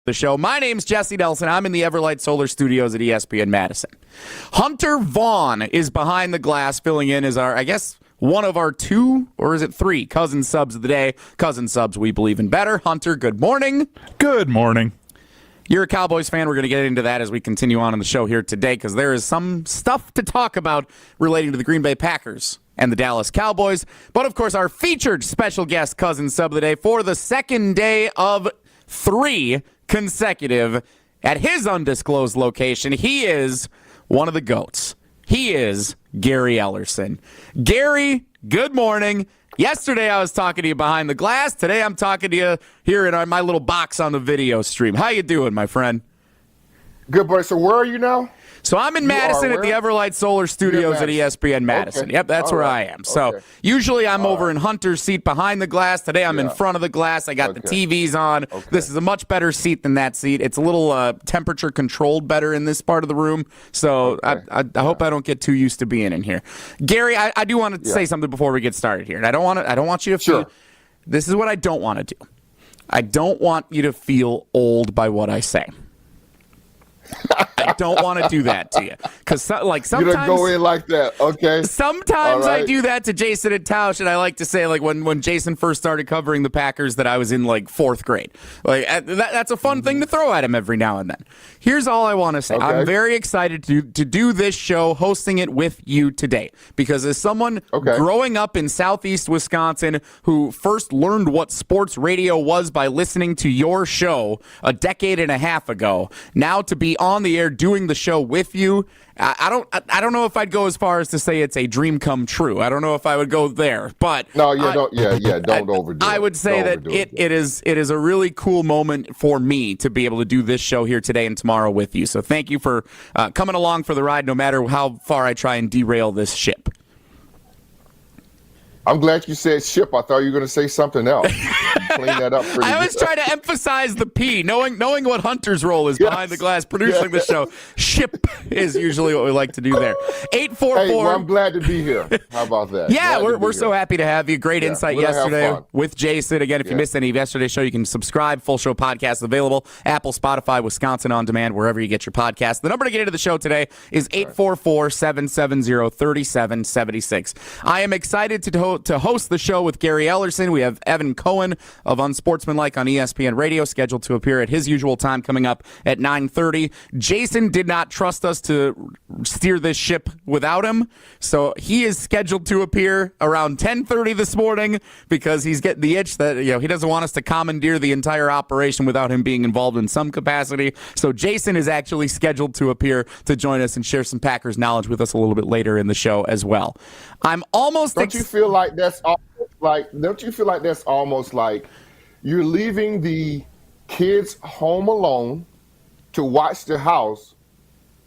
The show. My name's Jesse Nelson. I'm in the Everlight Solar Studios at ESPN Madison. Hunter Vaughn is behind the glass, filling in as our, I guess, one of our two, or is it three, cousin subs of the day. Cousin subs we believe in better. Hunter, good morning. Good morning. You're a Cowboys fan. We're going to get into that as we continue on in the show here today, because there is some stuff to talk about relating to the Green Bay Packers and the Dallas Cowboys. But, of course, our featured special guest cousin sub of the day for the second day of 3 consecutive at his undisclosed location. He is one of the GOATs. He is Gary Ellerson. Gary, good morning. Yesterday I was talking to you behind the glass. Today I'm talking to you here in my little box on the video stream. How you doing, my friend? Good, boy. So where are you now? So I'm in Madison at the Everlight Solar Studios at ESPN Madison. Okay. Yep, that's where I am. So usually I'm over in Hunter's seat behind the glass. Today I'm in front of the glass. I got the TVs on. This is a much better seat than that seat. It's a little temperature controlled better in this part of the room. So I hope I don't get too used to being in here. Gary, I do want to say something before we get started here. And I don't want you to feel. This is what I don't want to do. I don't want you to feel old by what I say. I don't want to do that to you, because sometimes you don't go in like that. Okay. Sometimes I do that to Jason and Tausch, and I like to say, like, when Jason first started covering the Packers, that I was in like 4th grade. Like that's a fun thing to throw at him every now and then. Here's all I want to say: I'm very excited to do this show, hosting it with you today, because as someone growing up in Southeast Wisconsin who first learned what sports radio was by listening to your show a decade and a half ago, now to be on the air doing the show with you, I don't know if I'd go as far as to say it's a dream come true. I don't know if I would go there, but don't overdo it. I would say that it is a really cool moment for me to be able to do this show here today and tomorrow with you. So thank you for coming along for the ride, no matter how far I try and derail this ship. I'm glad you said ship. I thought you were going to say something else. Clean that up pretty I always try to emphasize the P, knowing what Hunter's role is behind the glass producing the show. Ship is usually what we like to do there. 844. Hey, well, I'm glad to be here. How about that? Yeah, we're so happy to have you. Great insight yesterday with Jason. Again, if you missed any of yesterday's show, you can subscribe. Full show podcast available. Apple, Spotify, Wisconsin On Demand, wherever you get your podcast. The number to get into the show today is 844-770-3776. I am excited to host the show with Gary Ellerson. We have Evan Cohen of Unsportsmanlike on ESPN Radio scheduled to appear at his usual time coming up at 9:30. Jason did not trust us to steer this ship without him, so he is scheduled to appear around 10:30 this morning because he's getting the itch that he doesn't want us to commandeer the entire operation without him being involved in some capacity. So Jason is actually scheduled to appear to join us and share some Packers knowledge with us a little bit later in the show as well. I'm almost. Don't you feel like that's almost like you're leaving the kids home alone to watch the house,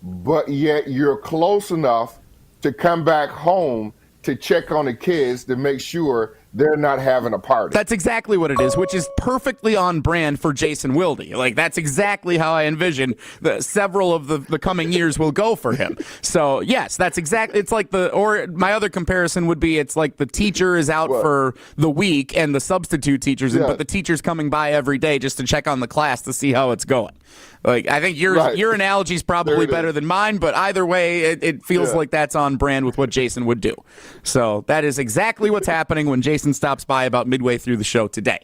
but yet you're close enough to come back home to check on the kids to make sure they're not having a party? That's exactly what it is, which is perfectly on brand for Jason Wilde. Like, that's exactly how I envision several of the coming years will go for him. So, yes, that's exactly, it's like or my other comparison would be, it's like the teacher is out for the week and the substitute teacher's in, but the teacher's coming by every day just to check on the class to see how it's going. Like, I think your analogy is probably better than mine, but either way, it feels like that's on brand with what Jason would do. So that is exactly what's happening when Jason stops by about midway through the show today.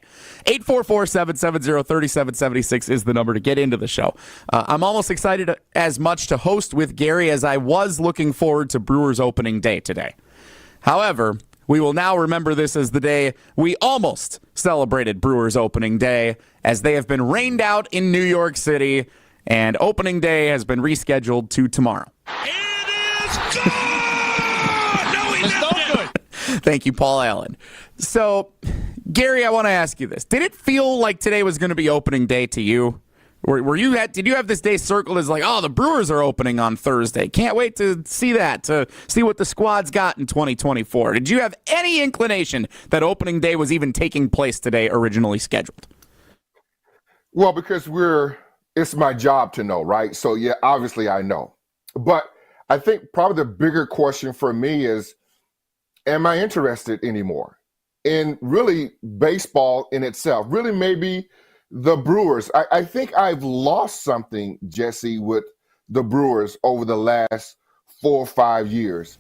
844-770-3776 is the number to get into the show. I'm almost excited as much to host with Gary as I was looking forward to Brewers opening day today. However, we will now remember this as the day we almost celebrated Brewers opening day, as they have been rained out in New York City, and opening day has been rescheduled to tomorrow. It is good! No, he missed it! Thank you, Paul Allen. So, Gary, I want to ask you this. Did it feel like today was going to be opening day to you? Did you have this day circled as like, oh, the Brewers are opening on Thursday? Can't wait to see that, to see what the squad's got in 2024. Did you have any inclination that opening day was even taking place today, originally scheduled? Well, because it's my job to know, right? So, yeah, obviously I know. But I think probably the bigger question for me is, am I interested anymore in really baseball in itself? Really maybe the Brewers. I think I've lost something, Jesse, with the Brewers over the last 4 or 5 years.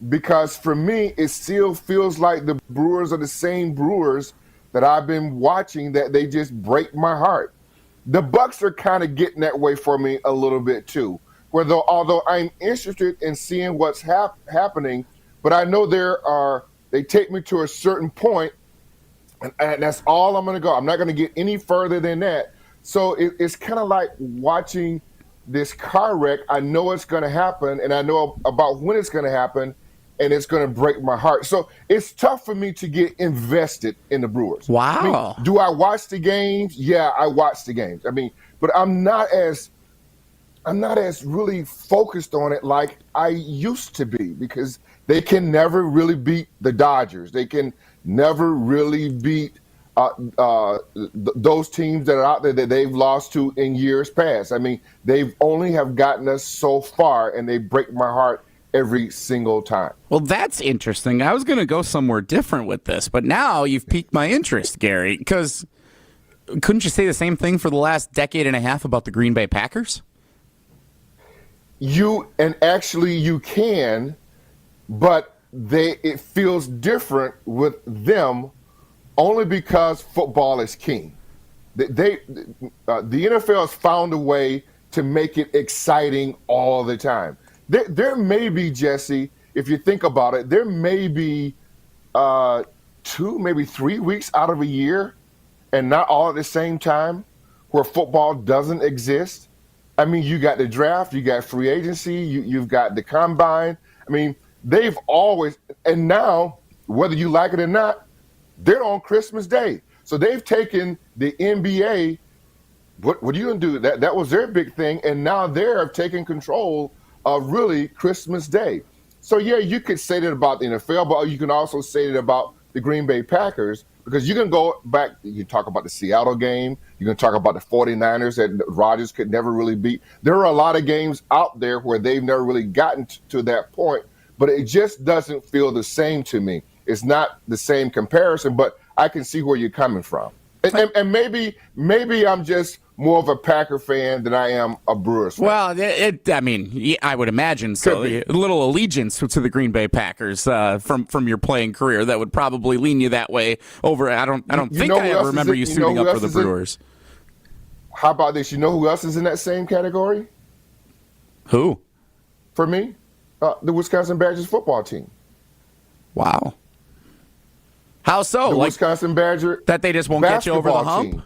Because for me, it still feels like the Brewers are the same Brewers that I've been watching, that they just break my heart. The Bucks are kind of getting that way for me a little bit too. Although I'm interested in seeing what's happening, but I know they take me to a certain point, and that's all I'm going to go. I'm not going to get any further than that. So it's kind of like watching this car wreck. I know it's going to happen, and I know about when it's going to happen, and it's going to break my heart. So it's tough for me to get invested in the Brewers. Wow. Do I watch the games? Yeah, I watch the games. But I'm not as really focused on it like I used to be, because they can never really beat the Dodgers. They can never really beat those teams that are out there that they've lost to in years past. They've only have gotten us so far, and they break my heart every single time. Well, that's interesting. I was going to go somewhere different with this, but now you've piqued my interest, Gary, because couldn't you say the same thing for the last decade and a half about the Green Bay Packers? You can, but it feels different with them only because football is king. The NFL has found a way to make it exciting all the time. There may be, Jesse, if you think about it, there may be 2, maybe 3 weeks out of a year, and not all at the same time, where football doesn't exist. You got the draft, you got free agency, you've got the combine. They've always, and now, whether you like it or not, they're on Christmas Day. So they've taken the NBA. What are you going to do? That was their big thing, and now they're taking control of really Christmas Day. So yeah, you could say that about the NFL, but you can also say that about the Green Bay Packers, because you can go back, you talk about the Seattle game, you can talk about the 49ers that Rodgers could never really beat. There are a lot of games out there where they've never really gotten to that point, but it just doesn't feel the same to me. It's not the same comparison, but I can see where you're coming from. And maybe I'm just more of a Packer fan than I am a Brewers fan. Well, I would imagine so. A little allegiance to the Green Bay Packers from your playing career that would probably lean you that way over. I don't think I ever remember you suiting up for the Brewers. How about this? You know who else is in that same category? Who? For me, the Wisconsin Badgers football team. Wow. How so? The Wisconsin Badger that they just won't get you over the hump? Team.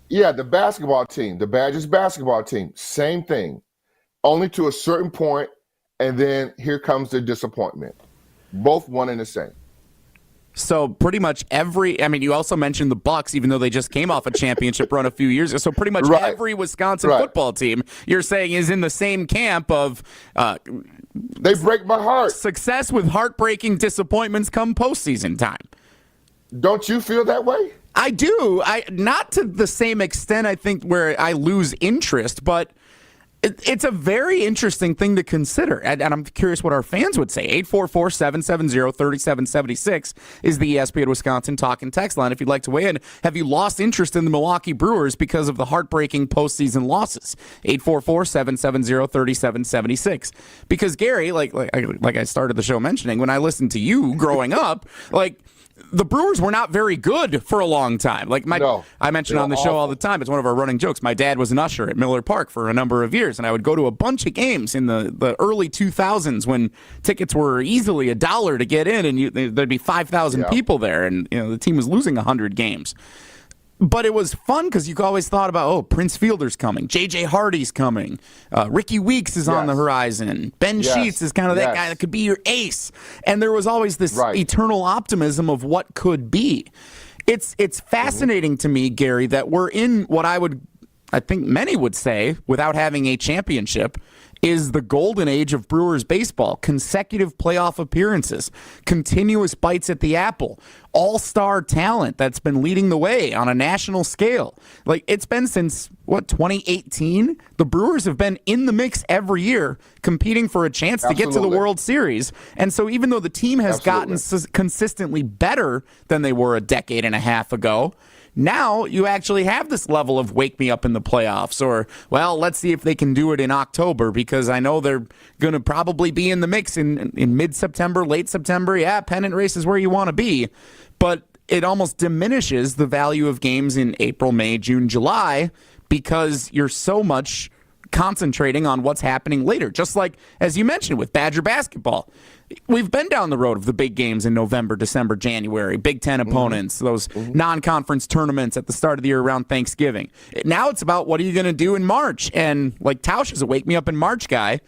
Yeah, the basketball team, the Badgers basketball team, same thing. Only to a certain point, and then here comes the disappointment. Both one and the same. So pretty much you also mentioned the Bucks, even though they just came off a championship run a few years ago. So pretty much every Wisconsin football team, you're saying, is in the same camp of they break my heart. Success with heartbreaking disappointments come postseason time. Don't you feel that way? I do. Not to the same extent, I think, where I lose interest, but it's a very interesting thing to consider. And I'm curious what our fans would say. 844-770-3776 is the ESPN Wisconsin Talking text line. If you'd like to weigh in, have you lost interest in the Milwaukee Brewers because of the heartbreaking postseason losses? 844-770-3776. Because, Gary, like I started the show mentioning, when I listened to you growing up, the Brewers were not very good for a long time. I mention on the show all the time, it's one of our running jokes. My dad was an usher at Miller Park for a number of years, and I would go to a bunch of games in the early 2000s when tickets were easily $1 to get in, and there'd be 5,000 people there, and the team was losing 100 games. But it was fun because you always thought about, Prince Fielder's coming, J.J. Hardy's coming, Ricky Weeks is on the horizon, Ben Sheets is kind of that guy that could be your ace. And there was always this eternal optimism of what could be. It's fascinating to me, Gary, that we're in what I think many would say, without having a championship, is the golden age of Brewers baseball. Consecutive playoff appearances, continuous bites at the apple, all-star talent that's been leading the way on a national scale. It's been since, 2018? The Brewers have been in the mix every year, competing for a chance to get to the World Series. And so even though the team has gotten consistently better than they were a decade and a half ago, now you actually have this level of wake me up in the playoffs, or, well, let's see if they can do it in October, because I know they're going to probably be in the mix in mid-September, late September. Yeah, pennant race is where you want to be, but it almost diminishes the value of games in April, May, June, July, because you're so much concentrating on what's happening later. Just like, as you mentioned, with Badger basketball. We've been down the road of the big games in November, December, January, Big Ten opponents, those non-conference tournaments at the start of the year around Thanksgiving. Now it's about what are you going to do in March? And like Tausch is a wake me up in March guy.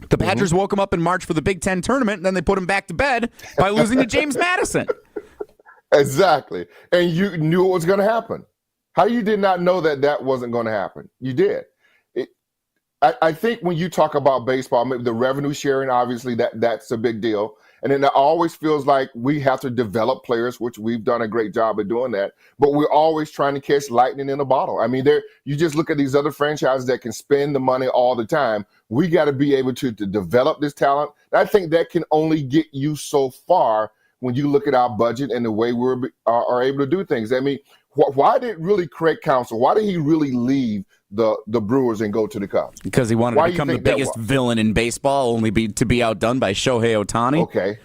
The Badgers woke him up in March for the Big Ten tournament, and then they put him back to bed by losing to James Madison. Exactly. And you knew it was going to happen. How you did not know that wasn't going to happen? You did. I think when you talk about baseball, maybe the revenue sharing, obviously that's a big deal. And then it always feels like we have to develop players, which we've done a great job of doing that. But we're always trying to catch lightning in a bottle. I mean, you just look at these other franchises that can spend the money all the time. We got to be able to develop this talent. And I think that can only get you so far when you look at our budget and the way we are able to do things. I mean, why did really Craig Counsell, why did he really leave the Brewers and go to the Cubs? Because he wanted to become the biggest villain in baseball, only to be outdone by Shohei Ohtani. Okay.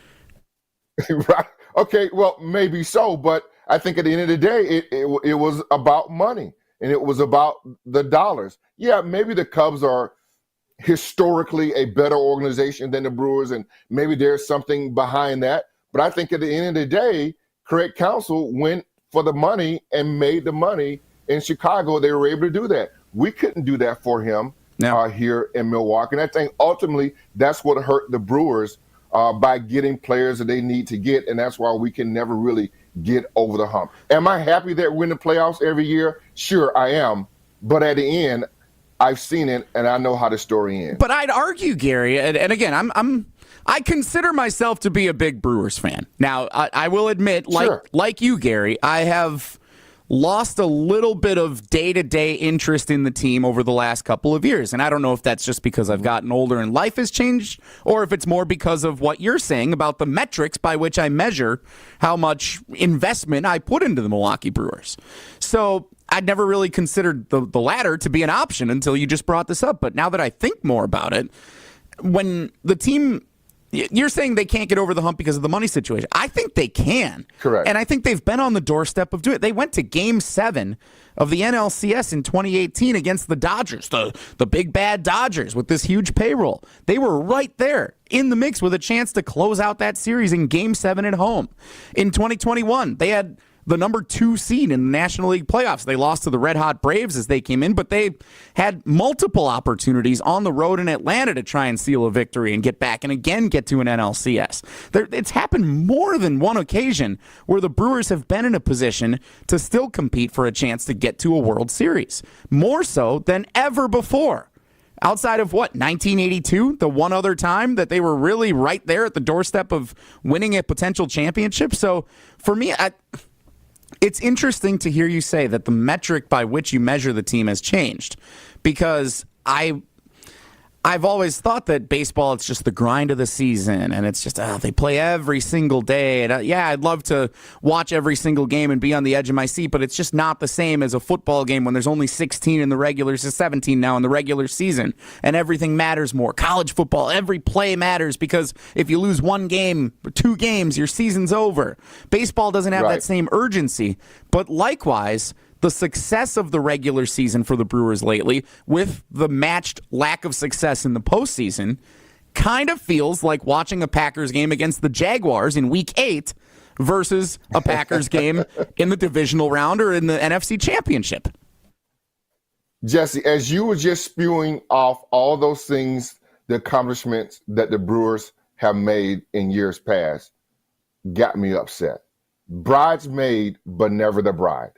Right. Okay, well, maybe so, but I think at the end of the day, it was about money, and it was about the dollars. Yeah, maybe the Cubs are historically a better organization than the Brewers, and maybe there's something behind that. But I think at the end of the day, Craig Counsell went for the money and made the money in Chicago. They were able to do that. We couldn't do that for him here in Milwaukee. And I think ultimately that's what hurt the Brewers by getting players that they need to get, and that's why we can never really get over the hump. Am I happy that we're in the playoffs every year? Sure, I am. But at the end, I've seen it, and I know how the story ends. But I'd argue, Gary, and again, I consider myself to be a big Brewers fan. Now, I will admit, like you, Gary, I have lost a little bit of day-to-day interest in the team over the last couple of years. And I don't know if that's just because I've gotten older and life has changed, or if it's more because of what you're saying about the metrics by which I measure how much investment I put into the Milwaukee Brewers. So I'd never really considered the latter to be an option until you just brought this up. But now that I think more about it, when the team... You're saying they can't get over the hump because of the money situation. I think they can. Correct. And I think they've been on the doorstep of doing it. They went to Game 7 of the NLCS in 2018 against the Dodgers, the big bad Dodgers with this huge payroll. They were right there in the mix with a chance to close out that series in Game 7 at home. In 2021, they had the number 2 seed in the National League playoffs. They lost to the Red Hot Braves as they came in, but they had multiple opportunities on the road in Atlanta to try and seal a victory and get back and again get to an NLCS. It's happened more than one occasion where the Brewers have been in a position to still compete for a chance to get to a World Series, more so than ever before. Outside of 1982, the one other time that they were really right there at the doorstep of winning a potential championship. So for me, it's interesting to hear you say that the metric by which you measure the team has changed, because I've always thought that baseball, it's just the grind of the season, and it's just they play every single day. And I'd love to watch every single game and be on the edge of my seat, but it's just not the same as a football game when there's only 16 in the regular, 17 now in the regular season, and everything matters more. College football, every play matters, because if you lose one game, 2 games, your season's over. Baseball doesn't have that same urgency, but likewise, the success of the regular season for the Brewers lately, with the matched lack of success in the postseason, kind of feels like watching a Packers game against the Jaguars in Week 8 versus a Packers game in the divisional round or in the NFC Championship. Jesse, as you were just spewing off all those things, the accomplishments that the Brewers have made in years past, got me upset. Bridesmaid, but never the bride.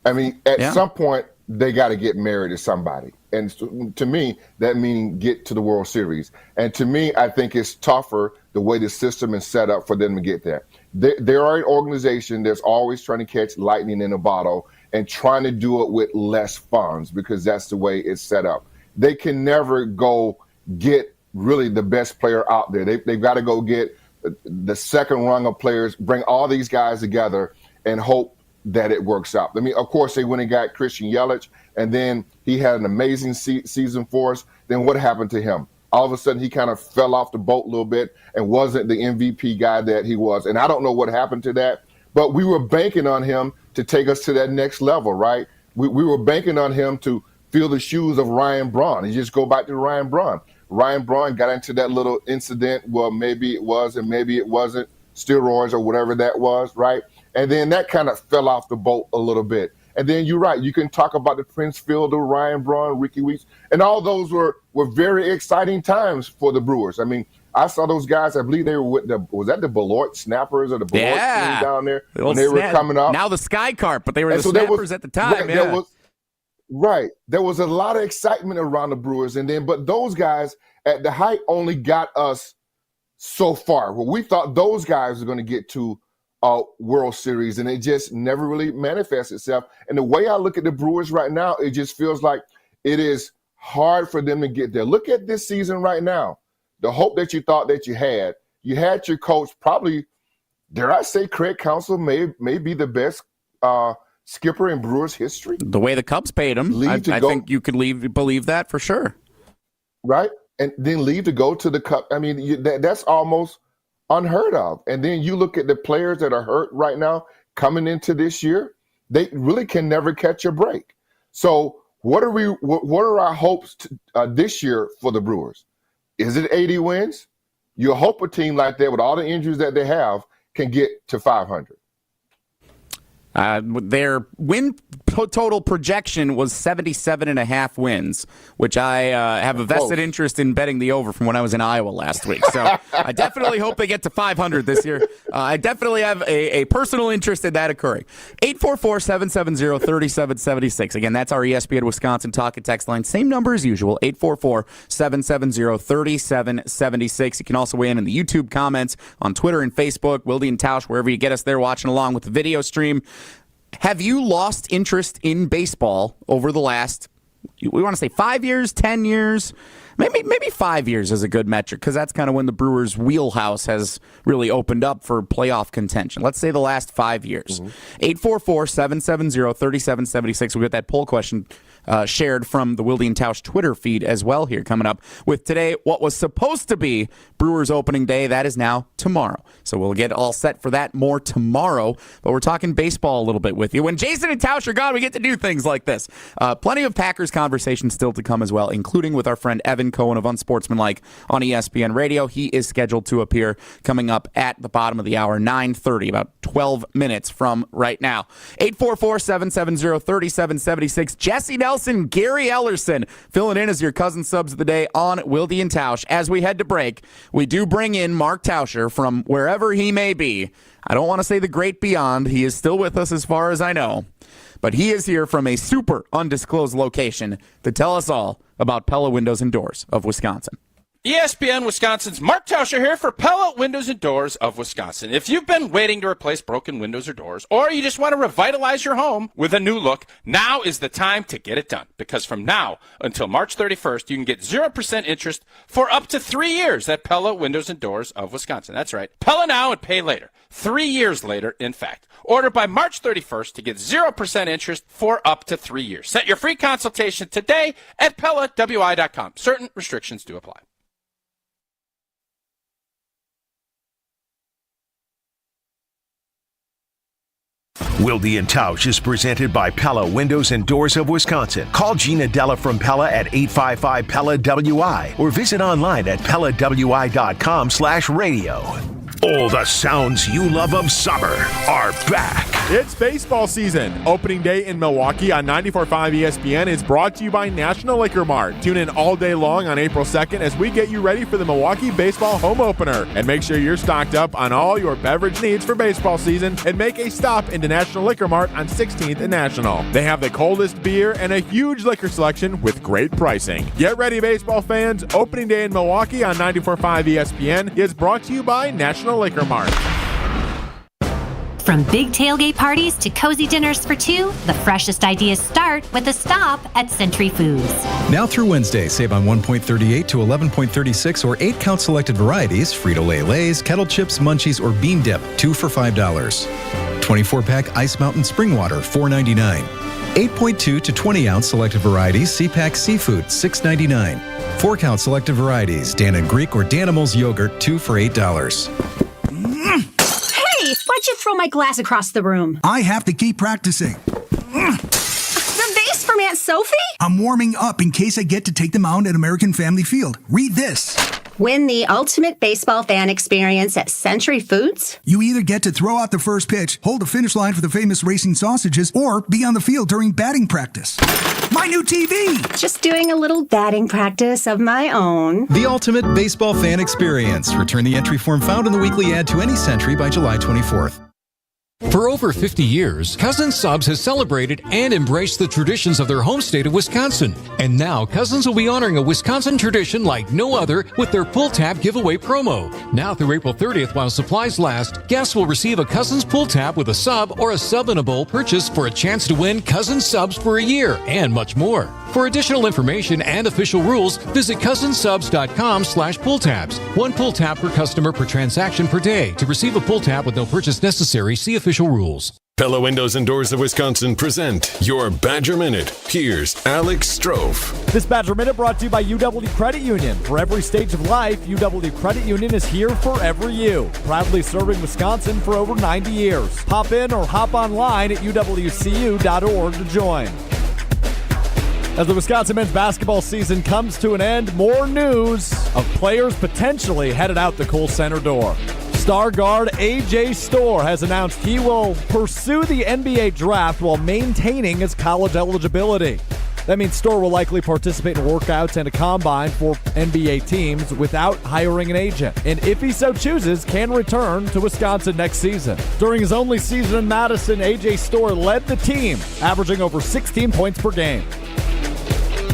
I mean, at some point, they got to get married to somebody. And to me, that means get to the World Series. And to me, I think it's tougher the way the system is set up for them to get there. They are an organization that's always trying to catch lightning in a bottle and trying to do it with less funds, because that's the way it's set up. They can never go get really the best player out there. They've got to go get the second rung of players, bring all these guys together, and hope that it works out. I mean, of course, they went and got Christian Yelich, and then he had an amazing season for us. Then what happened to him? All of a sudden, he kind of fell off the boat a little bit and wasn't the MVP guy that he was. And I don't know what happened to that, but we were banking on him to take us to that next level, right? We were banking on him to fill the shoes of Ryan Braun. You just go back to Ryan Braun. Ryan Braun got into that little incident. Well, maybe it was and maybe it wasn't, steroids or whatever that was, right? And then that kind of fell off the boat a little bit. And then you're right. You can talk about the Prince Fielder, Ryan Braun, Ricky Weeks, and all those were very exciting times for the Brewers. I mean, I saw those guys. I believe they were with was that the Beloit Snappers or the Beloit team down there when they were coming up? Now the Sky Carp, but they were the Snappers at the time. There was a lot of excitement around the Brewers, but those guys at the height only got us so far. Well, we thought those guys were going to get to World Series, and it just never really manifests itself. And the way I look at the Brewers right now, it just feels like it is hard for them to get there. Look at this season right now. The hope that you thought that you had your coach, probably, dare I say, Craig Counsell may be the best skipper in Brewers history. The way the Cubs paid him, I think you could believe that for sure. Right? And then leave to go to the Cup. I mean, that's almost unheard of. And then you look at the players that are hurt right now coming into this year, they really can never catch a break. So what are our hopes this year for the Brewers? Is it 80 wins? You hope a team like that with all the injuries that they have can get to 500. Their win total projection was 77.5 wins, which I have a vested interest in betting the over from when I was in Iowa last week. So I definitely hope they get to 500 this year. I definitely have a personal interest in that occurring. 844-770-3776. Again, that's our ESPN Wisconsin talk and text line. Same number as usual, 844-770-3776. You can also weigh in the YouTube comments on Twitter and Facebook, Wilde and Tausch, wherever you get us there watching along with the video stream. Have you lost interest in baseball over the last, we want to say 5 years, 10 years? Maybe 5 years is a good metric because that's kind of when the Brewers' wheelhouse has really opened up for playoff contention. Let's say the last 5 years. 844-770-3776. We'll get that poll question shared from the Wilde and Tausch Twitter feed as well here coming up with today what was supposed to be Brewers opening day. That is now tomorrow. So we'll get all set for that more tomorrow. But we're talking baseball a little bit with you. When Jason and Tausch are gone, we get to do things like this. Plenty of Packers conversation still to come as well, including with our friend Evan Cohen of Unsportsmanlike on ESPN Radio. He is scheduled to appear coming up at the bottom of the hour, 9:30, about 12 minutes from right now. 844-770-3776. Jesse Nelson, Gary Ellerson filling in as your cousin subs of the day on Wilde and Tausch. As we head to break, we do bring in Mark Tauscher from wherever he may be. I don't want to say the great beyond. He is still with us as far as I know. But he is here from a super undisclosed location to tell us all about Pella Windows and Doors of Wisconsin. ESPN Wisconsin's Mark Tauscher here for Pella Windows and Doors of Wisconsin. If you've been waiting to replace broken windows or doors, or you just want to revitalize your home with a new look, now is the time to get it done. Because from now until March 31st, you can get 0% interest for up to 3 years at Pella Windows and Doors of Wisconsin. That's right. Pella now and pay later. 3 years later, in fact. Order by March 31st to get 0% interest for up to 3 years. Set your free consultation today at PellaWI.com. Certain restrictions do apply. Wilde and Tausch is presented by Pella Windows and Doors of Wisconsin. Call Gina Della from Pella at 855-PELLA-WI or visit online at PellaWI.com/radio. All the sounds you love of summer are back. It's baseball season. Opening day in Milwaukee on 94.5 ESPN is brought to you by National Liquor Mart. Tune in all day long on April 2nd as we get you ready for the Milwaukee baseball home opener. And make sure you're stocked up on all your beverage needs for baseball season and make a stop into National Liquor Mart on 16th and National. They have the coldest beer and a huge liquor selection with great pricing. Get ready, baseball fans. Opening day in Milwaukee on 94.5 ESPN is brought to you by National Liquor Mart. From big tailgate parties to cozy dinners for two, the freshest ideas start with a stop at Century Foods. Now through Wednesday, save on 1.38 to 11.36 or 8-count selected varieties, Frito-Lay Lays, Kettle Chips, Munchies, or Bean Dip, 2 for $5. 24-pack Ice Mountain Spring Water, $4.99. 8.2 to 20-ounce selected varieties C-Pack Seafood, $6.99. 4-count selected varieties Dan & Greek or Danimals Yogurt, 2 for $8. Hey, why'd you throw my glass across the room? I have to keep practicing. The vase from Aunt Sophie? I'm warming up in case I get to take them out at American Family Field. Read this. Win the ultimate baseball fan experience at Century Foods? You either get to throw out the first pitch, hold the finish line for the famous racing sausages, or be on the field during batting practice. My new TV! Just doing a little batting practice of my own. The ultimate baseball fan experience. Return the entry form found in the weekly ad to any Century by July 24th. For over 50 years, Cousins Subs has celebrated and embraced the traditions of their home state of Wisconsin. And now, Cousins will be honoring a Wisconsin tradition like no other with their Pull Tab giveaway promo. Now through April 30th, while supplies last, guests will receive a Cousins Pull Tab with a sub or a sub in a bowl purchase for a chance to win Cousins Subs for a year and much more. For additional information and official rules, visit cousinsubs.com/pulltabs. One pull tab per customer per transaction per day. To receive a pull tab with no purchase necessary, see official rules. Pella Windows and Doors of Wisconsin present your Badger Minute. Here's Alex Strofe. This Badger Minute brought to you by UW Credit Union. For every stage of life, UW Credit Union is here for every you. Proudly serving Wisconsin for over 90 years. Hop in or hop online at uwcu.org to join. As the Wisconsin men's basketball season comes to an end, more news of players potentially headed out the Kohl Center door. Star guard A.J. Storr has announced he will pursue the NBA draft while maintaining his college eligibility. That means Storr will likely participate in workouts and a combine for NBA teams without hiring an agent, and if he so chooses, can return to Wisconsin next season. During his only season in Madison, A.J. Storr led the team, averaging over 16 points per game.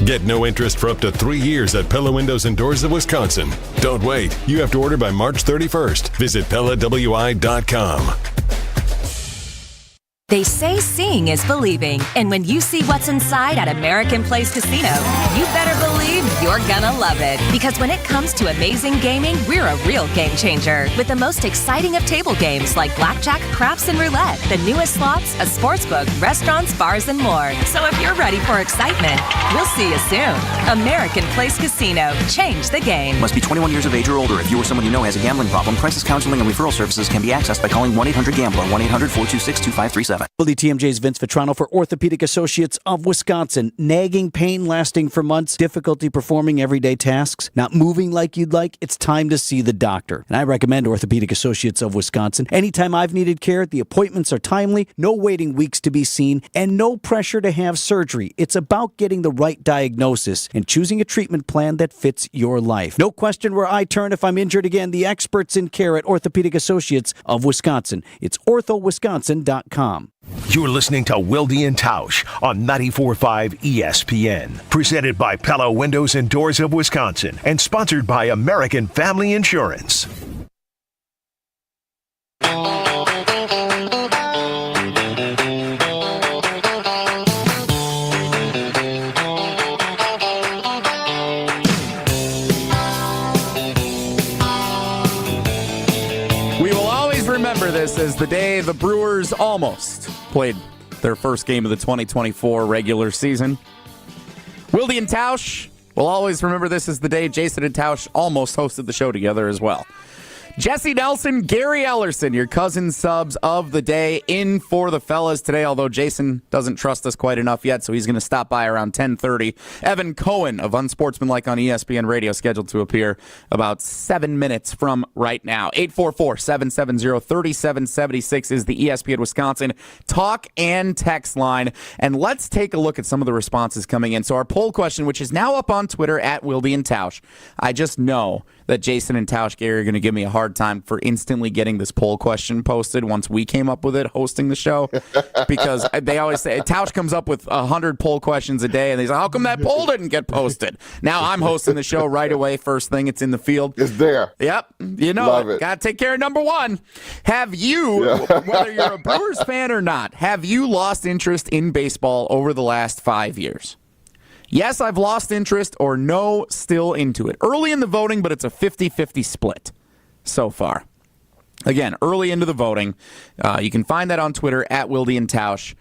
Get no interest for up to 3 years at Pella Windows and Doors of Wisconsin. Don't wait. You have to order by March 31st. Visit PellaWI.com. They say seeing is believing, and when you see what's inside at American Place Casino, you better believe you're gonna love it. Because when it comes to amazing gaming, we're a real game changer. With the most exciting of table games like blackjack, craps, and roulette, the newest slots, a sports book, restaurants, bars, and more. So if you're ready for excitement, we'll see you soon. American Place Casino. Change the game. Must be 21 years of age or older. If you or someone you know has a gambling problem, crisis counseling and referral services can be accessed by calling 1-800-GAMBLER, 1-800-426-2537. WTMJ's Vince Vitrano for Orthopedic Associates of Wisconsin. Nagging pain lasting for months, difficulty performing everyday tasks, not moving like you'd like, it's time to see the doctor. And I recommend Orthopedic Associates of Wisconsin. Anytime I've needed care, the appointments are timely, no waiting weeks to be seen, and no pressure to have surgery. It's about getting the right diagnosis and choosing a treatment plan that fits your life. No question where I turn if I'm injured again. The experts in care at Orthopedic Associates of Wisconsin. It's orthowisconsin.com. You're listening to Wilde and Tausch on 94.5 ESPN. Presented by Pella Windows and Doors of Wisconsin and sponsored by American Family Insurance. We will always remember this as the day the Brewers almost played their first game of the 2024 regular season. Wilde and Tausch will always remember this as the day Jason and Tausch almost hosted the show together as well. Jesse Nelson, Gary Ellerson, your cousin subs of the day, in for the fellas today, although Jason doesn't trust us quite enough yet, so he's going to stop by around 10:30. Evan Cohen of Unsportsmanlike on ESPN Radio, scheduled to appear about 7 minutes from right now. 844-770-3776 is the ESPN Wisconsin talk and text line. And let's take a look at some of the responses coming in. So our poll question, which is now up on Twitter at Wilde and Tausch. I just know that Jason and Tausch Gary are going to give me a hard time for instantly getting this poll question posted once we came up with it hosting the show, because they always say Tausch comes up with 100 poll questions a day and they say, how come that poll didn't get posted? Now I'm hosting the show right away. First thing, it's in the field. It's there. Yep. You know it. Got to take care of number one. Have you, whether you're a Brewers fan or not, have you lost interest in baseball over the last 5 years? Yes, I've lost interest, or no, still into it. Early in the voting, but it's a 50-50 split so far. Again, early into the voting. You can find that on Twitter at Wilde and Tausch.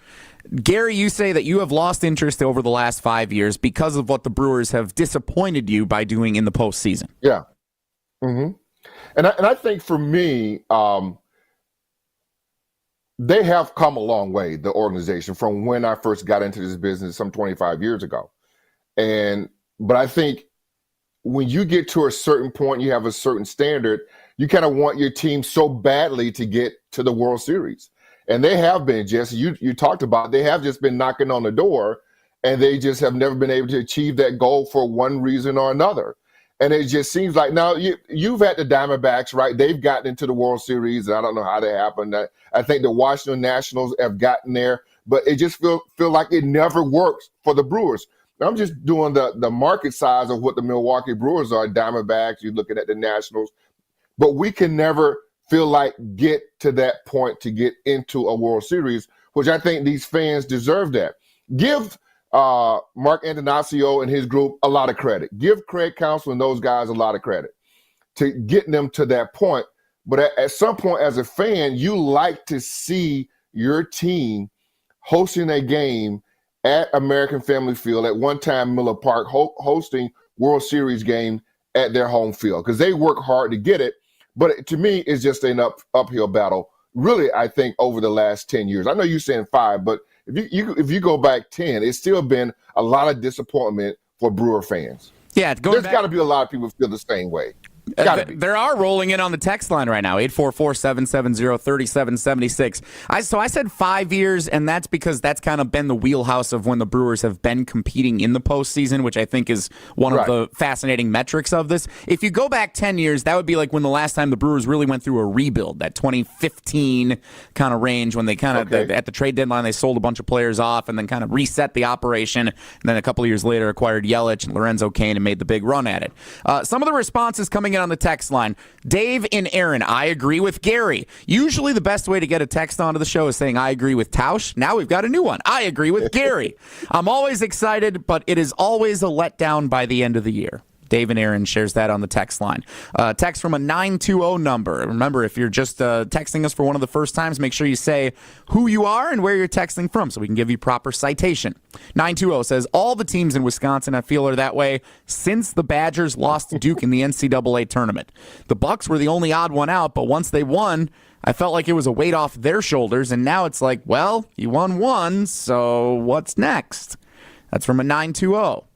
Gary, you say that you have lost interest over the last 5 years because of what the Brewers have disappointed you by doing in the postseason. Yeah. Mm-hmm. And I think for me, they have come a long way, the organization, from when I first got into this business some 25 years ago. But I think when you get to a certain point, you have a certain standard, you kind of want your team so badly to get to the World Series. And they have been, Jesse, you talked about it. They have just been knocking on the door, and they just have never been able to achieve that goal for one reason or another. And it just seems like now you've had the Diamondbacks, right? They've gotten into the World Series, and I don't know how that happened. I think the Washington Nationals have gotten there, but it just feel like it never works for the Brewers. I'm just doing the market size of what the Milwaukee Brewers are, Diamondbacks, you're looking at the Nationals, but we can never feel like get to that point to get into a World Series, which I think these fans deserve that. Give Mark Antonaccio and his group a lot of credit. Give Craig Counsell and those guys a lot of credit to getting them to that point. But at some point as a fan, you like to see your team hosting a game at American Family Field, at one time Miller Park, hosting World Series game at their home field, because they work hard to get it. But to me, it's just an uphill battle, really, I think, over the last 10 years. I know you're saying 5, but if you go back 10, it's still been a lot of disappointment for Brewer fans. Yeah, there's got to be a lot of people who feel the same way. There are rolling in on the text line right now, 844-770-3776. So I said 5 years, and that's because that's kind of been the wheelhouse of when the Brewers have been competing in the postseason, which I think is one of the fascinating metrics of this. If you go back 10 years, that would be like when the last time the Brewers really went through a rebuild, that 2015 kind of range, when they kind of, at the trade deadline, they sold a bunch of players off and then kind of reset the operation, and then a couple of years later acquired Yelich and Lorenzo Cain and made the big run at it. Some of the responses coming in on the text line. Dave and Aaron, I agree with Gary. Usually the best way to get a text onto the show is saying, I agree with Tausch. Now we've got a new one. I agree with Gary. I'm always excited, but it is always a letdown by the end of the year. Dave and Aaron shares that on the text line. Text from a 920 number. Remember, if you're just texting us for one of the first times, make sure you say who you are and where you're texting from so we can give you proper citation. 920 says, all the teams in Wisconsin I feel are that way since the Badgers lost to Duke in the NCAA tournament. The Bucks were the only odd one out, but once they won, I felt like it was a weight off their shoulders, and now it's like, well, you won one, so what's next? That's from a 920.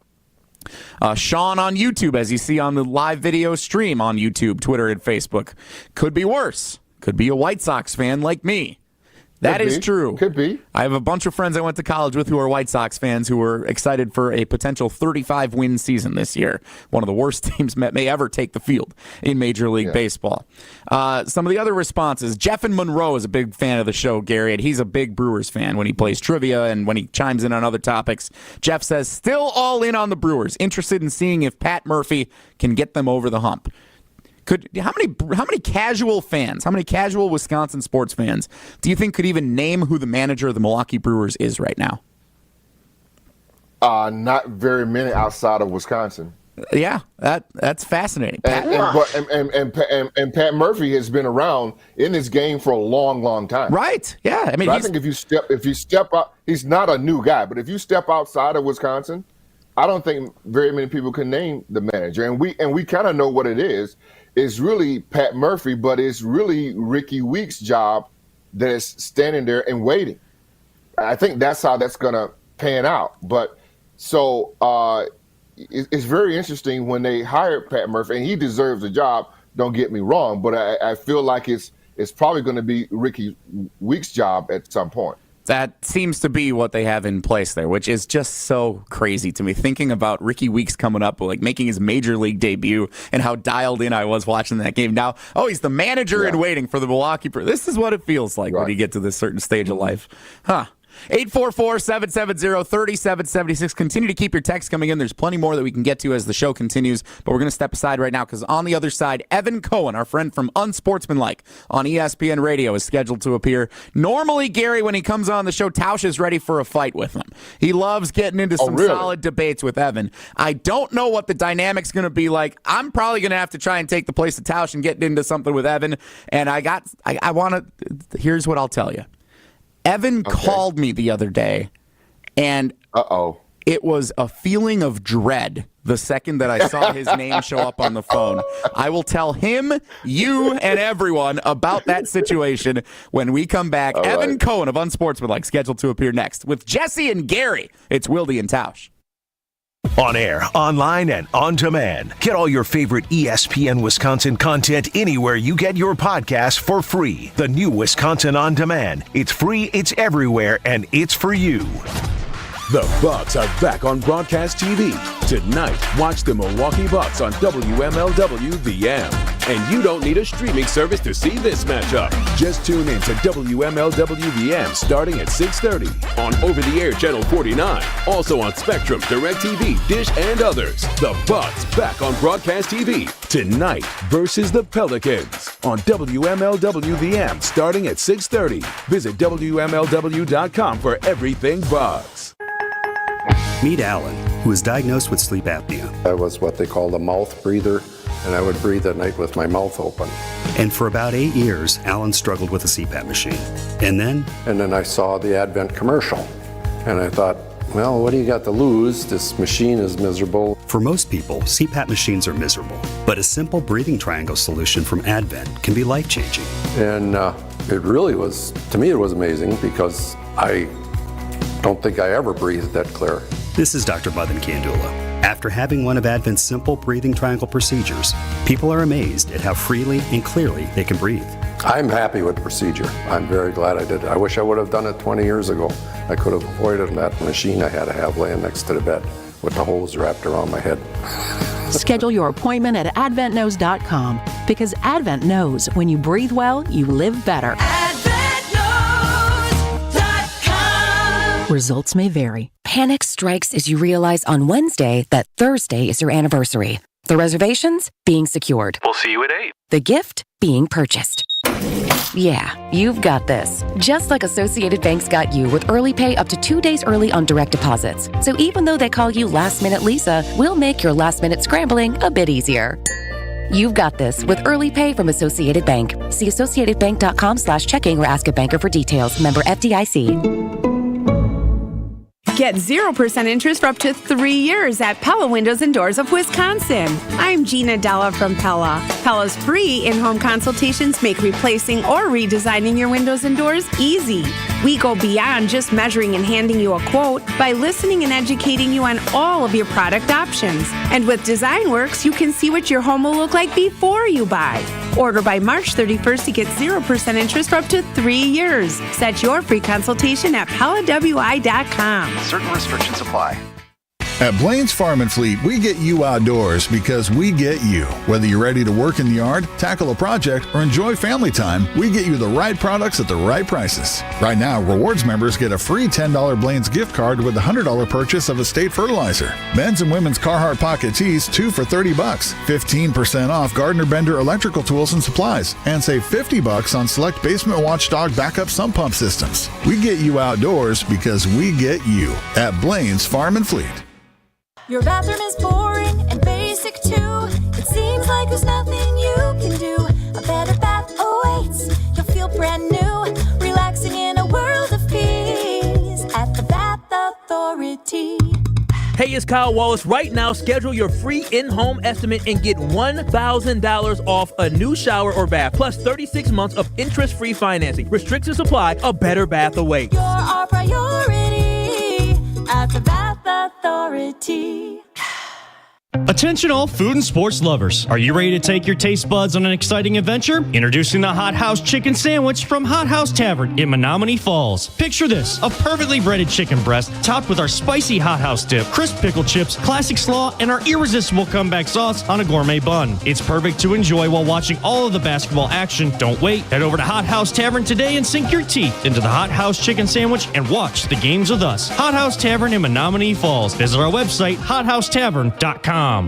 Sean on YouTube, as you see on the live video stream on YouTube, Twitter, and Facebook. Could be worse. Could be a White Sox fan like me. That is true. Could be. I have a bunch of friends I went to college with who are White Sox fans who were excited for a potential 35-win season this year. One of the worst teams may ever take the field in Major League Baseball. Some of the other responses. Jeff in Monroe is a big fan of the show, Gary, and he's a big Brewers fan when he plays trivia and when he chimes in on other topics. Jeff says, still all in on the Brewers, interested in seeing if Pat Murphy can get them over the hump. How many casual fans, how many casual Wisconsin sports fans do you think could even name who the manager of the Milwaukee Brewers is right now? Not very many outside of Wisconsin. Yeah, that's fascinating. And Pat Murphy has been around in this game for a long, long time. Right? Yeah. I mean, I think if you step out, he's not a new guy, but if you step outside of Wisconsin, I don't think very many people can name the manager. And we kind of know what it is. It's really Pat Murphy, but it's really Ricky Weeks' job that is standing there and waiting. I think that's how that's going to pan out. But so it's very interesting when they hired Pat Murphy, and he deserves the job, don't get me wrong, but I feel like it's probably going to be Ricky Weeks' job at some point. That seems to be what they have in place there, which is just so crazy to me. Thinking about Ricky Weeks coming up, like making his major league debut, and how dialed in I was watching that game. Now, he's the manager in waiting for the Milwaukee. This is what it feels like when you get to this certain stage of life. Huh. 844-770-3776. Continue to keep your texts coming in. There's plenty more that we can get to as the show continues, but we're going to step aside right now because on the other side, Evan Cohen, our friend from Unsportsmanlike on ESPN Radio, is scheduled to appear. Normally, Gary, when he comes on the show, Tausch is ready for a fight with him. He loves getting into some solid debates with Evan. I don't know what the dynamic's going to be like. I'm probably going to have to try and take the place of Tausch and get into something with Evan, and I want to, here's what I'll tell you. Evan called me the other day, and it was a feeling of dread the second that I saw his name show up on the phone. I will tell him, you, and everyone about that situation when we come back. Evan Cohen of Unsportsmanlike scheduled to appear next. With Jesse and Gary, it's Wilde and Tausch. On air, online, and on demand. Get all your favorite ESPN Wisconsin content anywhere you get your podcasts for free. The new Wisconsin On Demand. It's free, it's everywhere, and it's for you. The Bucks are back on broadcast TV. Tonight, watch the Milwaukee Bucks on WMLW-VM. And you don't need a streaming service to see this matchup. Just tune in to WMLW-VM starting at 6:30 on over-the-air Channel 49. Also on Spectrum, DirecTV, Dish, and others. The Bucks back on broadcast TV. Tonight versus the Pelicans on WMLW-VM starting at 6:30. Visit WMLW.com for everything Bucks. Meet Alan, who was diagnosed with sleep apnea. I was what they call a mouth breather, and I would breathe at night with my mouth open. And for about 8 years, Alan struggled with a CPAP machine. And then I saw the Advent commercial, and I thought, well, what do you got to lose? This machine is miserable. For most people, CPAP machines are miserable, but a simple breathing triangle solution from Advent can be life-changing. And it really was, to me, it was amazing because I don't think I ever breathed that clear. This is Dr. Buthan Kandula. After having one of Advent's simple breathing triangle procedures, people are amazed at how freely and clearly they can breathe. I'm happy with the procedure. I'm very glad I did it. I wish I would have done it 20 years ago. I could have avoided that machine I had to have laying next to the bed with the hose wrapped around my head. Schedule your appointment at AdventKnows.com because Advent knows when you breathe well, you live better. Results may vary. Panic strikes as you realize on Wednesday that Thursday is your anniversary. The reservations being secured. We'll see you at 8. The gift being purchased. Yeah, you've got this. Just like Associated Bank's got you with early pay up to 2 days early on direct deposits. So even though they call you Last Minute Lisa, we'll make your last minute scrambling a bit easier. You've got this with early pay from Associated Bank. See AssociatedBank.com/checking or ask a banker for details. Member FDIC. Get 0% interest for up to 3 years at Pella Windows and Doors of Wisconsin. I'm Gina Della from Pella. Pella's free in-home consultations make replacing or redesigning your windows and doors easy. We go beyond just measuring and handing you a quote by listening and educating you on all of your product options. And with DesignWorks, you can see what your home will look like before you buy. Order by March 31st to get 0% interest for up to 3 years. Set your free consultation at PellaWI.com. Certain restrictions apply. At Blaine's Farm and Fleet, we get you outdoors because we get you. Whether you're ready to work in the yard, tackle a project, or enjoy family time, we get you the right products at the right prices. Right now, Rewards members get a free $10 Blaine's gift card with a $100 purchase of estate fertilizer. Men's and women's Carhartt pocket tees, 2 for $30. 15% off Gardner Bender electrical tools and supplies. And save $50 on select Basement Watchdog backup sump pump systems. We get you outdoors because we get you. At Blaine's Farm and Fleet. Your bathroom is boring and basic too. It seems like there's nothing you can do. A better bath awaits. You'll feel brand new, relaxing in a world of peace at the Bath Authority. Hey, it's Kyle Wallace. Right now, schedule your free in-home estimate and get $1,000 off a new shower or bath, plus 36 months of interest-free financing. Restrictions apply. A better bath awaits. You're our priority at the Bath Authority. Attention all food and sports lovers. Are you ready to take your taste buds on an exciting adventure? Introducing the Hot House Chicken Sandwich from Hot House Tavern in Menominee Falls. Picture this, a perfectly breaded chicken breast topped with our spicy Hot House dip, crisp pickle chips, classic slaw, and our irresistible comeback sauce on a gourmet bun. It's perfect to enjoy while watching all of the basketball action. Don't wait. Head over to Hot House Tavern today and sink your teeth into the Hot House Chicken Sandwich and watch the games with us. Hot House Tavern in Menominee Falls. Visit our website, hothousetavern.com.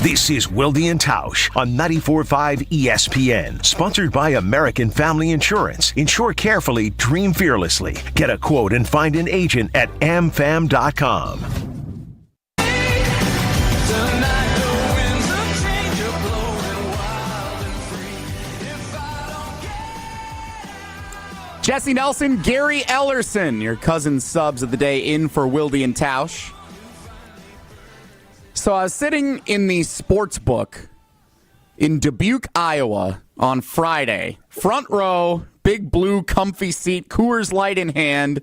This is Wilde and Tausch on 94.5 ESPN, sponsored by American Family Insurance. Insure carefully, dream fearlessly. Get a quote and find an agent at amfam.com. Jesse Nelson, Gary Ellerson, your cousin subs of the day in for Wilde and Tausch. So I was sitting in the sports book in Dubuque, Iowa on Friday. Front row, big blue comfy seat, Coors Light in hand,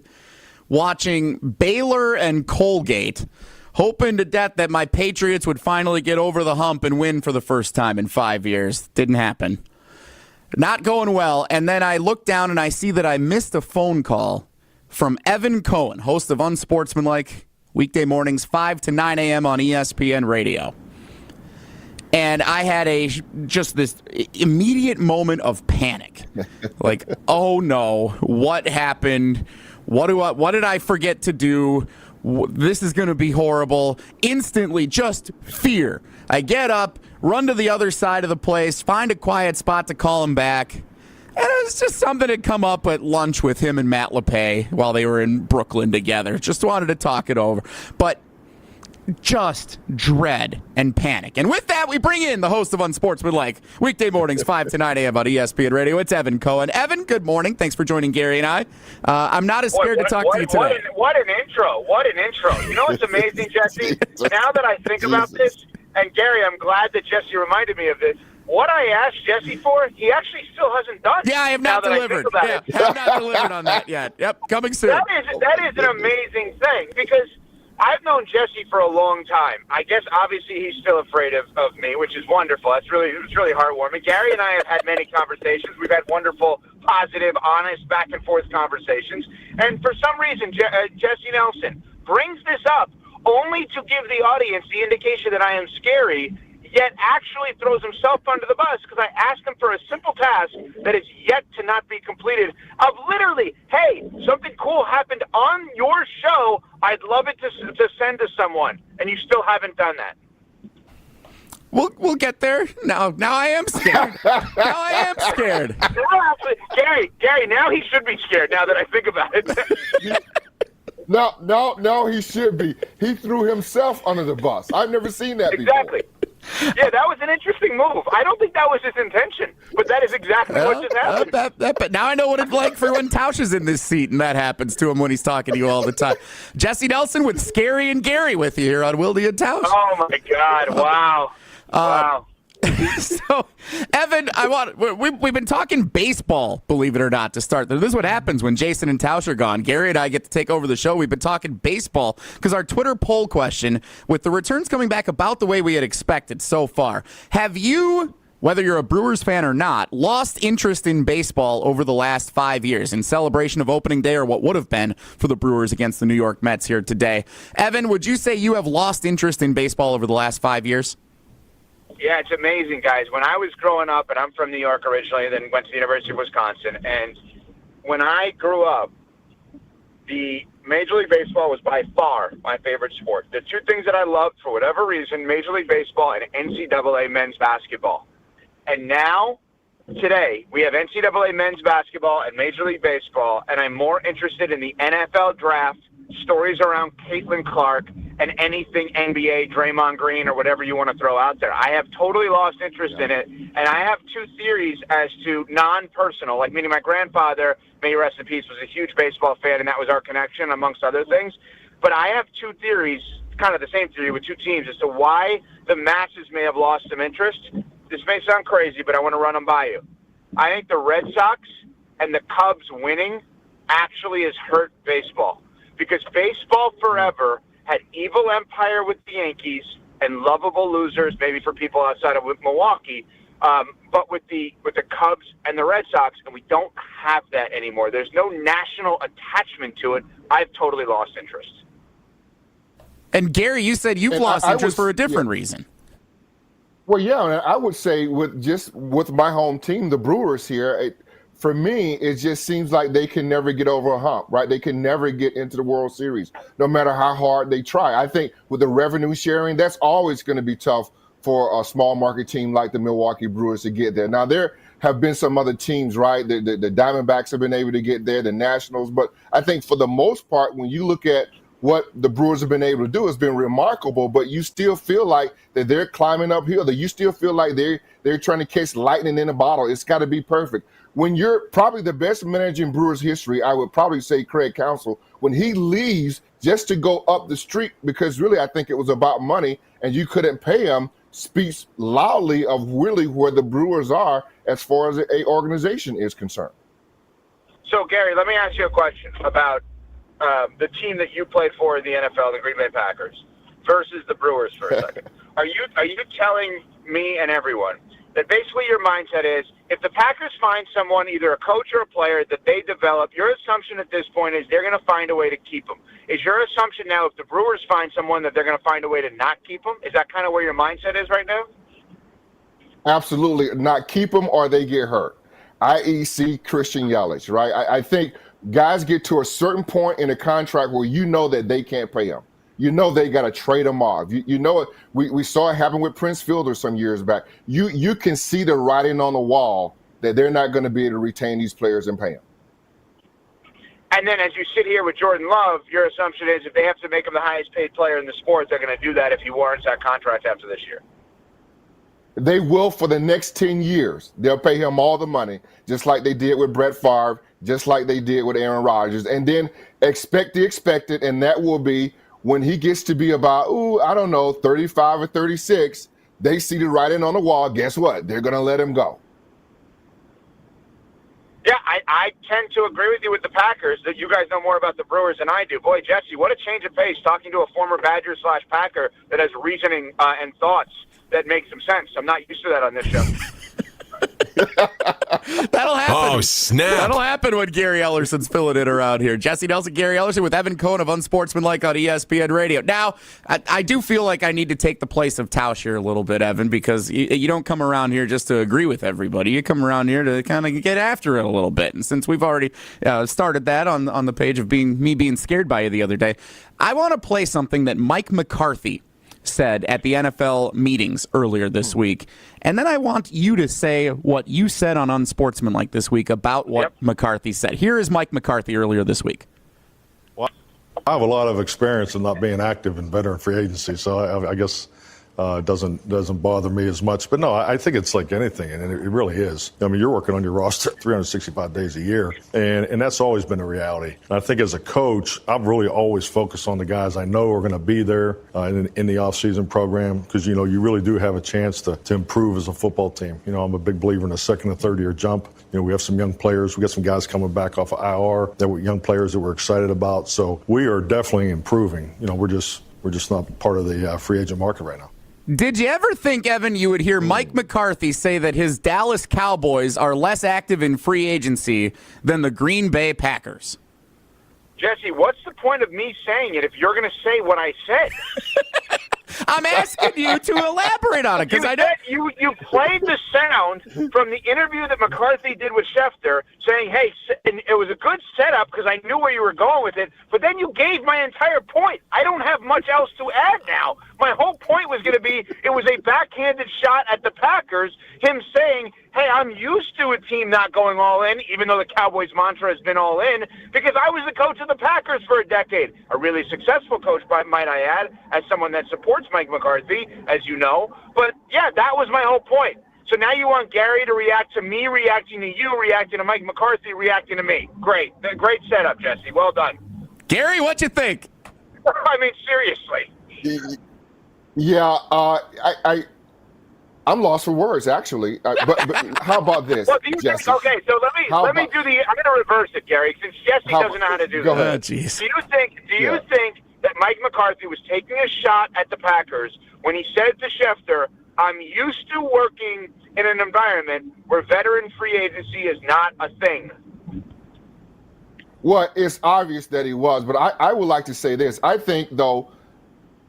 watching Baylor and Colgate, hoping to death that my Patriots would finally get over the hump and win for the first time in 5 years. Didn't happen. Not going well. And then I look down and I see that I missed a phone call from Evan Cohen, host of Unsportsmanlike, weekday mornings, 5 to 9 a.m. on ESPN Radio. And I had just this immediate moment of panic. Like, oh no, what happened? What did I forget to do? This is going to be horrible. Instantly, just fear. I get up, run to the other side of the place, find a quiet spot to call him back. And it was just something that come up at lunch with him and Matt LePay while they were in Brooklyn together. Just wanted to talk it over. But just dread and panic. And with that, we bring in the host of Unsportsmanlike, weekday mornings, 5 to 9 a.m. on ESPN Radio. It's Evan Cohen. Evan, good morning. Thanks for joining Gary and I. I'm not as scared to talk to you today. What an intro. What an intro. You know what's amazing, Jesse? Now that I think about this, and Gary, I'm glad that Jesse reminded me of this. What I asked Jesse for, he actually still hasn't done. Yeah, I have not delivered. I have not delivered on that yet. Yep, coming soon. That is an amazing thing because I've known Jesse for a long time. I guess obviously he's still afraid of me, which is wonderful. It's really heartwarming. Gary and I have had many conversations. We've had wonderful, positive, honest, back and forth conversations. And for some reason, Jesse Nelson brings this up only to give the audience the indication that I am scary, yet actually throws himself under the bus because I asked him for a simple task that is yet to not be completed of literally, hey, something cool happened on your show. I'd love it to send to someone, and you still haven't done that. We'll get there. Now I am scared. Now I am scared. Gary, now he should be scared now that I think about it. No, he should be. He threw himself under the bus. I've never seen that exactly. Before. Yeah, that was an interesting move. I don't think that was his intention, but that is exactly what just happened. But now I know what it's like for when Tausch is in this seat and that happens to him when he's talking to you all the time. Jesse Nelson with Scary and Gary with you here on Wilde and Tausch. Oh, my God. Wow. Wow. So, Evan, we've been talking baseball, believe it or not, to start. This is what happens when Jason and Tausch are gone. Gary and I get to take over the show. We've been talking baseball because our Twitter poll question, with the returns coming back about the way we had expected so far, have you, whether you're a Brewers fan or not, lost interest in baseball over the last 5 years in celebration of opening day or what would have been for the Brewers against the New York Mets here today? Evan, would you say you have lost interest in baseball over the last 5 years? Yeah, it's amazing, guys. When I was growing up, and I'm from New York originally, then went to the University of Wisconsin, and when I grew up, the Major League Baseball was by far my favorite sport. The two things that I loved, for whatever reason, Major League Baseball and NCAA men's basketball. And now, today, we have NCAA men's basketball and Major League Baseball, and I'm more interested in the NFL draft, stories around Caitlin Clark, and anything NBA, Draymond Green, or whatever you want to throw out there. I have totally lost interest in it, and I have two theories as to non-personal, like meaning my grandfather, may he rest in peace, was a huge baseball fan, and that was our connection, amongst other things. But I have two theories, kind of the same theory with two teams, as to why the masses may have lost some interest. This may sound crazy, but I want to run them by you. I think the Red Sox and the Cubs winning actually has hurt baseball, because baseball forever had evil empire with the Yankees, and lovable losers, maybe for people outside of Milwaukee. But with the Cubs and the Red Sox, and we don't have that anymore. There's no national attachment to it. I've totally lost interest. And Gary, you said you've lost interest for a different reason. Well, yeah, and I would say with my home team, the Brewers here, for me, it just seems like they can never get over a hump, right? They can never get into the World Series, no matter how hard they try. I think with the revenue sharing, that's always going to be tough for a small market team like the Milwaukee Brewers to get there. Now, there have been some other teams, right? The Diamondbacks have been able to get there, the Nationals. But I think for the most part, when you look at what the Brewers have been able to do, has been remarkable, but you still feel like that they're climbing uphill, that you still feel like they're trying to catch lightning in a bottle. It's got to be perfect. When you're probably the best manager in Brewers history, I would probably say Craig Counsell, when he leaves just to go up the street, because really I think it was about money and you couldn't pay him, speaks loudly of really where the Brewers are as far as a organization is concerned. So, Gary, let me ask you a question about the team that you played for in the NFL, the Green Bay Packers, versus the Brewers for a second. Are you telling me and everyone that basically your mindset is if the Packers find someone, either a coach or a player, that they develop, your assumption at this point is they're going to find a way to keep them? Is your assumption now if the Brewers find someone that they're going to find a way to not keep them? Is that kind of where your mindset is right now? Absolutely. Not keep them or they get hurt. i.e. Christian Yelich, right? I think guys get to a certain point in a contract where you know that they can't pay him. You know they got to trade him off. You know it. We saw it happen with Prince Fielder some years back. You can see the writing on the wall that they're not going to be able to retain these players and pay them. And then as you sit here with Jordan Love, your assumption is if they have to make him the highest paid player in the sport, they're going to do that if he warrants that contract after this year. They will for the next 10 years. They'll pay him all the money, just like they did with Brett Favre, just like they did with Aaron Rodgers. And then expect the expected, and that will be when he gets to be about, 35 or 36, they see the writing on the wall. Guess what? They're going to let him go. Yeah, I tend to agree with you with the Packers that you guys know more about the Brewers than I do. Boy, Jesse, what a change of pace talking to a former Badger/Packer that has reasoning and thoughts that make some sense. I'm not used to that on this show. That'll happen. Oh, snap. That'll happen when Gary Ellerson's filling it around here. Jesse Nelson, Gary Ellerson with Evan Cohen of Unsportsmanlike on ESPN Radio. Now, I do feel like I need to take the place of Tausch here a little bit, Evan, because you don't come around here just to agree with everybody. You come around here to kind of get after it a little bit. And since we've already started that on the page of me being scared by you the other day, I want to play something that Mike McCarthy said at the NFL meetings earlier this week. And then I want you to say what you said on Unsportsmanlike this week about what McCarthy said. Here is Mike McCarthy earlier this week. Well, I have a lot of experience in not being active in veteran free agency, so I guess it doesn't bother me as much. But no, I think it's like anything, and it really is. I mean, you're working on your roster 365 days a year, and that's always been a reality. And I think as a coach, I've really always focused on the guys I know are going to be there in the off-season program because, you really do have a chance to improve as a football team. I'm a big believer in a second and third-year jump. We have some young players. We got some guys coming back off of IR that were young players that we're excited about. So we are definitely improving. We're just not part of the free agent market right now. Did you ever think, Evan, you would hear Mike McCarthy say that his Dallas Cowboys are less active in free agency than the Green Bay Packers? Jesse, what's the point of me saying it if you're going to say what I said? I'm asking you to elaborate on it because I know you played the sound from the interview that McCarthy did with Schefter, saying, "Hey," and it was a good setup because I knew where you were going with it. But then you gave my entire point. I don't have much else to add now. My whole point was going to be it was a backhanded shot at the Packers. Him saying, "Hey, I'm used to a team not going all in," even though the Cowboys' mantra has been all in, because I was the coach of the Packers for a decade. A really successful coach, might I add, as someone that supports Mike McCarthy, as you know. But, yeah, that was my whole point. So now you want Gary to react to me, reacting to you, reacting to Mike McCarthy, reacting to me. Great. Great setup, Jesse. Well done. Gary, what you think? I mean, seriously. Yeah, I'm lost for words, actually. But how about this, well, do you Jesse? think, okay, so let me do I'm going to reverse it, Gary, since Jesse doesn't know how to do that. Go ahead. Jeez. Do you think that Mike McCarthy was taking a shot at the Packers when he said to Schefter, I'm used to working in an environment where veteran free agency is not a thing. Well, it's obvious that he was, but I would like to say this. I think, though,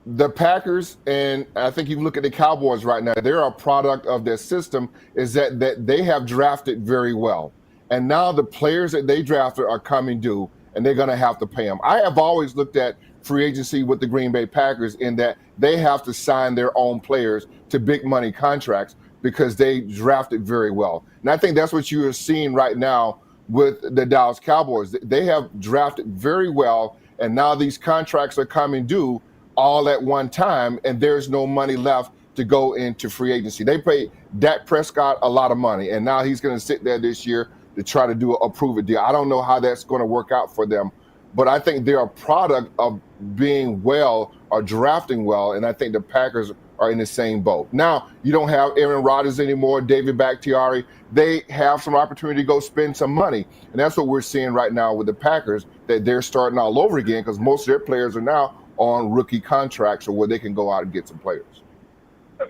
the Packers, and I think you look at the Cowboys right now, they're a product of their system, is that they have drafted very well. And now the players that they drafted are coming due, and they're going to have to pay them. I have always looked at free agency with the Green Bay Packers in that they have to sign their own players to big money contracts because they drafted very well. And I think that's what you are seeing right now with the Dallas Cowboys. They have drafted very well, and now these contracts are coming due all at one time, and there's no money left to go into free agency. They paid Dak Prescott a lot of money, and now he's going to sit there this year to try to do a prove-it deal. I don't know how that's going to work out for them, but I think they're a product of being well or drafting well, and I think the Packers are in the same boat. Now, you don't have Aaron Rodgers anymore, David Bakhtiari. They have some opportunity to go spend some money, and that's what we're seeing right now with the Packers, that they're starting all over again because most of their players are now on rookie contracts or where they can go out and get some players.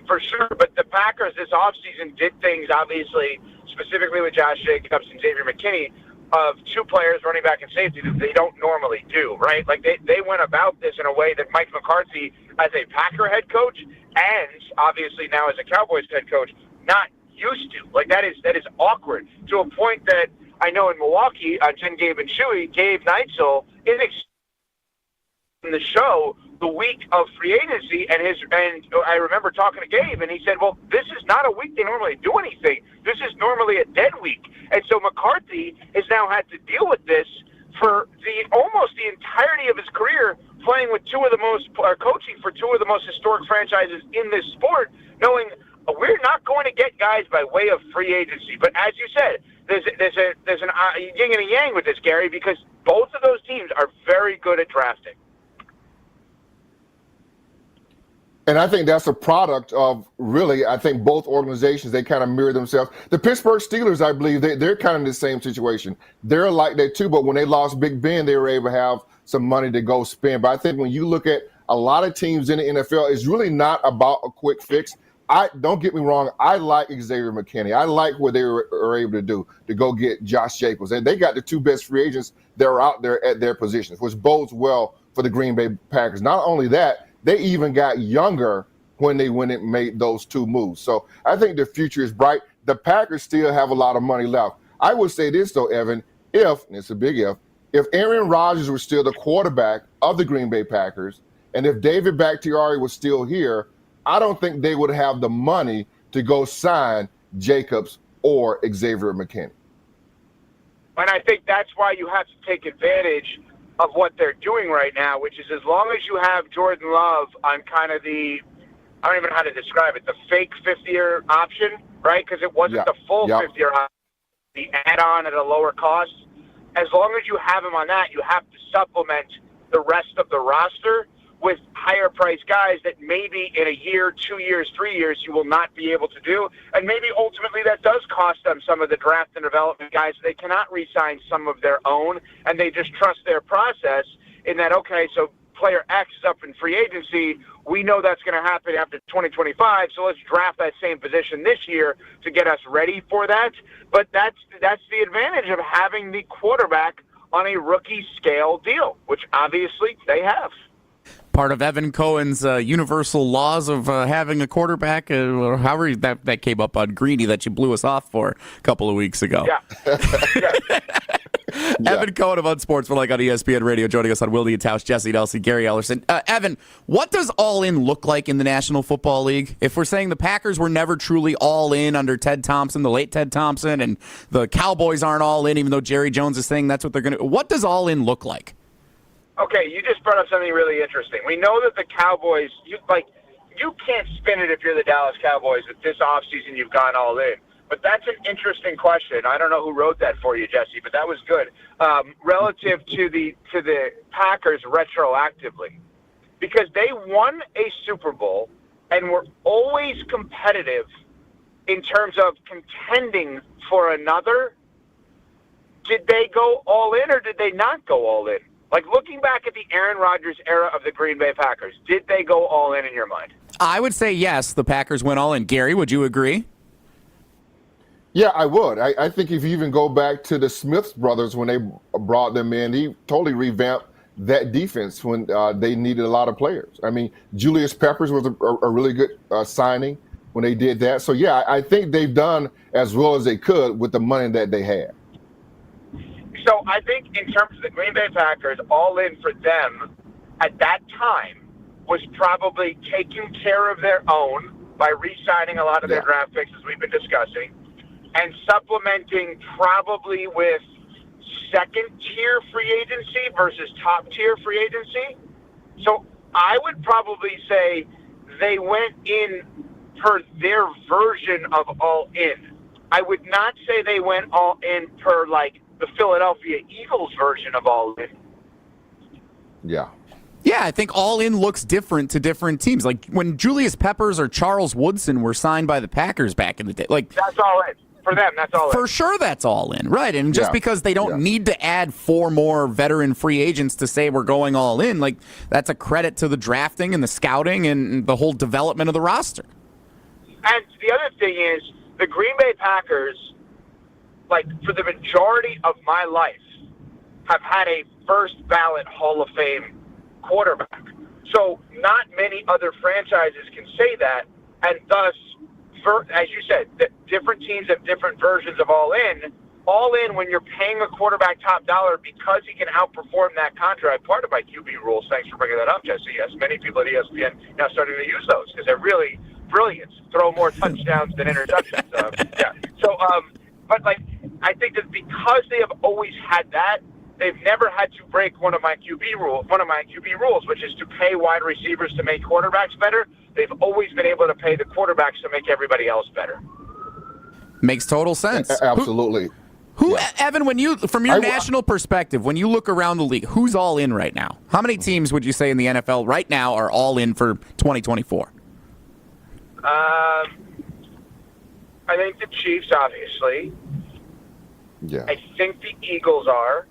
For sure, but the Packers this offseason did things, obviously, specifically with Josh Jacobs and Xavier McKinney, of two players, running back and safety, that they don't normally do, right? Like, they went about this in a way that Mike McCarthy, as a Packer head coach, and obviously now as a Cowboys head coach, not used to. Like, that is awkward, to a point that I know in Milwaukee, on Jen, Gabe, and Chewy, Gabe Neitzel is in the show the week of free agency, and I remember talking to Gabe, and he said, well, this is not a week they normally do anything. This is normally a dead week. And so McCarthy has now had to deal with this for almost the entirety of his career, playing with coaching for two of the most historic franchises in this sport, knowing we're not going to get guys by way of free agency. But as you said, there's an yin and a yang with this, Gary, because both of those teams are very good at drafting. And I think that's a product of, really, I think both organizations, they kind of mirror themselves. The Pittsburgh Steelers, I believe, they're kind of in the same situation. They're like that too, but when they lost Big Ben, they were able to have some money to go spend. But I think when you look at a lot of teams in the NFL, it's really not about a quick fix. Don't get me wrong, I like Xavier McKinney. I like what they were able to do to go get Josh Jacobs. And they got the two best free agents that are out there at their positions, which bodes well for the Green Bay Packers. Not only that, they even got younger when they went and made those two moves. So I think the future is bright. The Packers still have a lot of money left. I would say this, though, Evan, and it's a big if Aaron Rodgers was still the quarterback of the Green Bay Packers, and if David Bakhtiari was still here, I don't think they would have the money to go sign Jacobs or Xavier McKinney. And I think that's why you have to take advantage of what they're doing right now, which is as long as you have Jordan Love on kind of I don't even know how to describe it, the fake fifth-year option, right? Because it wasn't the full fifth-year option, the add-on at a lower cost. As long as you have him on that, you have to supplement the rest of the roster with higher-priced guys that maybe in a year, 2 years, 3 years, you will not be able to do. And maybe ultimately that does cost them some of the draft and development guys. They cannot re-sign some of their own, and they just trust their process in that, okay, so player X is up in free agency. We know that's going to happen after 2025, so let's draft that same position this year to get us ready for that. But that's the advantage of having the quarterback on a rookie scale deal, which obviously they have. Part of Evan Cohen's universal laws of having a quarterback, or however that came up on Greeny that you blew us off for a couple of weeks ago. Yeah. Evan Cohen of Unsports, on ESPN Radio, joining us on Wilde and Tausch, Jesse Nelson, Gary Ellerson. Evan, what does all in look like in the National Football League? If we're saying the Packers were never truly all in under Ted Thompson, the late Ted Thompson, and the Cowboys aren't all in, even though Jerry Jones is saying that's what they're going to. What does all in look like? Okay, you just brought up something really interesting. We know that the Cowboys, you can't spin it if you're the Dallas Cowboys that this offseason you've gone all in. But that's an interesting question. I don't know who wrote that for you, Jesse, but that was good. Relative to the Packers retroactively, because they won a Super Bowl and were always competitive in terms of contending for another. Did they go all in or did they not go all in? Like, looking back at the Aaron Rodgers era of the Green Bay Packers, did they go all in your mind? I would say yes, the Packers went all in. Gary, would you agree? Yeah, I would. I think if you even go back to the Smith brothers when they brought them in, he totally revamped that defense when they needed a lot of players. I mean, Julius Peppers was a really good signing when they did that. So, yeah, I think they've done as well as they could with the money that they had. So I think in terms of the Green Bay Packers, all in for them at that time was probably taking care of their own by re-signing a lot of their draft picks, as we've been discussing, and supplementing probably with second-tier free agency versus top-tier free agency. So I would probably say they went in per their version of all in. I would not say they went all in per, like, the Philadelphia Eagles version of all in. Yeah. Yeah, I think all in looks different to different teams. Like when Julius Peppers or Charles Woodson were signed by the Packers back in the day. Like that's all in. For them, that's all in. For sure that's all in. Right. And just because they don't need to add 4 more veteran free agents to say we're going all in, like that's a credit to the drafting and the scouting and the whole development of the roster. And the other thing is the Green Bay Packers, like, for the majority of my life, have had a first-ballot Hall of Fame quarterback. So not many other franchises can say that, and thus, as you said, different teams have different versions of all in. All in, when you're paying a quarterback top dollar because he can outperform that contract, part of my QB rules, thanks for bringing that up, Jesse. Yes, many people at ESPN now starting to use those because they're really brilliant, throw more touchdowns than interceptions. But like, I think that because they have always had that, they've never had to break one of my QB rules, which is to pay wide receivers to make quarterbacks better. They've always been able to pay the quarterbacks to make everybody else better. Makes total sense. Absolutely. Evan, when you, from your national perspective, when you look around the league, who's all in right now? How many teams would you say in the NFL right now are all in for 2024? I think the Chiefs, obviously. Yeah. I think the Eagles are.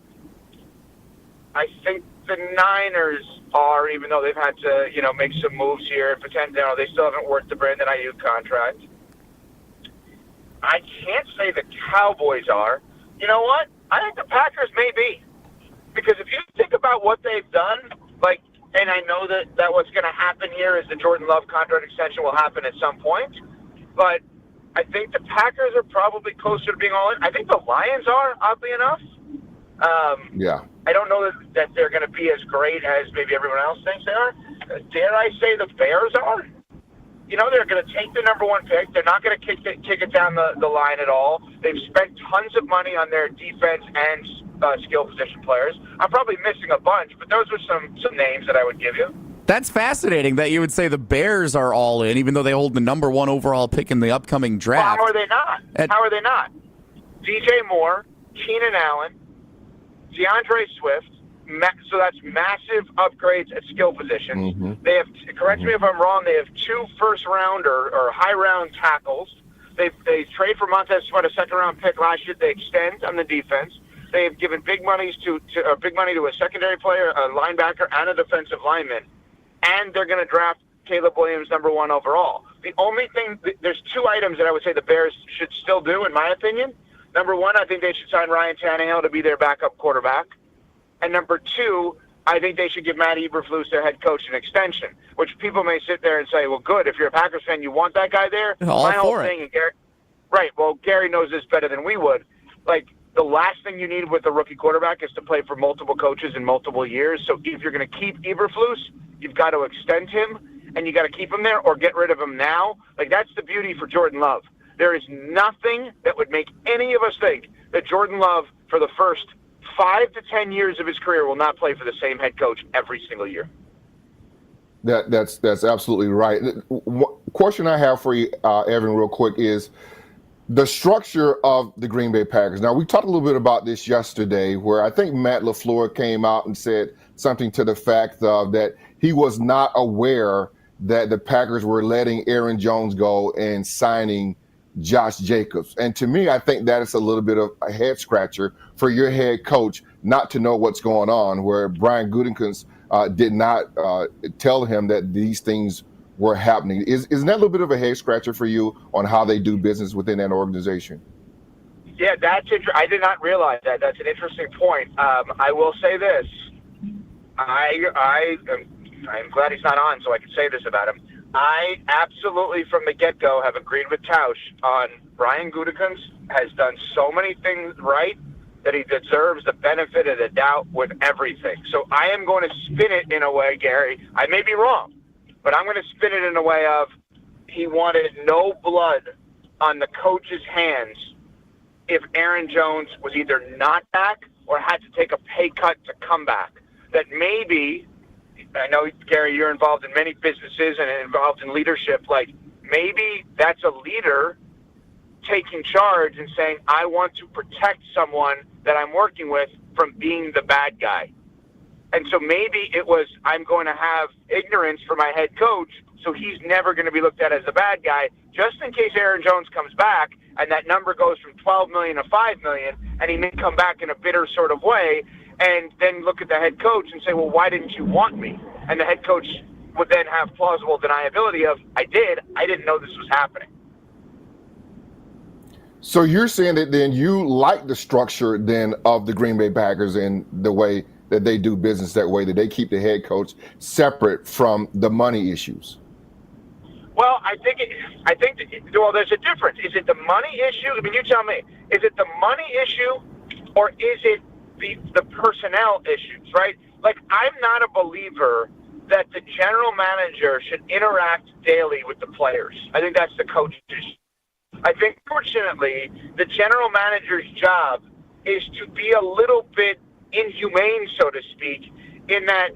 I think the Niners are, even though they've had to, make some moves here and pretend, they still haven't worked the Brandon Ayuk contract. I can't say the Cowboys are. You know what? I think the Packers may be. Because if you think about what they've done, and I know that what's going to happen here is the Jordan Love contract extension will happen at some point, but I think the Packers are probably closer to being all in. I think the Lions are, oddly enough. I don't know that they're going to be as great as maybe everyone else thinks they are. Dare I say the Bears are? They're going to take the number 1 pick. They're not going to kick it down the line at all. They've spent tons of money on their defense and skill position players. I'm probably missing a bunch, but those are some names that I would give you. That's fascinating that you would say the Bears are all in, even though they hold the number 1 overall pick in the upcoming draft. Well, how are they not? How are they not? DJ Moore, Keenan Allen, DeAndre Swift, so that's massive upgrades at skill positions. Mm-hmm. They have, correct me if I'm wrong, they have 2 first-round or high-round tackles. They trade for Montez Sweat, a second-round pick last year. They extend on the defense. They have given big money to a secondary player, a linebacker, and a defensive lineman. And they're going to draft Caleb Williams number 1 overall. The only thing, there's 2 items that I would say the Bears should still do, in my opinion. Number 1, I think they should sign Ryan Tannehill to be their backup quarterback. And number 2, I think they should give Matt Eberflus, their head coach, an extension, which people may sit there and say, well, good, if you're a Packers fan, you want that guy there? All for it. And Gary, right, well, Gary knows this better than we would. The last thing you need with a rookie quarterback is to play for multiple coaches in multiple years. So if you're going to keep Eberflus, you've got to extend him, and you got to keep him there or get rid of him now. That's the beauty for Jordan Love. There is nothing that would make any of us think that Jordan Love, for the first 5 to 10 years of his career, will not play for the same head coach every single year. That's absolutely right. Question I have for you, Evan, real quick, is the structure of the Green Bay Packers. Now, we talked a little bit about this yesterday, where I think Matt LaFleur came out and said something to the fact of that he was not aware that the Packers were letting Aaron Jones go and signing Josh Jacobs. And to me, I think that is a little bit of a head scratcher for your head coach not to know what's going on, where Brian Gutekunst did not tell him that these things were happening. Isn't that a little bit of a head scratcher for you on how they do business within that organization? Yeah, I did not realize that. That's an interesting point. I will say this. I'm glad he's not on so I can say this about him. I absolutely, from the get-go, have agreed with Tausch on Brian Gutekunst has done so many things right that he deserves the benefit of the doubt with everything. So I am going to spin it in a way, Gary. I may be wrong, but I'm going to spin it in a way of he wanted no blood on the coach's hands if Aaron Jones was either not back or had to take a pay cut to come back. That maybe, I know, Gary, you're involved in many businesses and involved in leadership, like maybe that's a leader taking charge and saying, I want to protect someone that I'm working with from being the bad guy. And so maybe it was, I'm going to have ignorance for my head coach, so he's never going to be looked at as the bad guy, just in case Aaron Jones comes back and that number goes from 12 million to 5 million, and he may come back in a bitter sort of way, and then look at the head coach and say, well, why didn't you want me? And the head coach would then have plausible deniability of, I didn't know this was happening. So you're saying that then you like the structure then of the Green Bay Packers and the way that they do business, that way that they keep the head coach separate from the money issues? Well, I think there's a difference. Is it the money issue? I mean, you tell me. Is it the money issue, or is it the personnel issues, right? Like, I'm not a believer that the general manager should interact daily with the players. I think that's the coach's. I think, fortunately, the general manager's job is to be a little bit inhumane, so to speak, in that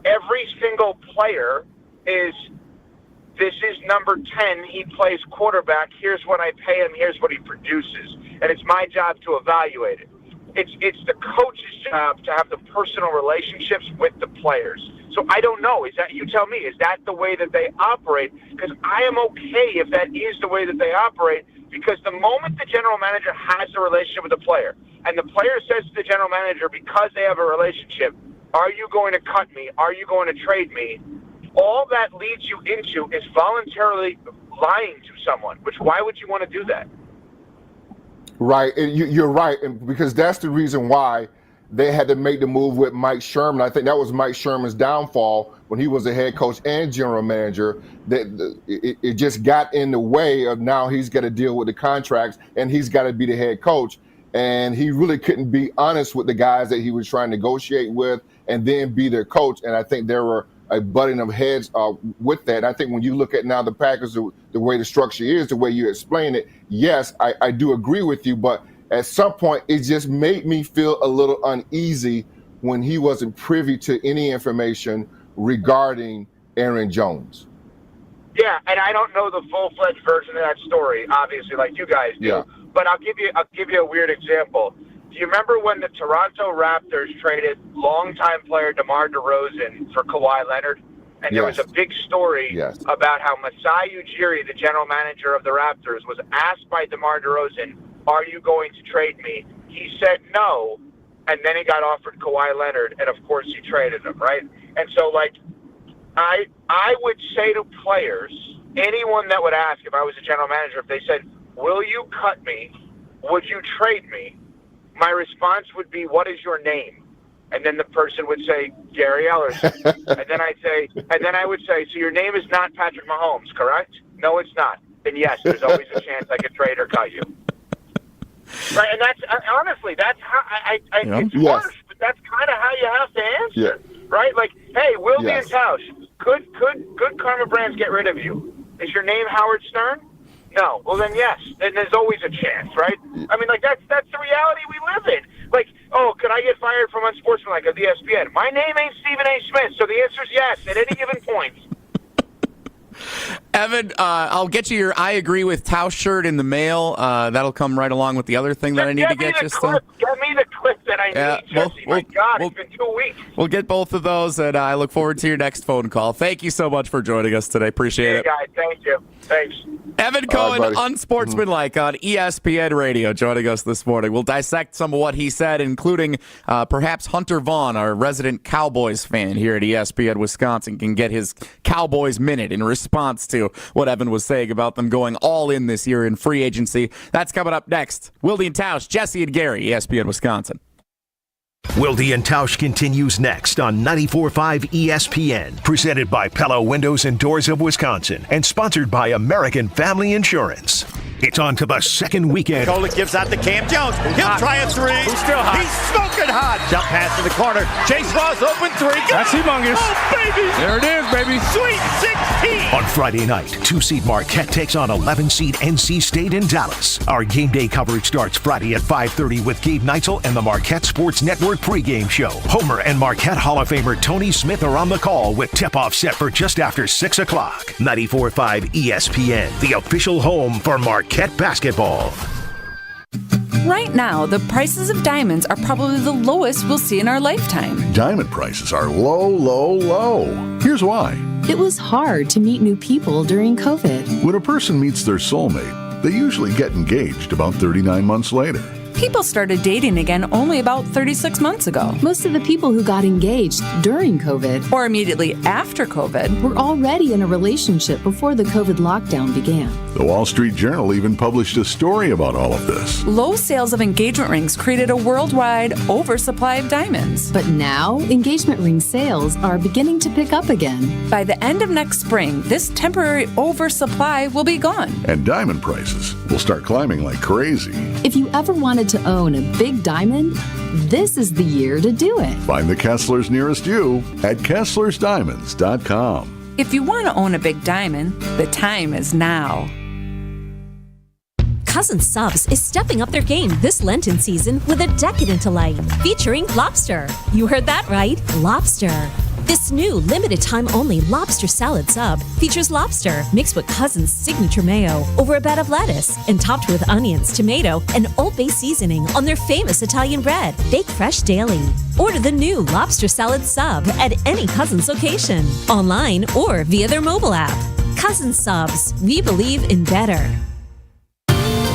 every single player is, this is number 10, he plays quarterback, here's what I pay him, here's what he produces. And it's my job to evaluate it. It's the coach's job to have the personal relationships with the players. So I don't know. Is that, you tell me, is that the way that they operate? Because I am okay if that is the way that they operate, because the moment the general manager has a relationship with the player, and the player says to the general manager, because they have a relationship, are you going to cut me? Are you going to trade me? All that leads you into is voluntarily lying to someone, which why would you want to do that? Right. You're right. And because that's the reason why they had to make the move with Mike Sherman. I think that was Mike Sherman's downfall when he was the head coach and general manager. That it just got in the way of, now he's got to deal with the contracts and he's got to be the head coach. And he really couldn't be honest with the guys that he was trying to negotiate with and then be their coach. And I think there were a butting of heads with that. And I think when you look at now the Packers, the way the structure is, the way you explain it, yes, I do agree with you. But at some point, it just made me feel a little uneasy when he wasn't privy to any information regarding Aaron Jones. Yeah, and I don't know the full-fledged version of that story, obviously, like you guys do. Yeah. But I'll give you a weird example. Do you remember when the Toronto Raptors traded longtime player DeMar DeRozan for Kawhi Leonard? And there was a big story about how Masai Ujiri, the general manager of the Raptors, was asked by DeMar DeRozan, are you going to trade me? He said no, and then he got offered Kawhi Leonard, and of course he traded him, right? And so, like, I would say to players, anyone that would ask if I was a general manager, if they said, will you cut me? Would you trade me? My response would be, what is your name? And then the person would say, Gary Ellerson. and then I would say, so your name is not Patrick Mahomes, correct? No, it's not. Then yes, there's always a chance I could trade or cut you. Right, and that's honestly, that's how it's worse, but that's kind of how you have to answer, right? Like, hey, Wilde and Tausch, could Karma Brands get rid of you? Is your name Howard Stern? No. Well, then yes. Then there's always a chance, right? I mean, like, that's the reality we live in. Like, oh, could I get fired from Unsportsmanlike of the ESPN? My name ain't Stephen A. Smith, so the answer is yes at any given point. Evan, I'll get you your I agree with Tausch shirt in the mail. That'll come right along with the other thing that I need to get. Get me the clip that that I need, Jesse. My God, it's been 2 weeks. We'll get both of those, and I look forward to your next phone call. Thank you so much for joining us today. Appreciate it. Guys, thank you. Thanks. Evan Cohen, Unsportsmanlike on ESPN Radio, joining us this morning. We'll dissect some of what he said, including perhaps Hunter Vaughn, our resident Cowboys fan here at ESPN Wisconsin, can get his Cowboys minute in response to what Evan was saying about them going all in this year in free agency. That's coming up next. Wilde and Tausch, Jesse and Gary, ESPN Wisconsin. Wilde and Tausch continues next on 94.5 ESPN, presented by Pella Windows and Doors of Wisconsin and sponsored by American Family Insurance. It's on to the second weekend. Kolik gives out to Cam Jones. He'll try a three. He's still hot. He's smoking hot. Jump pass to the corner. Chase Ross open three. That's humongous. Oh, baby. There it is, baby. Sweet 16. On Friday night, 2-seed Marquette takes on 11-seed NC State in Dallas. Our game day coverage starts Friday at 5:30 with Gabe Neitzel and the Marquette Sports Network pregame show. Homer and Marquette Hall of Famer Tony Smith are on the call with tip-off set for just after 6 o'clock. 94.5 ESPN, the official home for Marquette basketball. Right now, the prices of diamonds are probably the lowest we'll see in our lifetime. Diamond prices are low, low, low. Here's why. It was hard to meet new people during COVID. When a person meets their soulmate, they usually get engaged about 39 months later. People started dating again only about 36 months ago. Most of the people who got engaged during COVID or immediately after COVID were already in a relationship before the COVID lockdown began. The Wall Street Journal even published a story about all of this. Low sales of engagement rings created a worldwide oversupply of diamonds. But now, engagement ring sales are beginning to pick up again. By the end of next spring, this temporary oversupply will be gone. And diamond prices will start climbing like crazy. If you ever wanted to own a big diamond, this is the year to do it. Find the Kesslers nearest you at KesslersDiamonds.com. If you want to own a big diamond, the time is now. Cousin Subs is stepping up their game this Lenten season with a decadent delight featuring lobster. You heard that right, lobster. This new limited-time-only lobster salad sub features lobster mixed with Cousin's signature mayo over a bed of lettuce and topped with onions, tomato, and Old Bay seasoning on their famous Italian bread. Baked fresh daily. Order the new lobster salad sub at any Cousin's location, online or via their mobile app. Cousin Subs, we believe in better.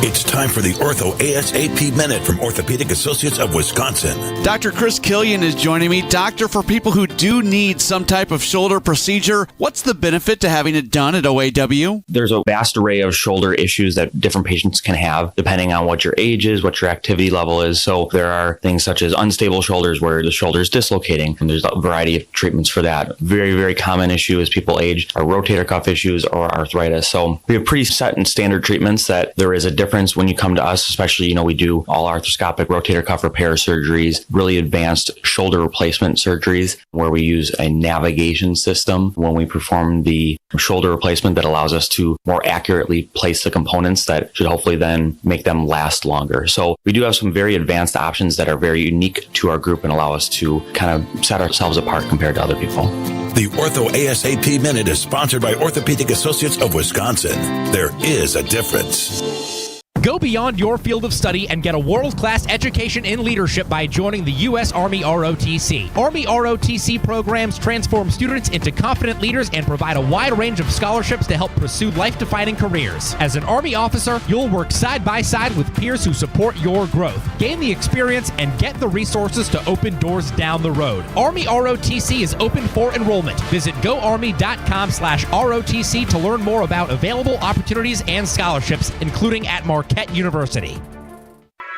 It's time for the Ortho ASAP Minute from Orthopedic Associates of Wisconsin. Dr. Chris Killian is joining me. Doctor, for people who do need some type of shoulder procedure, what's the benefit to having it done at OAW? There's a vast array of shoulder issues that different patients can have depending on what your age is, what your activity level is. So there are things such as unstable shoulders where the shoulder is dislocating, and there's a variety of treatments for that. Very, very common issue as people age are rotator cuff issues or arthritis. So we have pretty set and standard treatments that there is a difference when you come to us, especially, we do all arthroscopic rotator cuff repair surgeries, really advanced shoulder replacement surgeries where we use a navigation system when we perform the shoulder replacement that allows us to more accurately place the components that should hopefully then make them last longer. So we do have some very advanced options that are very unique to our group and allow us to kind of set ourselves apart compared to other people. The Ortho ASAP Minute is sponsored by Orthopedic Associates of Wisconsin. There is a difference. Go beyond your field of study and get a world-class education in leadership by joining the U.S. Army ROTC. Army ROTC programs transform students into confident leaders and provide a wide range of scholarships to help pursue life-defining careers. As an Army officer, you'll work side by side with peers who support your growth. Gain the experience and get the resources to open doors down the road. Army ROTC is open for enrollment. Visit goarmy.com/ROTC to learn more about available opportunities and scholarships, including at Marquette University.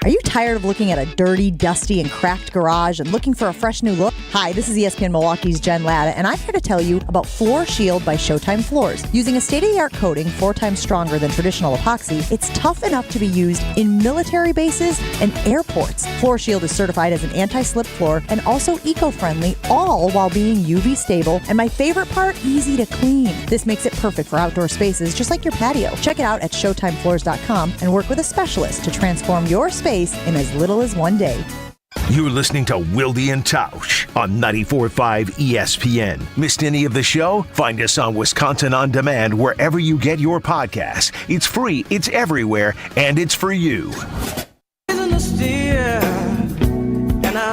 Are you tired of looking at a dirty, dusty, and cracked garage and looking for a fresh new look? Hi, this is ESPN Milwaukee's Jen Latta, and I'm here to tell you about Floor Shield by Showtime Floors. Using a state-of-the-art coating 4 times stronger than traditional epoxy, it's tough enough to be used in military bases and airports. Floor Shield is certified as an anti-slip floor and also eco-friendly, all while being UV stable, and my favorite part, easy to clean. This makes it perfect for outdoor spaces, just like your patio. Check it out at ShowtimeFloors.com and work with a specialist to transform your space in as little as 1 day. You're listening to Wilde and Tausch on 94.5 ESPN. Missed any of the show? Find us on Wisconsin On Demand wherever you get your podcasts. It's free, it's everywhere, and it's for you. And I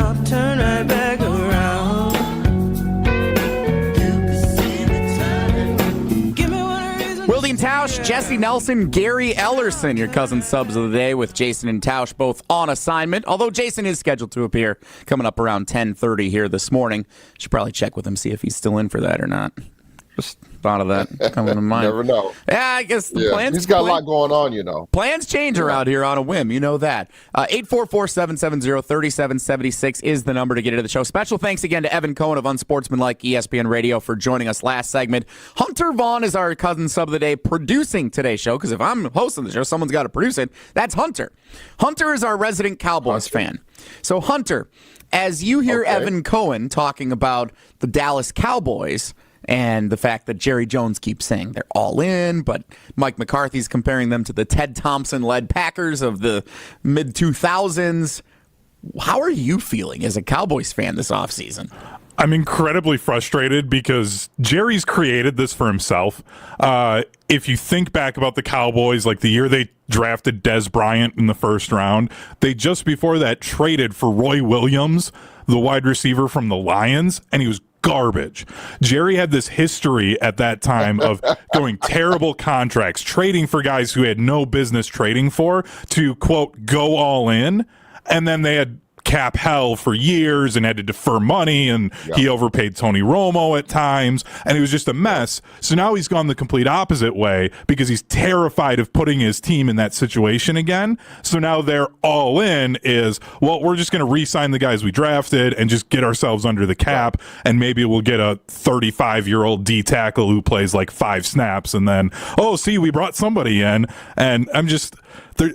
Tausch, Jesse Nelson, Gary Ellerson, your cousin subs of the day with Jason and Tausch both on assignment, although Jason is scheduled to appear coming up around 10:30 here this morning. Should probably check with him, see if he's still in for that or not. Just thought of that coming to mind. Never know. Yeah, I guess the plans. He's got a lot going on, you know. Plans change around here on a whim. You know that. 844-770-3776 is the number to get into the show. Special thanks again to Evan Cohen of Unsportsmanlike ESPN Radio for joining us last segment. Hunter Vaughn is our cousin sub of the day producing today's show, because if I'm hosting the show, someone's got to produce it. That's Hunter. Hunter is our resident Cowboys fan. So, Hunter, as you hear Evan Cohen talking about the Dallas Cowboys and the fact that Jerry Jones keeps saying they're all in, but Mike McCarthy's comparing them to the Ted Thompson-led Packers of the mid-2000s. How are you feeling as a Cowboys fan this offseason? I'm incredibly frustrated because Jerry's created this for himself. If you think back about the Cowboys, like the year they drafted Dez Bryant in the first round, they just before that traded for Roy Williams, the wide receiver from the Lions, and he was garbage. Jerry had this history at that time of going terrible contracts, trading for guys who had no business trading for to, quote, go all in. And then they had cap hell for years and had to defer money, and he overpaid Tony Romo at times, and it was just a mess. So now he's gone the complete opposite way because he's terrified of putting his team in that situation again. So now they're all in is, well, we're just going to re-sign the guys we drafted and just get ourselves under the cap, and maybe we'll get a 35-year-old D tackle who plays like 5 snaps, and then, oh, see, we brought somebody in, and I'm just...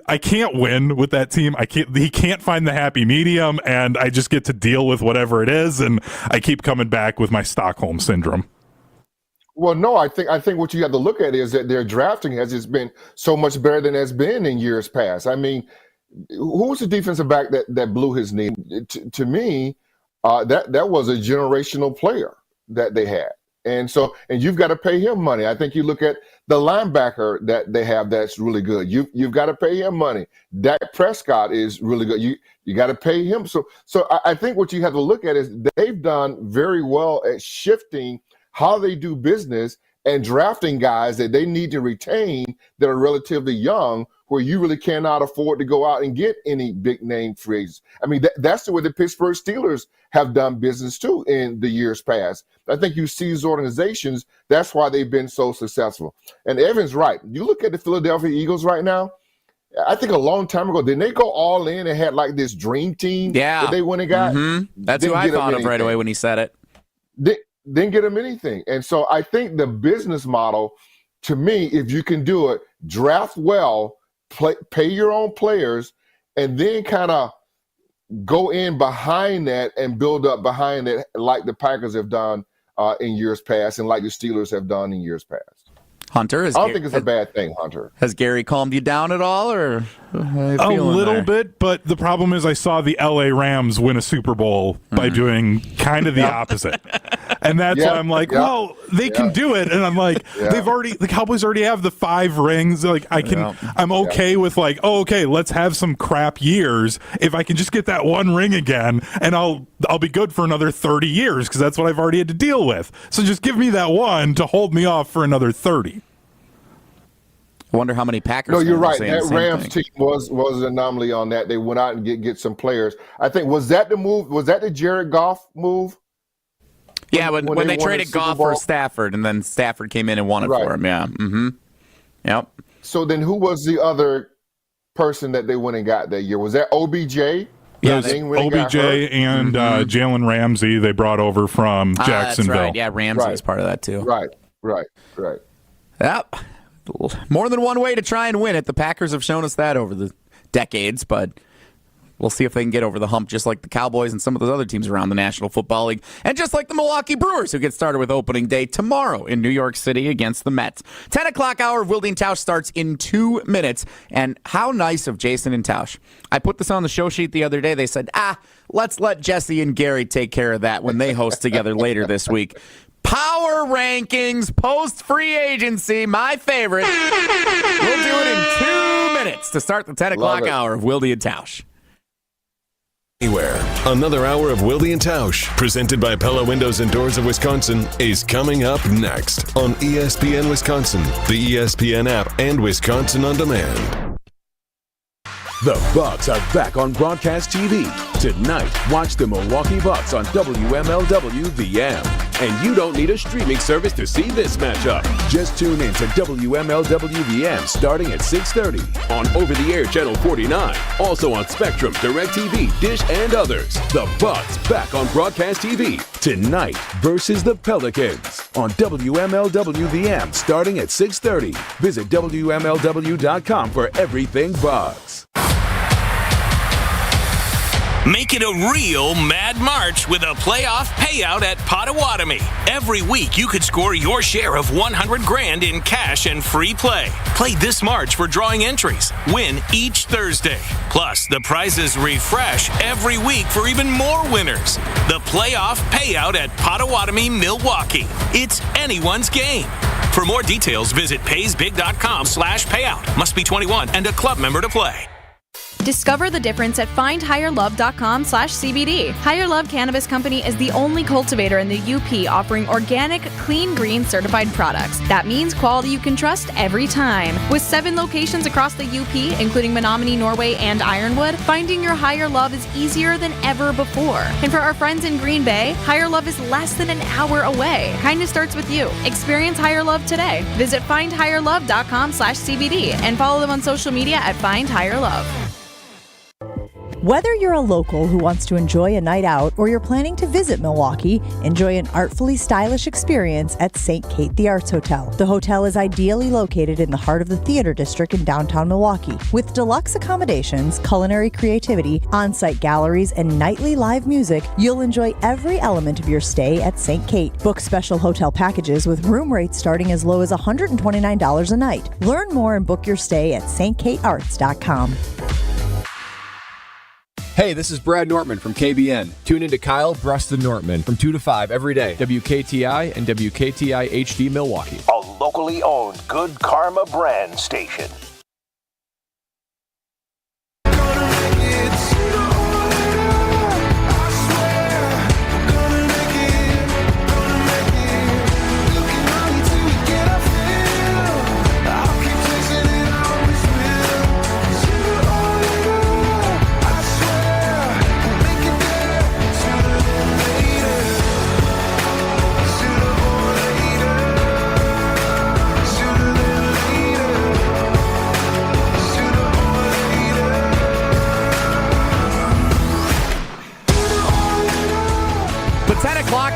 I can't win with that team. He can't find the happy medium, and I just get to deal with whatever it is, and I keep coming back with my Stockholm syndrome. Well, no, I think what you have to look at is that their drafting has just been so much better than it's been in years past. I mean, who was the defensive back that blew his knee? To me, that was a generational player that they had. And you've got to pay him money. I think you look at the linebacker that they have that's really good. You've got to pay him money. Dak Prescott is really good. You got to pay him. So I think what you have to look at is they've done very well at shifting how they do business and drafting guys that they need to retain that are relatively young, where you really cannot afford to go out and get any big name free agents. I mean, that's the way the Pittsburgh Steelers have done business too in the years past. I think you see these organizations, that's why they've been so successful. And Evan's right. You look at the Philadelphia Eagles right now, I think a long time ago, didn't they go all in and had like this dream team that they went and got? Mm-hmm. That's who I thought of right away when he said it. Didn't get them anything. And so I think the business model, to me, if you can do it, draft well, pay your own players, and then kind of go in behind that and build up behind it like the Packers have done in years past and like the Steelers have done in years past. Hunter, I don't think it's a bad thing, Hunter. Has Gary calmed you down at all, or a little bit? But the problem is, I saw the LA Rams win a Super Bowl by doing kind of the opposite, and that's why I'm like, well, they can do it, and I'm like, the Cowboys already have the 5 rings. Like I'm okay with like, let's have some crap years. If I can just get that 1 ring again, and I'll be good for another 30 years because that's what I've already had to deal with. So just give me that 1 to hold me off for another 30. I wonder how many Packers. No, you're right. That Rams team was an anomaly on that. They went out and get some players. I think was that the move? Was that the Jared Goff move? Yeah, when they traded Goff for Stafford, and then Stafford came in and won it for him. Yeah. Mm-hmm. Yep. So then, who was the other person that they went and got that year? Was that OBJ? Yeah, OBJ and Jalen Ramsey they brought over from Jacksonville. That's right. Yeah, Ramsey was part of that too. Right. Yep. More than one way to try and win it. The Packers have shown us that over the decades, but we'll see if they can get over the hump just like the Cowboys and some of those other teams around the National Football League, and just like the Milwaukee Brewers, who get started with opening day tomorrow in New York City against the Mets. 10 o'clock hour of Wilde and Tausch starts in 2 minutes, and how nice of Jason and Tausch. I put this on the show sheet the other day. They said, let's let Jesse and Gary take care of that when they host together later this week. Power rankings, post-free agency, my favorite. We'll do it in 2 minutes to start the 10 o'clock hour of Wilde and Tausch. Anywhere. Another hour of Wilde and Tausch, presented by Pella Windows and Doors of Wisconsin, is coming up next on ESPN Wisconsin, the ESPN app, and Wisconsin On Demand. The Bucks are back on broadcast TV. Tonight, watch the Milwaukee Bucks on WMLW VM. And you don't need a streaming service to see this matchup. Just tune in to WMLW VM starting at 6:30 on over-the-air channel 49. Also on Spectrum, DirecTV, Dish, and others. The Bucks back on broadcast TV. Tonight versus the Pelicans on WMLW VM starting at 6:30. Visit WMLW.com for everything Bucks. Make it a real Mad March with a playoff payout at Potawatomi. Every week you could score your share of $100,000 in cash and free play. Play this March for drawing entries. Win each Thursday. Plus, the prizes refresh every week for even more winners. The playoff payout at Potawatomi, Milwaukee. It's anyone's game. For more details, visit paysbig.com/payout. Must be 21 and a club member to play. Discover the difference at findhigherlove.com/CBD. Higher Love Cannabis Company is the only cultivator in the UP offering organic, clean, green certified products. That means quality you can trust every time. With 7 locations across the UP, including Menominee, Norway, and Ironwood, finding your higher love is easier than ever before. And for our friends in Green Bay, Higher Love is less than an hour away. Kindness starts with you. Experience Higher Love today. Visit findhigherlove.com/CBD and follow them on social media at Find Higher Love. Whether you're a local who wants to enjoy a night out or you're planning to visit Milwaukee, enjoy an artfully stylish experience at St. Kate the Arts Hotel. The hotel is ideally located in the heart of the theater district in downtown Milwaukee. With deluxe accommodations, culinary creativity, on-site galleries, and nightly live music, you'll enjoy every element of your stay at St. Kate. Book special hotel packages with room rates starting as low as $129 a night. Learn more and book your stay at stkatearts.com. Hey, this is Brad Nortman from KBN. Tune in to Kyle, Brust, and Nortman from 2 to 5 every day. WKTI and WKTI HD Milwaukee. A locally owned Good Karma brand station.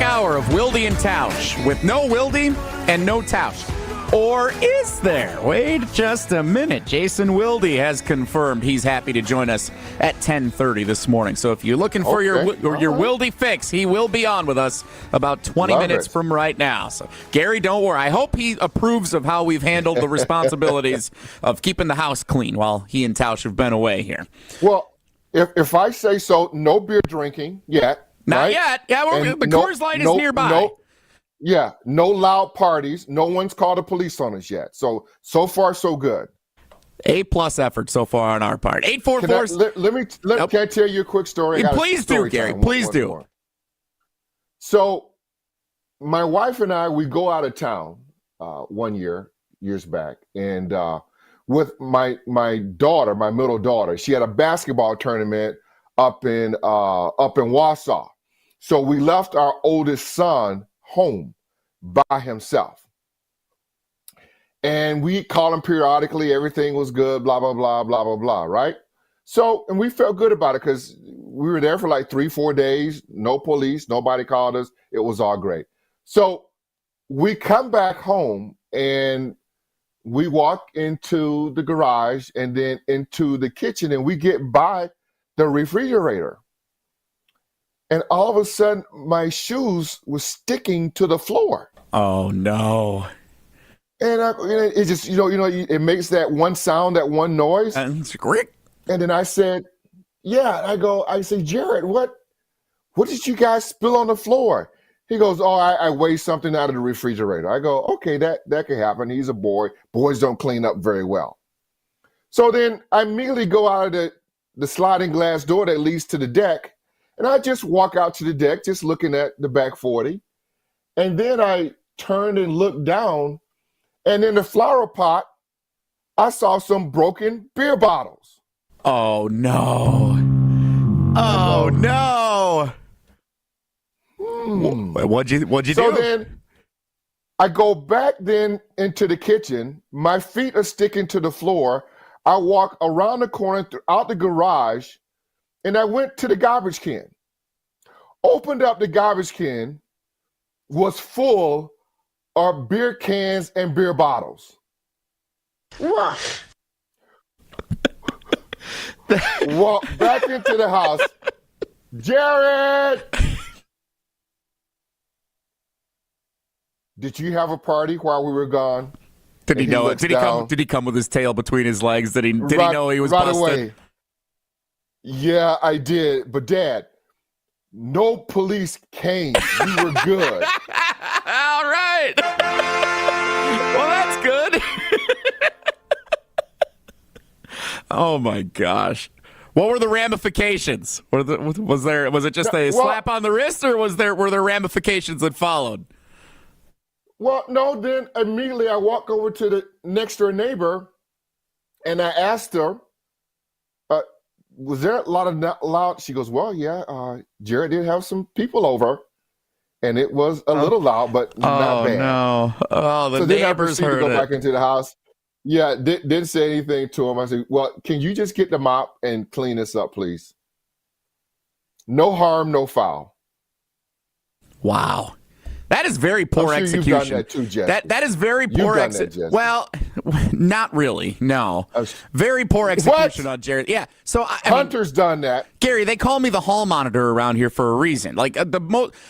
Hour of Wilde and Tausch with no Wilde and no Tausch. Or is there? Wait just a minute. Jason Wilde has confirmed he's happy to join us at 10:30 this morning. So if you're looking for your Wilde fix, he will be on with us about 20 minutes from right now. So Gary, don't worry. I hope he approves of how we've handled the responsibilities of keeping the house clean while he and Tausch have been away here. Well, if I say so, no beer drinking yet. Not yet. Yeah, the Coors Light is nearby. No loud parties. No one's called the police on us yet. So far, so good. A+ effort so far on our part. 844. Can I tell you a quick story? Please do, Gary. Please do. So, my wife and I, we go out of town years back, and with my daughter, my middle daughter, she had a basketball tournament up in Wausau. So we left our oldest son home by himself. And we called him periodically. Everything was good, blah, blah, blah, blah, blah, blah, right? So, and we felt good about it because we were there for like 3-4 days. No police, nobody called us. It was all great. So we come back home and we walk into the garage and then into the kitchen, and we get by the refrigerator. And all of a sudden, my shoes were sticking to the floor. Oh, no. And it just, it makes that one sound, that one noise. And it's great. And then I said, I say, Jared, what did you guys spill on the floor? He goes, I weighed something out of the refrigerator. I go, okay, that can happen. He's a boy. Boys don't clean up very well. So then I immediately go out of the sliding glass door that leads to the deck, And I just walk out to the deck, just looking at the back 40. And then I turned and looked down, and in the flower pot, I saw some broken beer bottles. Oh, no. Oh, no. What'd you do? So then I go back then into the kitchen. My feet are sticking to the floor. I walk around the corner, out the garage, and I went to the garbage can. Opened up the garbage can, was full of beer cans and beer bottles. What? Walk back into the house. Jared! Did you have a party while we were gone? Did he know it? Did he come with his tail between his legs? Did he know he was busted? Away. Yeah, I did. But Dad, no police came. We were good. All right. Well, that's good. Oh my gosh. What were the ramifications? Was it just a slap on the wrist, or were there ramifications that followed? Well, no, then immediately I walk over to the next door neighbor and I asked her, was there a lot of loud? She goes, well, yeah, Jared did have some people over and it was a little loud, but not bad. No. Oh, the so neighbors then I proceeded heard to go it. back into the house. Yeah, didn't say anything to him. I said, well, can you just get the mop and clean this up, please? No harm, no foul. Wow. That is very poor execution. You've done that too, Jesse. That is very poor execution. Well, not really. No. Very poor execution on Jared. Yeah. So Hunter's done that. Gary, they call me the hall monitor around here for a reason. Like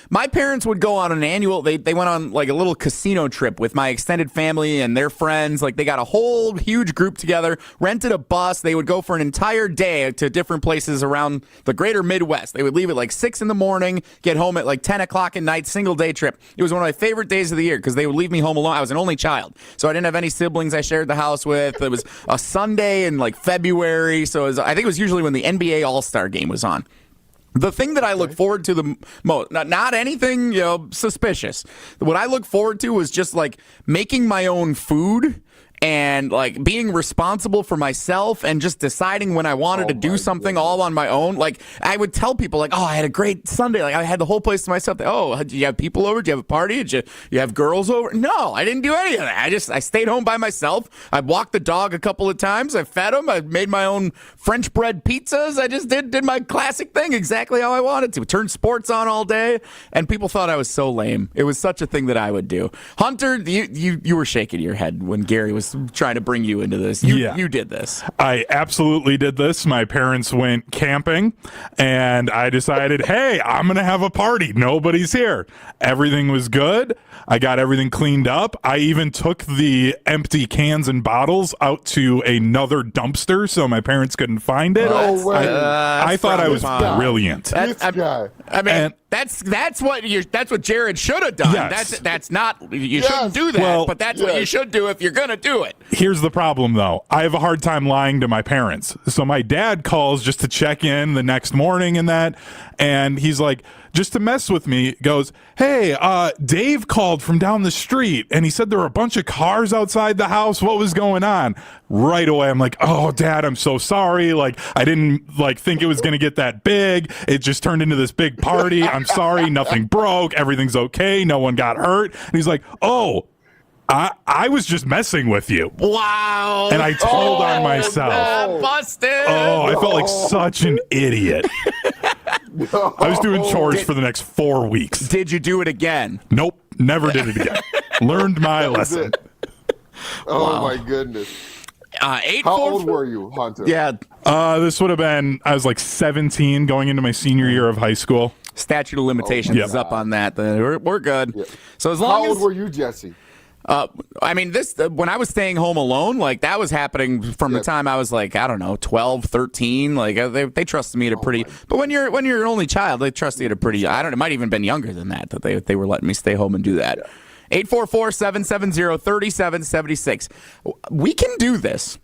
my parents would go on an annual. They went on like a little casino trip with my extended family and their friends. Like they got a whole huge group together, rented a bus. They would go for an entire day to different places around the greater Midwest. They would leave at like 6 a.m, get home at like 10 o'clock at night, single day trip. It was one of my favorite days of the year because they would leave me home alone. I was an only child, so I didn't have any siblings I shared the house with. It was a Sunday in like February, so I think it was usually when the NBA All-Star game was on. The thing that I look forward to the most, not anything suspicious. What I look forward to is just like making my own food and like being responsible for myself and just deciding when I wanted to do something all on my own. Like I would tell people like, oh, I had a great Sunday. Like I had the whole place to myself. Oh, do you have people over? Do you have a party? Did you have girls over? No, I didn't do any of that. I stayed home by myself. I walked the dog a couple of times. I fed him. I made my own French bread pizzas. I just did my classic thing exactly how I wanted to. Turned sports on all day. And people thought I was so lame. It was such a thing that I would do. Hunter, you were shaking your head when Gary was trying to bring you into this. You did this. I absolutely did this. My parents went camping and I decided, hey, I'm going to have a party. Nobody's here. Everything was good. I got everything cleaned up. I even took the empty cans and bottles out to another dumpster so my parents couldn't find it. No way. I thought I was brilliant. I mean, that's what Jared should have done. Yes. That's not, you shouldn't do that, but that's what you should do if you're going to do it. Here's the problem, though. I have a hard time lying to my parents. So my dad calls just to check in the next morning and he's like, just to mess with me, goes, hey, Dave called from down the street, and he said there were a bunch of cars outside the house. What was going on? Right away, I'm like, oh, Dad, I'm so sorry. Like, I didn't think it was going to get that big. It just turned into this big party. I'm sorry. Nothing broke. Everything's okay. No one got hurt. And he's like, oh, I was just messing with you. Wow. And I told on myself. Busted. Oh, I felt like such an idiot. I was doing chores for the next 4 weeks. Did you do it again? Nope. Never did it again. Learned my lesson. Oh, my goodness. How old were you, Hunter? Yeah. This would have been, I was like 17 going into my senior year of high school. Statute of limitations is up on that. We're good. Yeah. So as long How old were you, Jesse? I mean, when I was staying home alone, like that was happening from the time I was like, I don't know, 12, 13. Like they trusted me at a pretty, but when you're an only child, they trust you at a pretty, it might even been younger than that they were letting me stay home and do that. 844-770-3776. We can do this.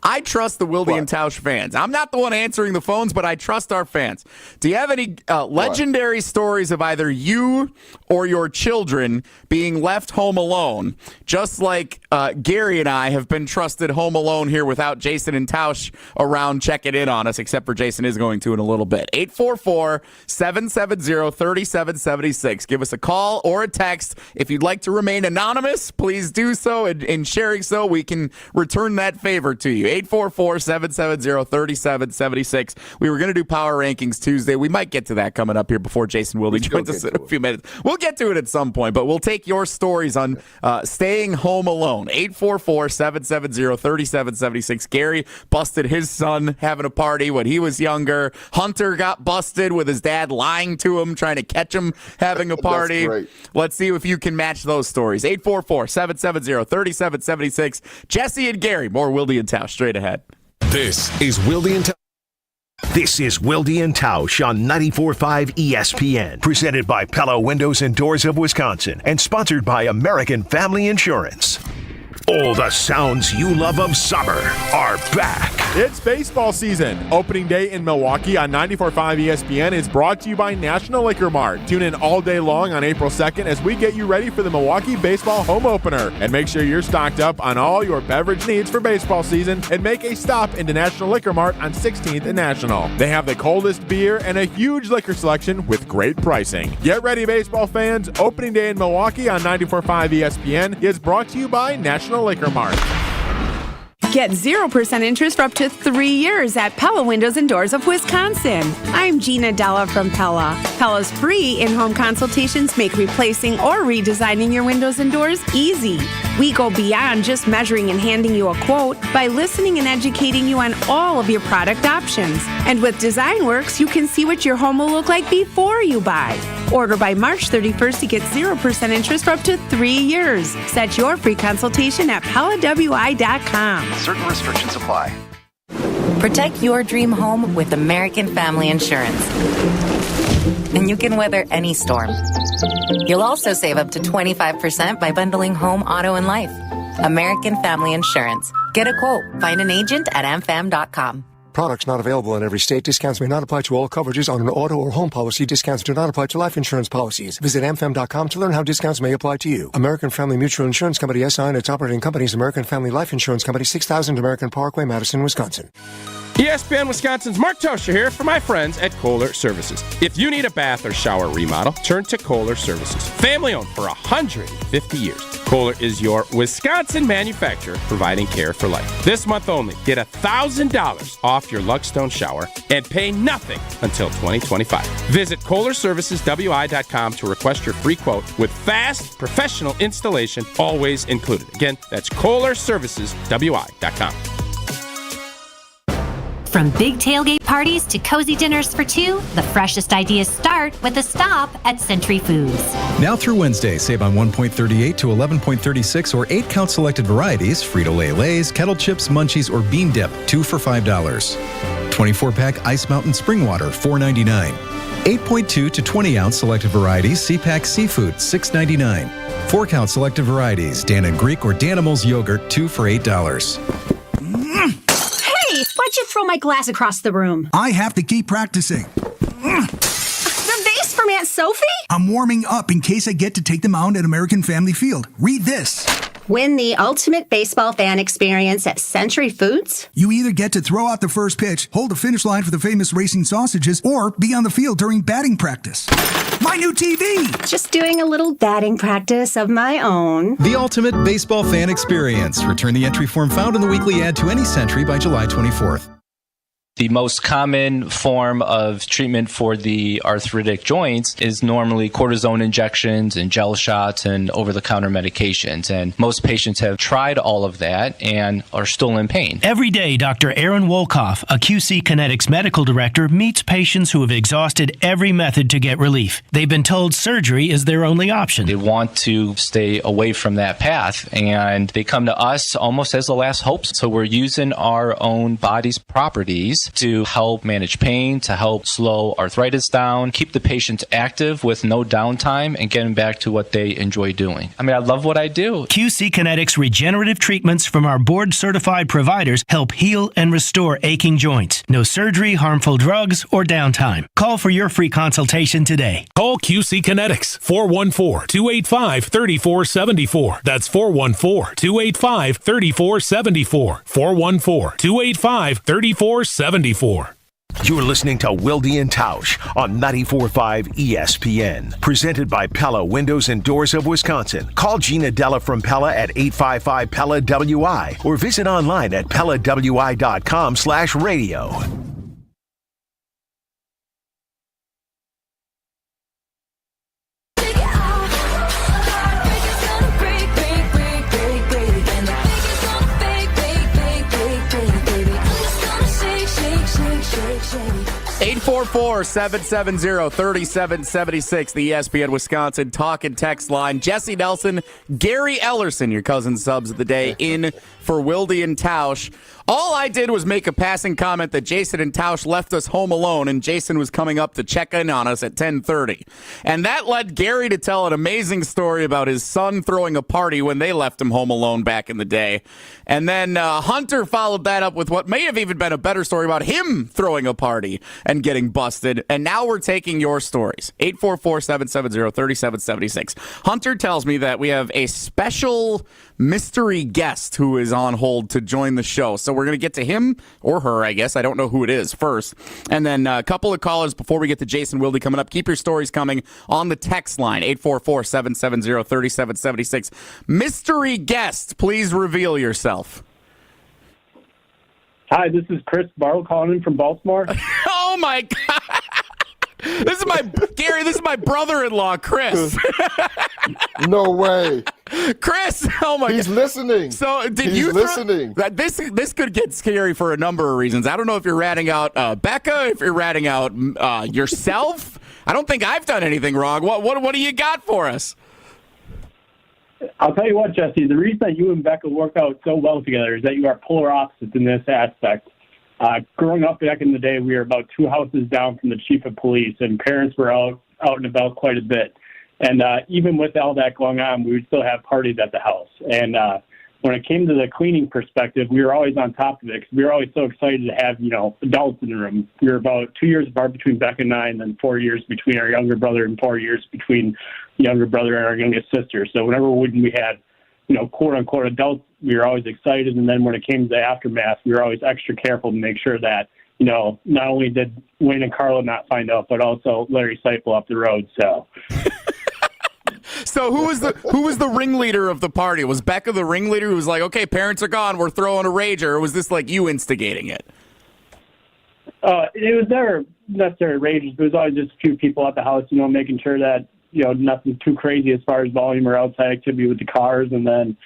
I trust the Wilde and Tausch fans. I'm not the one answering the phones, but I trust our fans. Do you have any legendary stories of either you or your children being left home alone, just like Gary and I have been trusted home alone here without Jason and Tausch around checking in on us, except for Jason is going to in a little bit. 844-770-3776. Give us a call or a text. If you'd like to remain anonymous, please do so. And in sharing so, we can return that favor to you. 844-770-3776. We were going to do Power Rankings Tuesday. We might get to that coming up here before Jason Wilde joins us in a few minutes. We'll get to it at some point, but we'll take your stories on staying home alone. 844-770-3776. Gary busted his son having a party when he was younger. Hunter got busted with his dad lying to him, trying to catch him having a party. That's great. Let's see if you can match those stories. 844-770-3776. Jesse and Gary, more Wilde and Tausch straight ahead. This is Wilde and Tausch. This is Wilde and Tausch on 94.5 ESPN, presented by Pella Windows and Doors of Wisconsin, and sponsored by American Family Insurance. All the sounds you love of summer are back. It's baseball season. Opening day in Milwaukee on 94.5 ESPN is brought to you by National Liquor Mart. Tune in all day long on April 2nd as we get you ready for the Milwaukee baseball home opener. And make sure you're stocked up on all your beverage needs for baseball season and make a stop into National Liquor Mart on 16th and National. They have the coldest beer and a huge liquor selection with great pricing. Get ready, baseball fans. Opening day in Milwaukee on 94.5 ESPN is brought to you by National Liquor Mart. Get 0% interest for up to 3 years at Pella Windows and Doors of Wisconsin. I'm Gina Della from Pella. Pella's free in-home consultations make replacing or redesigning your windows and doors easy. We go beyond just measuring and handing you a quote by listening and educating you on all of your product options. And with DesignWorks, you can see what your home will look like before you buy. Order by March 31st to get 0% interest for up to 3 years. Set your free consultation at PellaWI.com. Certain restrictions apply. Protect your dream home with American Family Insurance. And you can weather any storm. You'll also save up to 25% by bundling home, auto, and life. American Family Insurance. Get a quote. Find an agent at amfam.com. Products not available in every state. Discounts may not apply to all coverages on an auto or home policy. Discounts do not apply to life insurance policies. Visit amfam.com to learn how discounts may apply to you. American Family Mutual Insurance Company, SI, and its operating companies, American Family Life Insurance Company, 6000 American Parkway, Madison, Wisconsin. ESPN Wisconsin's Mark Tausch here for my friends at Kohler Services. If you need a bath or shower remodel, turn to Kohler Services. Family owned for 150 years. Kohler is your Wisconsin manufacturer providing care for life. This month only, get $1,000 off your Luckstone shower and pay nothing until 2025. Visit KohlerServicesWI.com to request your free quote with fast, professional installation always included. Again, that's KohlerServicesWI.com. From big tailgate parties to cozy dinners for two, the freshest ideas start with a stop at Century Foods. Now through Wednesday, save on 1.38 to 11.36 or 8-count selected varieties, Frito-Lay Lays, Kettle Chips, Munchies, or Bean Dip, 2 for $5. 24-pack Ice Mountain Spring Water, $4.99. 8.2 to 20-ounce selected varieties, C-Pack Seafood, $6.99. 4-count selected varieties, Dan & Greek or Danimals Yogurt, 2 for $8. Hey, why'd you throw my glass across the room? I have to keep practicing. The vase from Aunt Sophie? I'm warming up in case I get to take the mound at American Family Field. Read this. Win the ultimate baseball fan experience at Century Foods? You either get to throw out the first pitch, hold the finish line for the famous racing sausages, or be on the field during batting practice. My new TV! Just doing a little batting practice of my own. The ultimate baseball fan experience. Return the entry form found in the weekly ad to any Century by July 24th. The most common form of treatment for the arthritic joints is normally cortisone injections and gel shots and over-the-counter medications. And most patients have tried all of that and are still in pain. Every day, Dr. Aaron Wolkoff, a QC Kinetics medical director, meets patients who have exhausted every method to get relief. They've been told surgery is their only option. They want to stay away from that path, and they come to us almost as the last hope. So we're using our own body's properties treatments to help manage pain, to help slow arthritis down, keep the patient active with no downtime, and getting back to what they enjoy doing. I mean, I love what I do. QC Kinetics regenerative treatments from our board-certified providers help heal and restore aching joints. No surgery, harmful drugs, or downtime. Call for your free consultation today. Call QC Kinetics, 414-285-3474. That's 414-285-3474. 414-285-3474. You're listening to Wilde and Tausch on 94.5 ESPN. Presented by Pella Windows and Doors of Wisconsin. Call Gina Della from Pella at 855-PELLA-WI or visit online at PellaWI.com/radio. Eight 844-770-3776, the ESPN Wisconsin talk and text line. Jesse Nelson, Gary Ellerson, your cousin subs of the day, in for Wilde and Tausch. All I did was make a passing comment that Jason and Tausch left us home alone, and Jason was coming up to check in on us at 10:30. And that led Gary to tell an amazing story about his son throwing a party when they left him home alone back in the day. And then Hunter followed that up with what may have even been a better story about him throwing a party and getting busted. And now we're taking your stories. 844-770-3776. Hunter tells me that we have a special mystery guest who is on hold to join the show. So we're going to get to him or her, I guess. I don't know who it is first. And then a couple of callers before we get to Jason Wilde coming up. Keep your stories coming on the text line, 844-770-3776. Mystery guest, please reveal yourself. Hi, this is Chris Barlow calling in from Baltimore. Oh, my God. This is my brother-in-law, Chris. No way. Chris, oh my God. He's listening. So He's listening. This could get scary for a number of reasons. I don't know if you're ratting out Becca, if you're ratting out yourself. I don't think I've done anything wrong. What do you got for us? I'll tell you what, Jesse, the reason that you and Becca work out so well together is that you are polar opposites in this aspect. Growing up back in the day, we were about 2 houses down from the chief of police, and parents were out and about quite a bit. And even with all that going on, we would still have parties at the house. And when it came to the cleaning perspective, we were always on top of it because we were always so excited to have, adults in the room. We were about 2 years apart between Becca and I, and then 4 years between our younger brother and 4 years between the younger brother and our youngest sister. So whenever we had, quote-unquote adults, we were always excited. And then when it came to the aftermath, we were always extra careful to make sure that, not only did Wayne and Carla not find out, but also Larry Seipel up the road. So... So who was the ringleader of the party? Was Becca the ringleader who was like, okay, parents are gone, we're throwing a rager, or was this like you instigating it? It was never necessarily rages. There was always just a few people at the house, making sure that, nothing too crazy as far as volume or outside activity with the cars, and then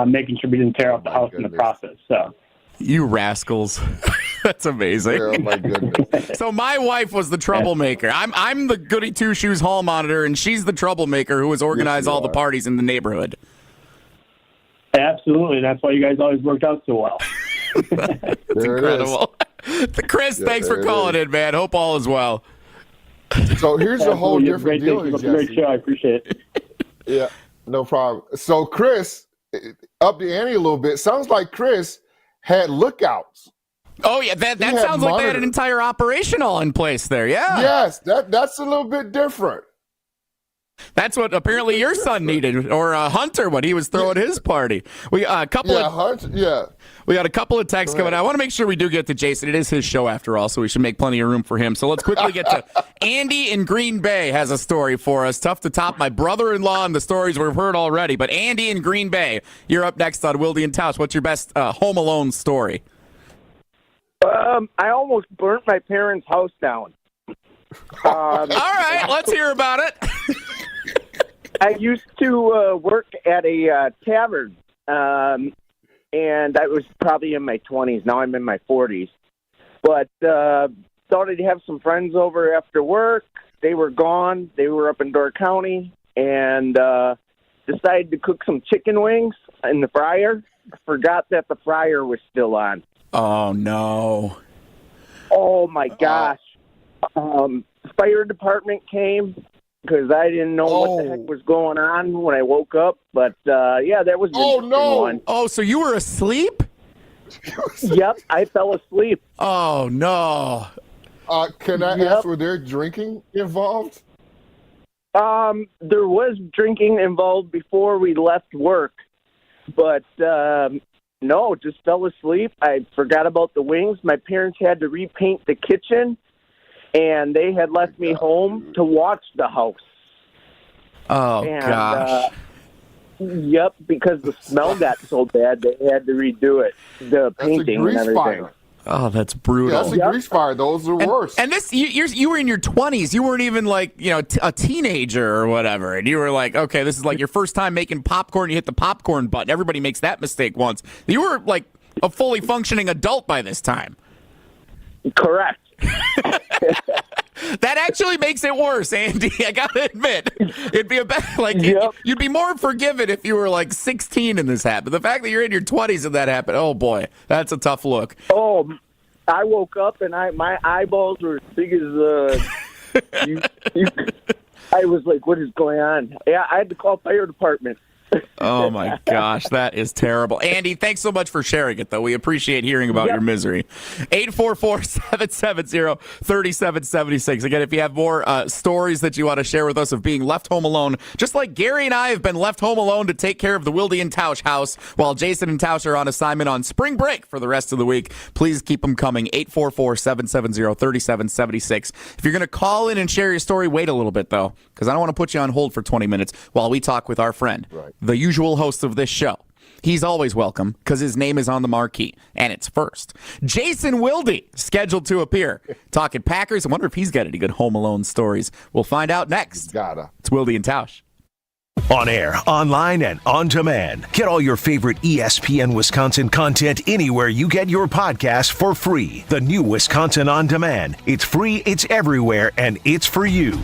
making sure we didn't tear up the house in the process. So. You rascals. That's amazing. Oh, my goodness. So my wife was the troublemaker. I'm the goody two-shoes hall monitor, and she's the troublemaker who has organized all the parties in the neighborhood. Absolutely. That's why you guys always worked out so well. It's incredible. Chris, thanks for calling in, man. Hope all is well. So here's a whole different deal, Jesse. Great show. I appreciate it. Yeah, no problem. So Chris, up the ante a little bit. Sounds like Chris had lookouts. Oh, yeah, that sounds like they had an entire operation all in place there, yeah. Yes, that's a little bit different. That's what apparently your son needed, or Hunter when he was throwing his party. We got a couple of texts coming. I want to make sure we do get to Jason. It is his show after all, so we should make plenty of room for him. So let's quickly get to Andy in Green Bay has a story for us. Tough to top my brother-in-law and the stories we've heard already. But Andy in Green Bay, you're up next on Wilde and Tausch. What's your best Home Alone story? I almost burnt my parents' house down. All right, let's hear about it. I used to work at a tavern, and I was probably in my 20s. Now I'm in my 40s. But thought I'd have some friends over after work. They were gone. They were up in Door County, and decided to cook some chicken wings in the fryer. Forgot that the fryer was still on. Oh, no. Oh, my gosh. Fire department came because I didn't know what the heck was going on when I woke up. But, yeah, that was an interesting one. Oh, so you were asleep? Yep, I fell asleep. Oh, no. Can I ask, were there drinking involved? There was drinking involved before we left work, but no, just fell asleep. I forgot about the wings. My parents had to repaint the kitchen, and they had left me home to watch the house. Oh, gosh. Yep, because the smell got so bad, they had to redo it, the painting and everything. Fire. Oh, that's brutal. Yeah, that's a grease fire. Those are worse. And this, you were in your 20s. You weren't even like, a teenager or whatever. And you were like, okay, this is like your first time making popcorn. You hit the popcorn button. Everybody makes that mistake once. You were like a fully functioning adult by this time. Correct. That actually makes it worse, Andy. I gotta admit, it'd be you'd be more forgiven if you were like 16 and this happened. The fact that you're in your 20s and that happened, oh boy, that's a tough look. Oh, I woke up and my eyeballs were as big as I was like, what is going on? Yeah, I had to call fire department. Oh, my gosh. That is terrible. Andy, thanks so much for sharing it, though. We appreciate hearing about your misery. 844-770-3776. Again, if you have more stories that you want to share with us of being left home alone, just like Gary and I have been left home alone to take care of the Wilde and Tausch house while Jason and Tausch are on assignment on spring break for the rest of the week, please keep them coming. 844-770-3776. If you're going to call in and share your story, wait a little bit, though, because I don't want to put you on hold for 20 minutes while we talk with our friend. Right. The usual host of this show. He's always welcome because his name is on the marquee, and it's first. Jason Wilde, scheduled to appear. Talking Packers. I wonder if he's got any good Home Alone stories. We'll find out next. It's Wilde and Tausch. On air, online, and on demand. Get all your favorite ESPN Wisconsin content anywhere you get your podcasts for free. The new Wisconsin On Demand. It's free, it's everywhere, and it's for you.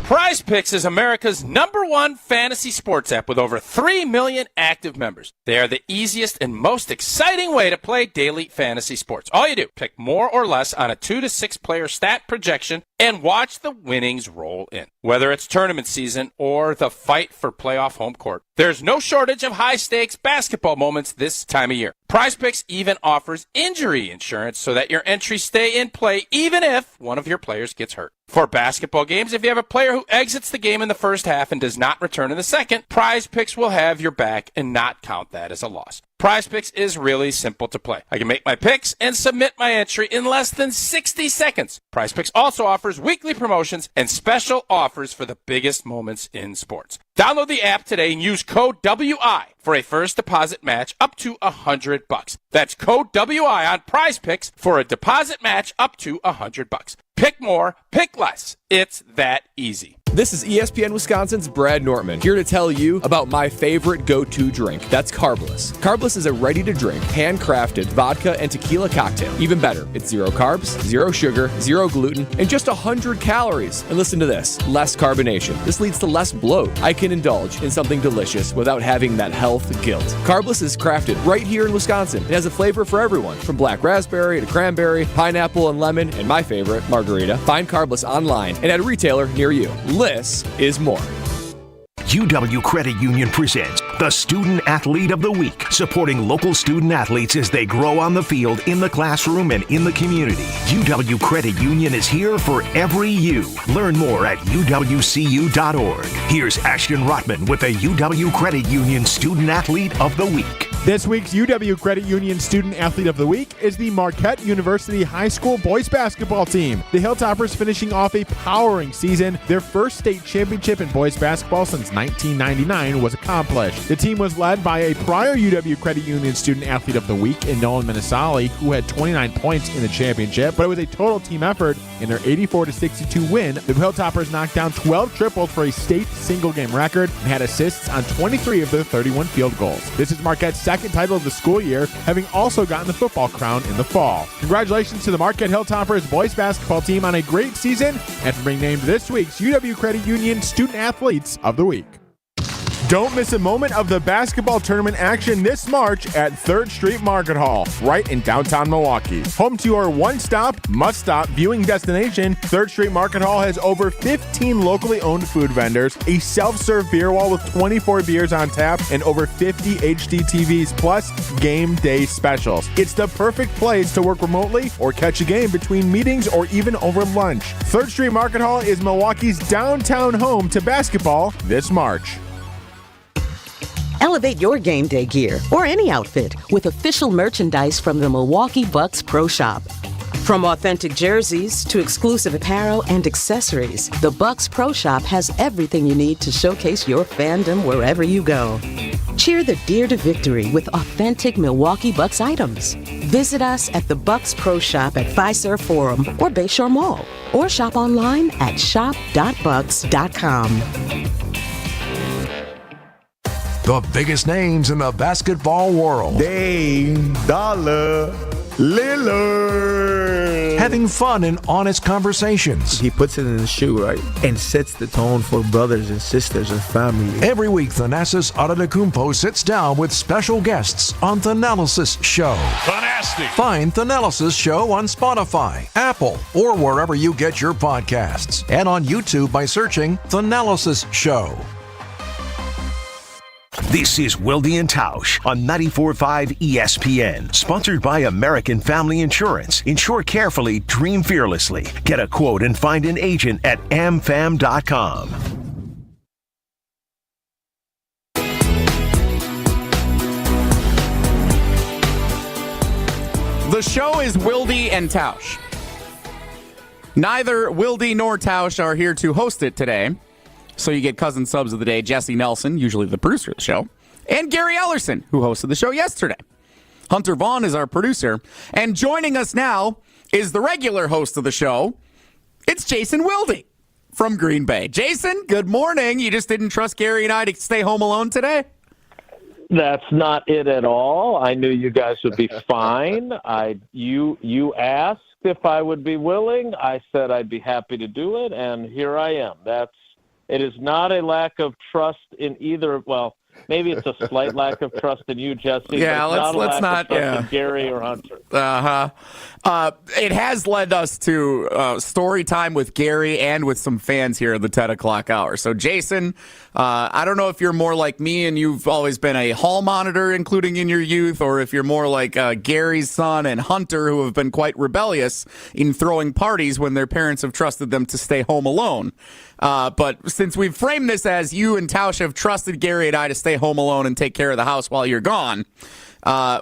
Prize Picks is America's #1 fantasy sports app with over 3 million active members. They are the easiest and most exciting way to play daily fantasy sports. All you do, pick more or less on a 2 to 6 player stat projection and watch the winnings roll in. Whether it's tournament season or the fight for playoff home court, there's no shortage of high-stakes basketball moments this time of year. Prize Picks even offers injury insurance so that your entries stay in play even if one of your players gets hurt. For basketball games, if you have a player who exits the game in the first half and does not return in the second, Prize Picks will have your back and not count that as a loss. Prize Picks is really simple to play. I can make my picks and submit my entry in less than 60 seconds. Prize Picks also offers weekly promotions and special offers for the biggest moments in sports. Download the app today and use code WI for a first deposit match up to $100. That's code WI on Prize Picks for a deposit match up to $100. Pick more, pick less. It's that easy. This is ESPN Wisconsin's Brad Nortman, here to tell you about my favorite go-to drink. That's Carbless. Carbless is a ready-to-drink, handcrafted vodka and tequila cocktail. Even better, it's 0 carbs, 0 sugar, 0 gluten, and just 100 calories. And listen to this, less carbonation. This leads to less bloat. I can indulge in something delicious without having that health guilt. Carbless is crafted right here in Wisconsin. It has a flavor for everyone, from black raspberry to cranberry, pineapple and lemon, and my favorite, margarita. Find Carbless online and at a retailer near you. Less is more. UW Credit Union presents the Student Athlete of the Week, supporting local student athletes as they grow on the field, in the classroom, and in the community. UW Credit Union is here for every you. Learn more at uwcu.org. Here's Ashton Rotman with the UW Credit Union Student Athlete of the Week. This week's UW Credit Union Student Athlete of the Week is the Marquette University High School boys basketball team. The Hilltoppers finishing off a powering season. Their first state championship in boys basketball since 1999 was accomplished. The team was led by a prior UW Credit Union Student Athlete of the Week in Nolan Minnesali, who had 29 points in the championship, but it was a total team effort in their 84-62 win. The Hilltoppers knocked down 12 triples for a state single-game record and had assists on 23 of their 31 field goals. This is Marquette's second title of the school year, having also gotten the football crown in the fall. Congratulations to the Marquette Hilltoppers boys basketball team on a great season and for being named this week's UW Credit Union Student Athletes of the Week. Don't miss a moment of the basketball tournament action this March at 3rd Street Market Hall, right in downtown Milwaukee. Home to your one-stop, must-stop viewing destination, 3rd Street Market Hall has over 15 locally owned food vendors, a self-serve beer wall with 24 beers on tap, and over 50 HD TVs, plus game day specials. It's the perfect place to work remotely or catch a game between meetings or even over lunch. 3rd Street Market Hall is Milwaukee's downtown home to basketball this March. Elevate your game day gear or any outfit with official merchandise from the Milwaukee Bucks Pro Shop. From authentic jerseys to exclusive apparel and accessories, the Bucks Pro Shop has everything you need to showcase your fandom wherever you go. Cheer the Deer to victory with authentic Milwaukee Bucks items. Visit us at the Bucks Pro Shop at Fiserv Forum or Bayshore Mall, or shop online at shop.bucks.com. The biggest names in the basketball world. Dame Dollar Lillard. Having fun and honest conversations. He puts it in the shoe, right? And sets the tone for brothers and sisters and family. Every week, Thanasis Adetokounmpo sits down with special guests on Thanalysis Show. Fantastic. Find Thanalysis Show on Spotify, Apple, or wherever you get your podcasts. And on YouTube by searching Thanalysis Show. This is Wilde and Tausch on 94.5 ESPN, sponsored by American Family Insurance. Insure carefully, dream fearlessly. Get a quote and find an agent at amfam.com. The show is Wilde and Tausch. Neither Wilde nor Tausch are here to host it today. So you get cousin subs of the day, Jesse Nelson, usually the producer of the show, and Gary Ellerson, who hosted the show yesterday. Hunter Vaughn is our producer, and joining us now is the regular host of the show. It's Jason Wilde from Green Bay. Jason, good morning. You just didn't trust Gary and I to stay home alone today? That's not it at all. I knew you guys would be fine. You asked if I would be willing. I said I'd be happy to do it, and here I am. It is not a lack of trust in either. Well, maybe it's a slight lack of trust in you, Jesse. Yeah, but let's not. In Gary or Hunter. It has led us to story time with Gary and with some fans here at the 10 o'clock hour. So, Jason, I don't know if you're more like me and you've always been a hall monitor, including in your youth, or if you're more like Gary's son and Hunter, who have been quite rebellious in throwing parties when their parents have trusted them to stay home alone. But since we've framed this as you and Tausch have trusted Gary and I to stay home alone and take care of the house while you're gone,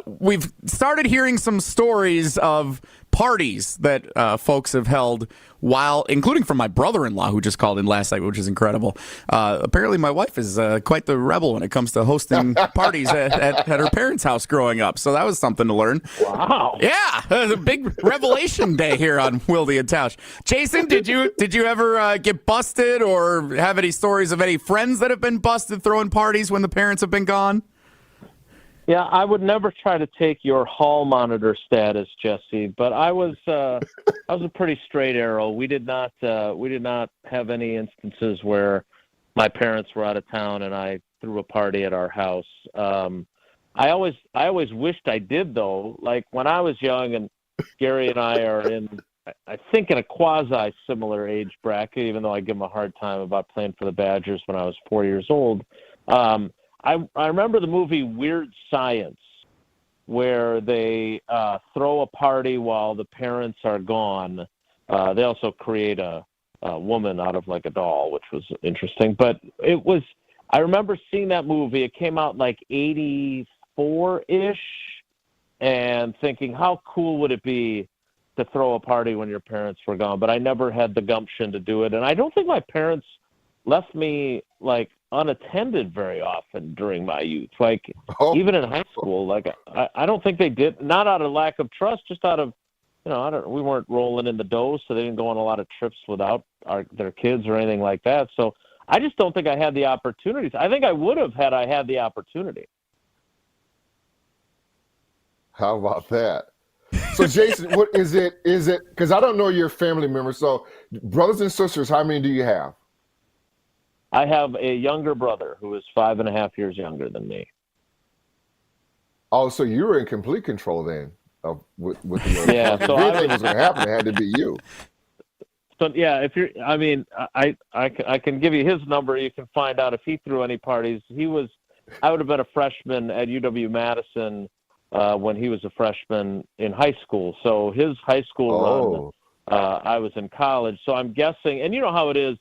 we've started hearing some stories of parties that folks have held while, including from my brother-in-law who just called in last night, which is incredible. Apparently my wife is quite the rebel when it comes to hosting parties at her parents' house growing up. So that was something to learn. Wow. Yeah, it was a big revelation day here on Wilde and Tausch. Jason, did you ever get busted or have any stories of any friends that have been busted throwing parties when the parents have been gone? Yeah, I would never try to take your hall monitor status, Jesse, but I was a pretty straight arrow. We did not have any instances where my parents were out of town and I threw a party at our house. I always wished I did, though. Like when I was young, and Gary and I are in a quasi similar age bracket, even though I give him a hard time about playing for the Badgers when I was 4 years old. I remember the movie Weird Science, where they throw a party while the parents are gone. They also create a woman out of like a doll, which was interesting. But I remember seeing that movie. It came out like 84-ish, and thinking, how cool would it be to throw a party when your parents were gone? But I never had the gumption to do it. And I don't think my parents left me like unattended very often during my youth. Like even in high school, like I don't think they did, not out of lack of trust, just out of, we weren't rolling in the dough, so they didn't go on a lot of trips without their kids or anything like that. So I just don't think I had the opportunities. I think I would have had I had the opportunity. How about that? So Jason, what is it, because I don't know your family members. So brothers and sisters, how many do you have? I have a younger brother who is 5.5 years younger than me. Oh, so you were in complete control then of with the Yeah, if so anything was going to happen, it had to be you. So yeah, if you're, I mean, I can give you his number. You can find out if he threw any parties. I would have been a freshman at UW-Madison when he was a freshman in high school. So his high school run, I was in college. So I'm guessing, and you know how it is.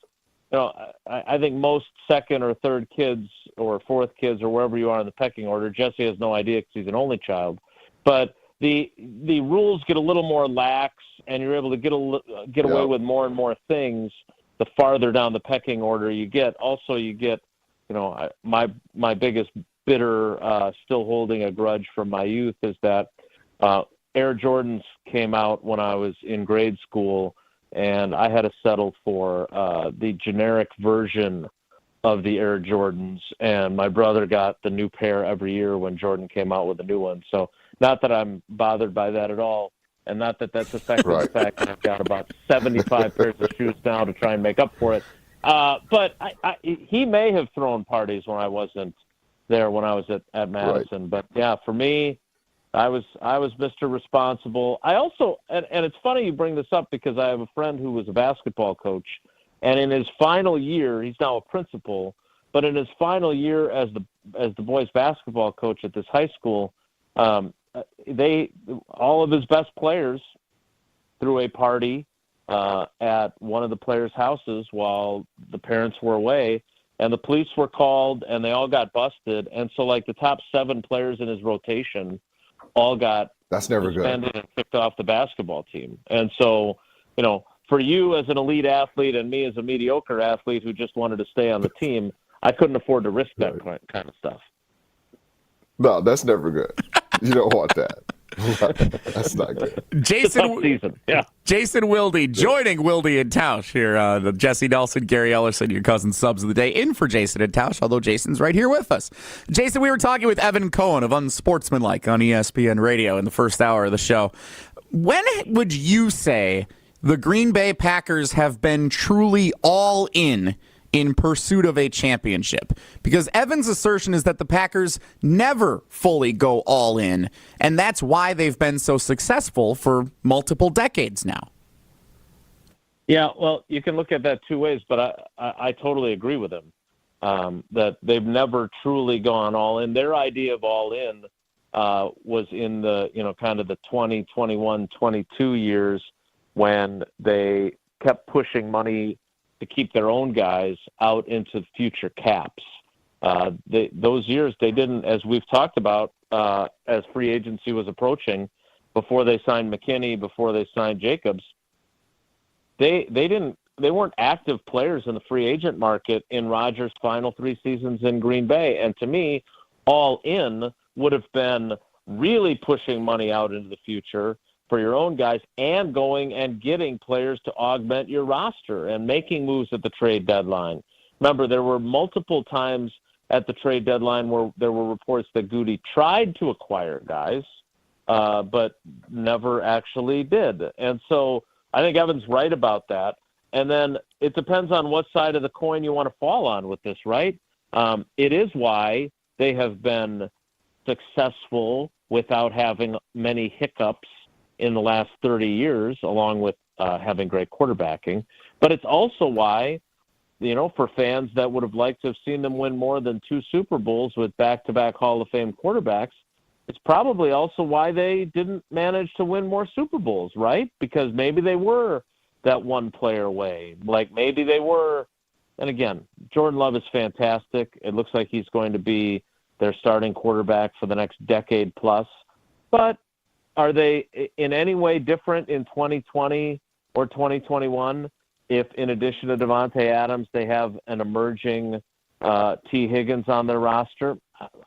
You know, I think most second or third kids or fourth kids or wherever you are in the pecking order, Jesse has no idea because he's an only child. But the rules get a little more lax, and you're able to get away with more and more things the farther down the pecking order you get. Also, you get, you know, my biggest bitter, still holding a grudge from my youth is that Air Jordans came out when I was in grade school, and I had to settle for the generic version of the Air Jordans, and my brother got the new pair every year when Jordan came out with a new one. So not that I'm bothered by that at all, and not that that's affected the fact that I've got about 75 pairs of shoes now to try and make up for it. But he may have thrown parties when I wasn't there when I was at Madison. Right. But, yeah, for me, I was Mr. Responsible. I also, and it's funny you bring this up because I have a friend who was a basketball coach, and in his final year, he's now a principal, but in his final year as the boys basketball coach at this high school, all of his best players threw a party at one of the players' houses while the parents were away, and the police were called, and they all got busted. And so, like, the top 7 players in his rotation all got suspended and kicked off the basketball team. And so, you know, for you as an elite athlete and me as a mediocre athlete who just wanted to stay on the team, I couldn't afford to risk that kind of stuff. No, that's never good. You don't want that. That's not good. Jason Wilde joining Wilde and Tausch here. Jesse Nelson, Gary Ellerson, your cousin subs of the day, in for Jason and Tausch, although Jason's right here with us. Jason, we were talking with Evan Cohen of Unsportsmanlike on ESPN Radio in the first hour of the show. When would you say the Green Bay Packers have been truly all in pursuit of a championship? Because Evan's assertion is that the Packers never fully go all in, and that's why they've been so successful for multiple decades now. Yeah, well, you can look at that two ways, but I totally agree with him that they've never truly gone all in. Their idea of all in was in the, you know, kind of the 20, 21, 22 years when they kept pushing money to keep their own guys out into future caps. Those years, they didn't, as we've talked about, as free agency was approaching, before they signed McKinney, before they signed Jacobs, they weren't active players in the free agent market in Rodgers' final 3 seasons in Green Bay. And to me, all in would have been really pushing money out into the future for your own guys and going and getting players to augment your roster and making moves at the trade deadline. Remember, there were multiple times at the trade deadline where there were reports that Goody tried to acquire guys, but never actually did. And so I think Evan's right about that. And then it depends on what side of the coin you want to fall on with this, right? It is why they have been successful without having many hiccups in the last 30 years, along with having great quarterbacking. But it's also why, you know, for fans that would have liked to have seen them win more than 2 Super Bowls with back-to-back Hall of Fame quarterbacks, it's probably also why they didn't manage to win more Super Bowls, right? Because maybe they were that one player away. Like maybe they were, and again, Jordan Love is fantastic. It looks like he's going to be their starting quarterback for the next decade plus. But are they in any way different in 2020 or 2021 if, in addition to Devontae Adams, they have an emerging T. Higgins on their roster?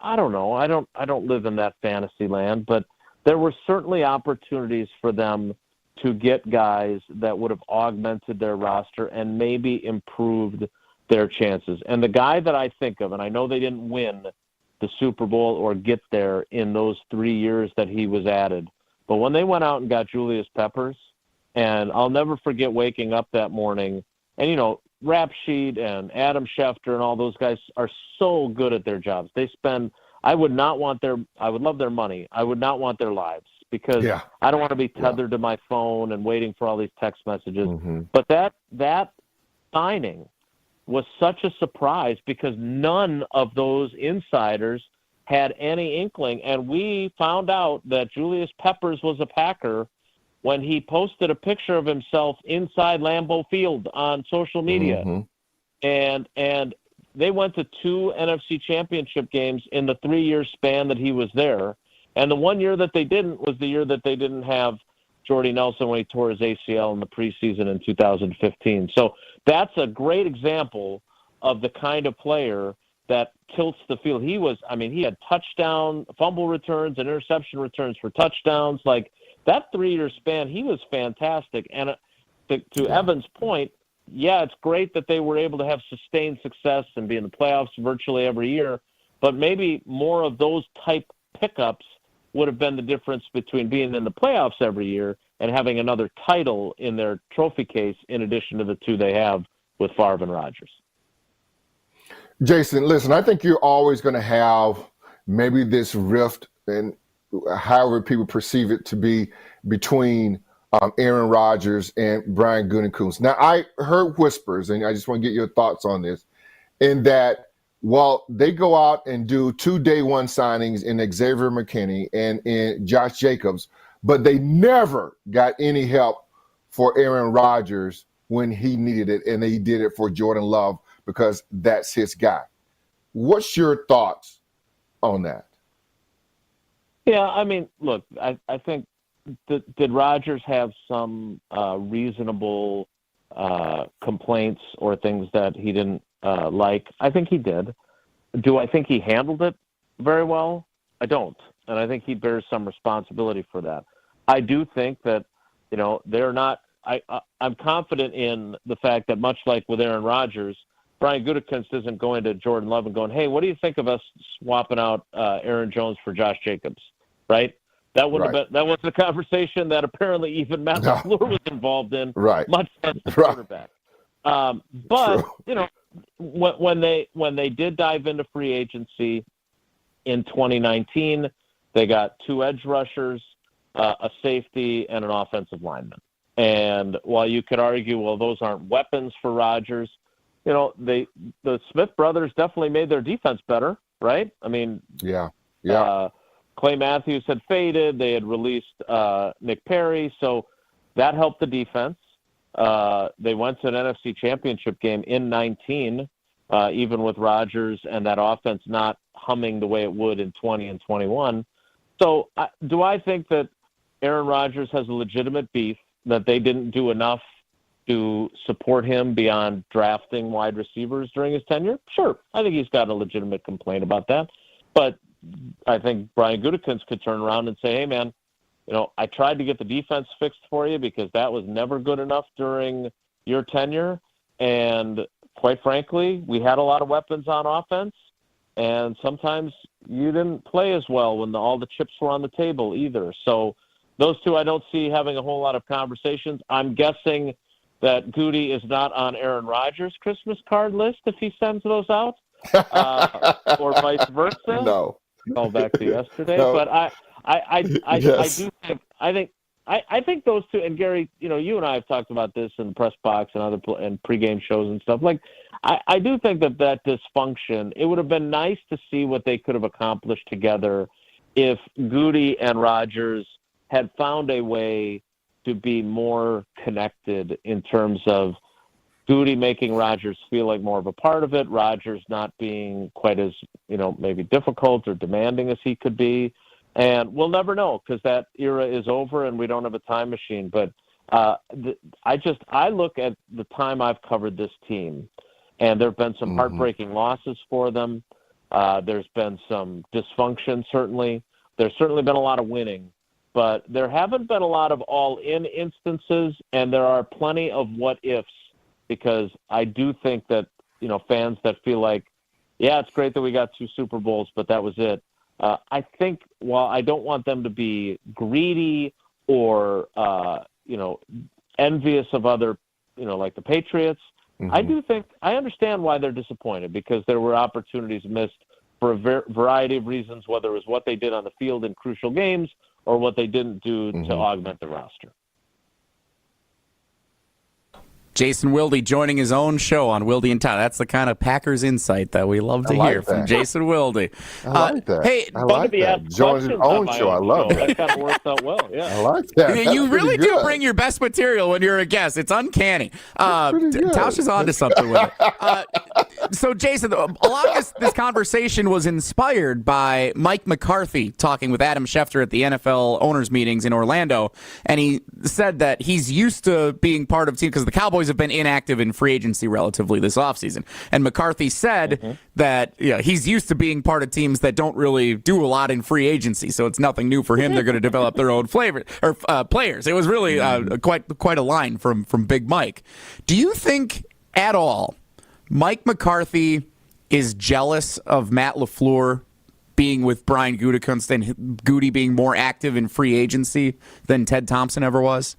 I don't know. I don't live in that fantasy land, but there were certainly opportunities for them to get guys that would have augmented their roster and maybe improved their chances. And the guy that I think of, and I know they didn't win the Super Bowl or get there in those 3 years that he was added, but when they went out and got Julius Peppers, and I'll never forget waking up that morning, and, you know, Rap Sheet and Adam Schefter and all those guys are so good at their jobs. They spend. I would love their money. I would not want their lives, because I don't want to be tethered to my phone and waiting for all these text messages. But that signing was such a surprise, because none of those insiders had any inkling. And we found out that Julius Peppers was a Packer when he posted a picture of himself inside Lambeau Field on social media. And they went to 2 NFC championship games in the 3-year span that he was there. And the one year that they didn't was the year that they didn't have Jordy Nelson when he tore his ACL in the preseason in 2015. So that's a great example of the kind of player that tilts the field. He had touchdown, fumble returns, and interception returns for touchdowns. Like, that 3-year span, he was fantastic. And to Evan's point, it's great that they were able to have sustained success and be in the playoffs virtually every year, but maybe more of those type pickups would have been the difference between being in the playoffs every year and having another title in their trophy case, in addition to the 2 they have with Favre and Rodgers. Jason, listen, I think you're always going to have maybe this rift, and however people perceive it to be, between Aaron Rodgers and Brian Gutekunst. Now, I heard whispers, and I just want to get your thoughts on this, in that while they go out and do 2 day one signings in Xavier McKinney and in Josh Jacobs, but they never got any help for Aaron Rodgers when he needed it, and they did it for Jordan Love because that's his guy. What's your thoughts on that? Yeah, look, I think did Rodgers have some reasonable complaints or things that he didn't like? I think he did. Do I think he handled it very well? I don't. And I think he bears some responsibility for that. I do think that, they're not – I'm confident in the fact that, much like with Aaron Rodgers, Brian Gutekunst isn't going to Jordan Love and going, hey, what do you think of us swapping out Aaron Jones for Josh Jacobs, right? That wouldn't have been, that was the conversation that apparently even Matt LaFleur was involved in, much less the quarterback. But when they did dive into free agency in 2019, they got 2 edge rushers, a safety, and an offensive lineman. And while you could argue, well, those aren't weapons for Rodgers, the Smith brothers definitely made their defense better, right? Clay Matthews had faded. They had released Nick Perry, so that helped the defense. They went to an NFC championship game in 19, even with Rodgers and that offense not humming the way it would in 20 and 21. So do I think that Aaron Rodgers has a legitimate beef that they didn't do enough to support him beyond drafting wide receivers during his tenure? Sure. I think he's got a legitimate complaint about that. But I think Brian Gutekunst could turn around and say, hey, man, I tried to get the defense fixed for you because that was never good enough during your tenure. And quite frankly, we had a lot of weapons on offense. And sometimes you didn't play as well when all the chips were on the table either. So those 2, I don't see having a whole lot of conversations. I'm guessing that Goody is not on Aaron Rodgers' Christmas card list if he sends those out, or vice versa. No. Call back to yesterday, No. But I think those 2, and Gary, you and I have talked about this in the press box and and pregame shows and stuff. Like, I do think that dysfunction. It would have been nice to see what they could have accomplished together if Goody and Rodgers had found a way to be more connected in terms of Goody making Rodgers feel like more of a part of it, Rodgers not being quite as, maybe difficult or demanding as he could be. And we'll never know because that era is over and we don't have a time machine. But I look at the time I've covered this team, and there have been some heartbreaking losses for them. There's been some dysfunction, certainly. There's certainly been a lot of winning. But there haven't been a lot of all-in instances, and there are plenty of what-ifs, because I do think that, fans that feel like, yeah, it's great that we got 2 Super Bowls, but that was it. I think while I don't want them to be greedy or, envious of other, like the Patriots, I understand why they're disappointed, because there were opportunities missed for a variety of reasons, whether it was what they did on the field in crucial games or what they didn't do to augment the roster. Jason Wilde joining his own show on Wilde and Tausch. That's the kind of Packers insight that we love to hear from Jason Wilde. I like that. Hey, I like that. Joins his own show. I love that. That kind of works out well. Yeah, I like that. You really do bring your best material when you're a guest. It's uncanny. Tausch is on to something with it. So, Jason, a lot of this conversation was inspired by Mike McCarthy talking with Adam Schefter at the NFL owners meetings in Orlando, and he said that he's used to being part of teams because the Cowboys have been inactive in free agency relatively this offseason. And McCarthy said that he's used to being part of teams that don't really do a lot in free agency, so it's nothing new for him. They're going to develop their own flavor or players. It was really quite a line from Big Mike. Do you think at all Mike McCarthy is jealous of Matt LaFleur being with Brian Gutekunst and Goody being more active in free agency than Ted Thompson ever was?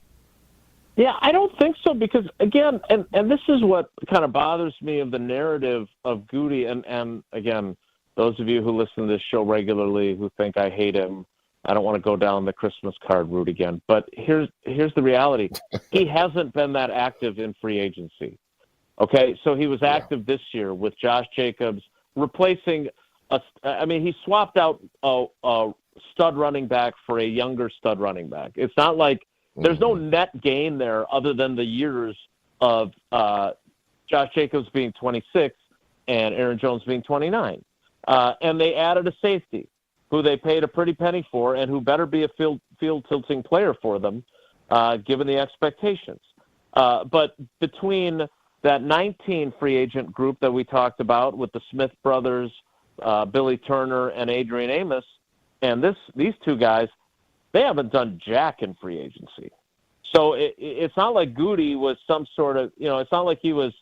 Yeah, I don't think so, because, again, and this is what kind of bothers me of the narrative of Goody, and again, those of you who listen to this show regularly who think I hate him, I don't want to go down the Christmas card route again, but here's the reality. He hasn't been that active in free agency. Okay, so he was active this year with Josh Jacobs replacing he swapped out a stud running back for a younger stud running back. It's not like there's no net gain there other than the years of Josh Jacobs being 26 and Aaron Jones being 29. And they added a safety who they paid a pretty penny for and who better be a field tilting player for them, given the expectations. But between that 19 free agent group that we talked about with the Smith brothers, Billy Turner, and Adrian Amos, and these two guys, they haven't done jack in free agency. So it's not like Goody was some sort of, it's not like he was,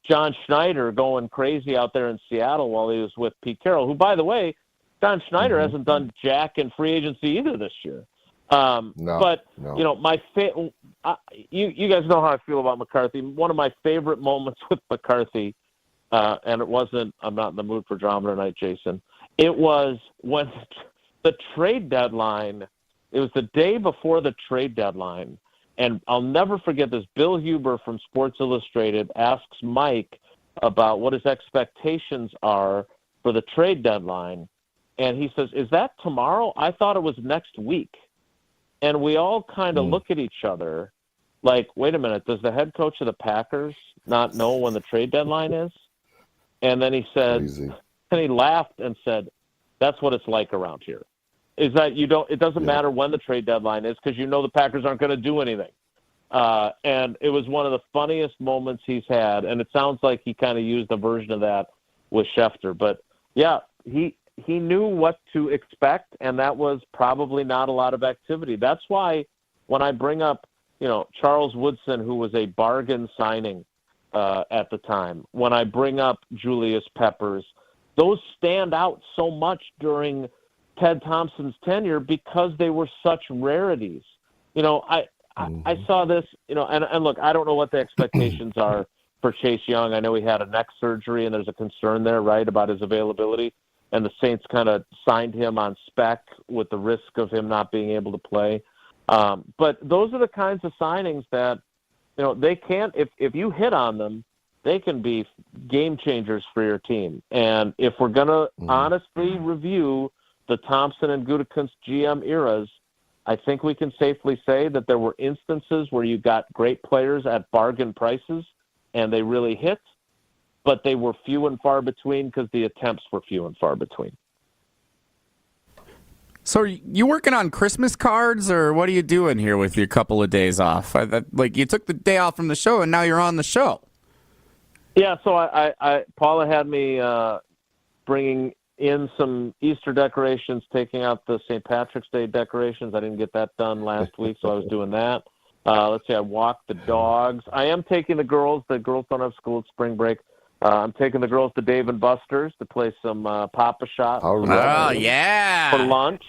John Schneider going crazy out there in Seattle while he was with Pete Carroll, who, by the way, John Schneider hasn't done jack in free agency either this year. You guys know how I feel about McCarthy. One of my favorite moments with McCarthy, and I'm not in the mood for drama tonight, Jason. It was when the trade deadline, it was the day before the trade deadline, and I'll never forget this. Bill Huber from Sports Illustrated asks Mike about what his expectations are for the trade deadline, and he says, "Is that tomorrow? I thought it was next week." And we all kind of look at each other like, wait a minute, does the head coach of the Packers not know when the trade deadline is? And then he said, and he laughed and said, "That's what it's like around here. Is that it doesn't matter when the trade deadline is because the Packers aren't going to do anything." And it was one of the funniest moments he's had. And it sounds like he kind of used a version of that with Schefter. But yeah, he knew what to expect, and that was probably not a lot of activity. That's why when I bring up, Charles Woodson, who was a bargain signing at the time, when I bring up Julius Peppers, those stand out so much during Ted Thompson's tenure because they were such rarities. I saw this, and look, I don't know what the expectations are for Chase Young. I know he had a neck surgery, and there's a concern there, right, about his availability. And the Saints kind of signed him on spec with the risk of him not being able to play. But those are the kinds of signings that, they can't, if you hit on them, they can be game changers for your team. And if we're going to honestly review the Thompson and Gutekunst GM eras, I think we can safely say that there were instances where you got great players at bargain prices and they really hit, but they were few and far between because the attempts were few and far between. So are you working on Christmas cards, or what are you doing here with your couple of days off? You took the day off from the show, and now you're on the show. Yeah, so Paula had me bringing in some Easter decorations, taking out the St. Patrick's Day decorations. I didn't get that done last week, so I was doing that. Let's see, I walked the dogs. I am taking the girls. The girls don't have school at spring break. I'm taking the girls to Dave & Buster's to play some Papa Shot. Oh, yeah. For lunch.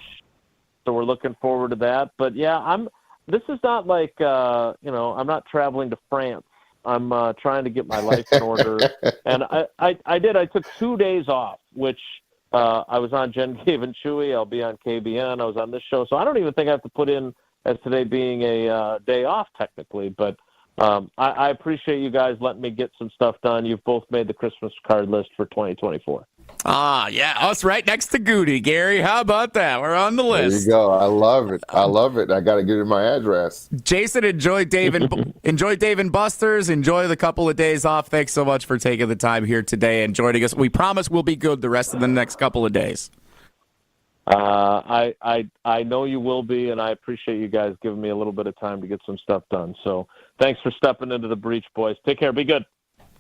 So we're looking forward to that. But, yeah, this is not like, I'm not traveling to France I'm trying to get my life in order. And I did. I took 2 days off, which I was on Jen, Gabe, and Chewy. I'll be on KBN. I was on this show. So I don't even think I have to put in as today being a day off technically. But I appreciate you guys letting me get some stuff done. You've both made the Christmas card list for 2024. Ah, yeah, us right next to Goody, Gary. How about that? We're on the list. There you go. I love it. I love it. I got to give you my address. Jason, enjoy Dave and Buster's. Enjoy the couple of days off. Thanks so much for taking the time here today and joining us. We promise we'll be good the rest of the next couple of days. I know you will be, and I appreciate you guys giving me a little bit of time to get some stuff done. So thanks for stepping into the breach, boys. Take care. Be good.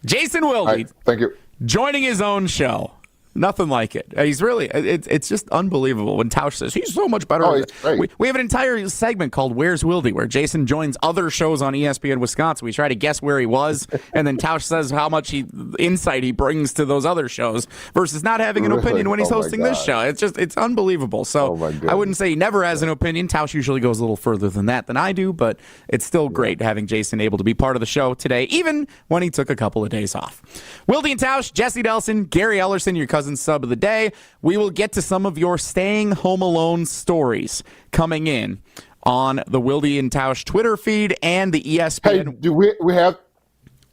Jason Wilde. Right, thank you. Joining his own show. Nothing like it. He's really, it's just unbelievable when Tausch says he's so much better. Oh, he's great. We have an entire segment called Where's Wilde, where Jason joins other shows on ESPN Wisconsin. We try to guess where he was, and then Tausch says how much insight he brings to those other shows versus not having an opinion when he's hosting this show. It's unbelievable. So I wouldn't say he never has an opinion. Tausch usually goes a little further than that than I do, but it's still great having Jason able to be part of the show today, even when he took a couple of days off. Wilde and Tausch, Jesse Delson, Gary Ellerson, your cousin sub of the day. We will get to some of your staying home alone stories coming in on the Wilde and Tausch Twitter feed and the ESPN. Hey, do we have?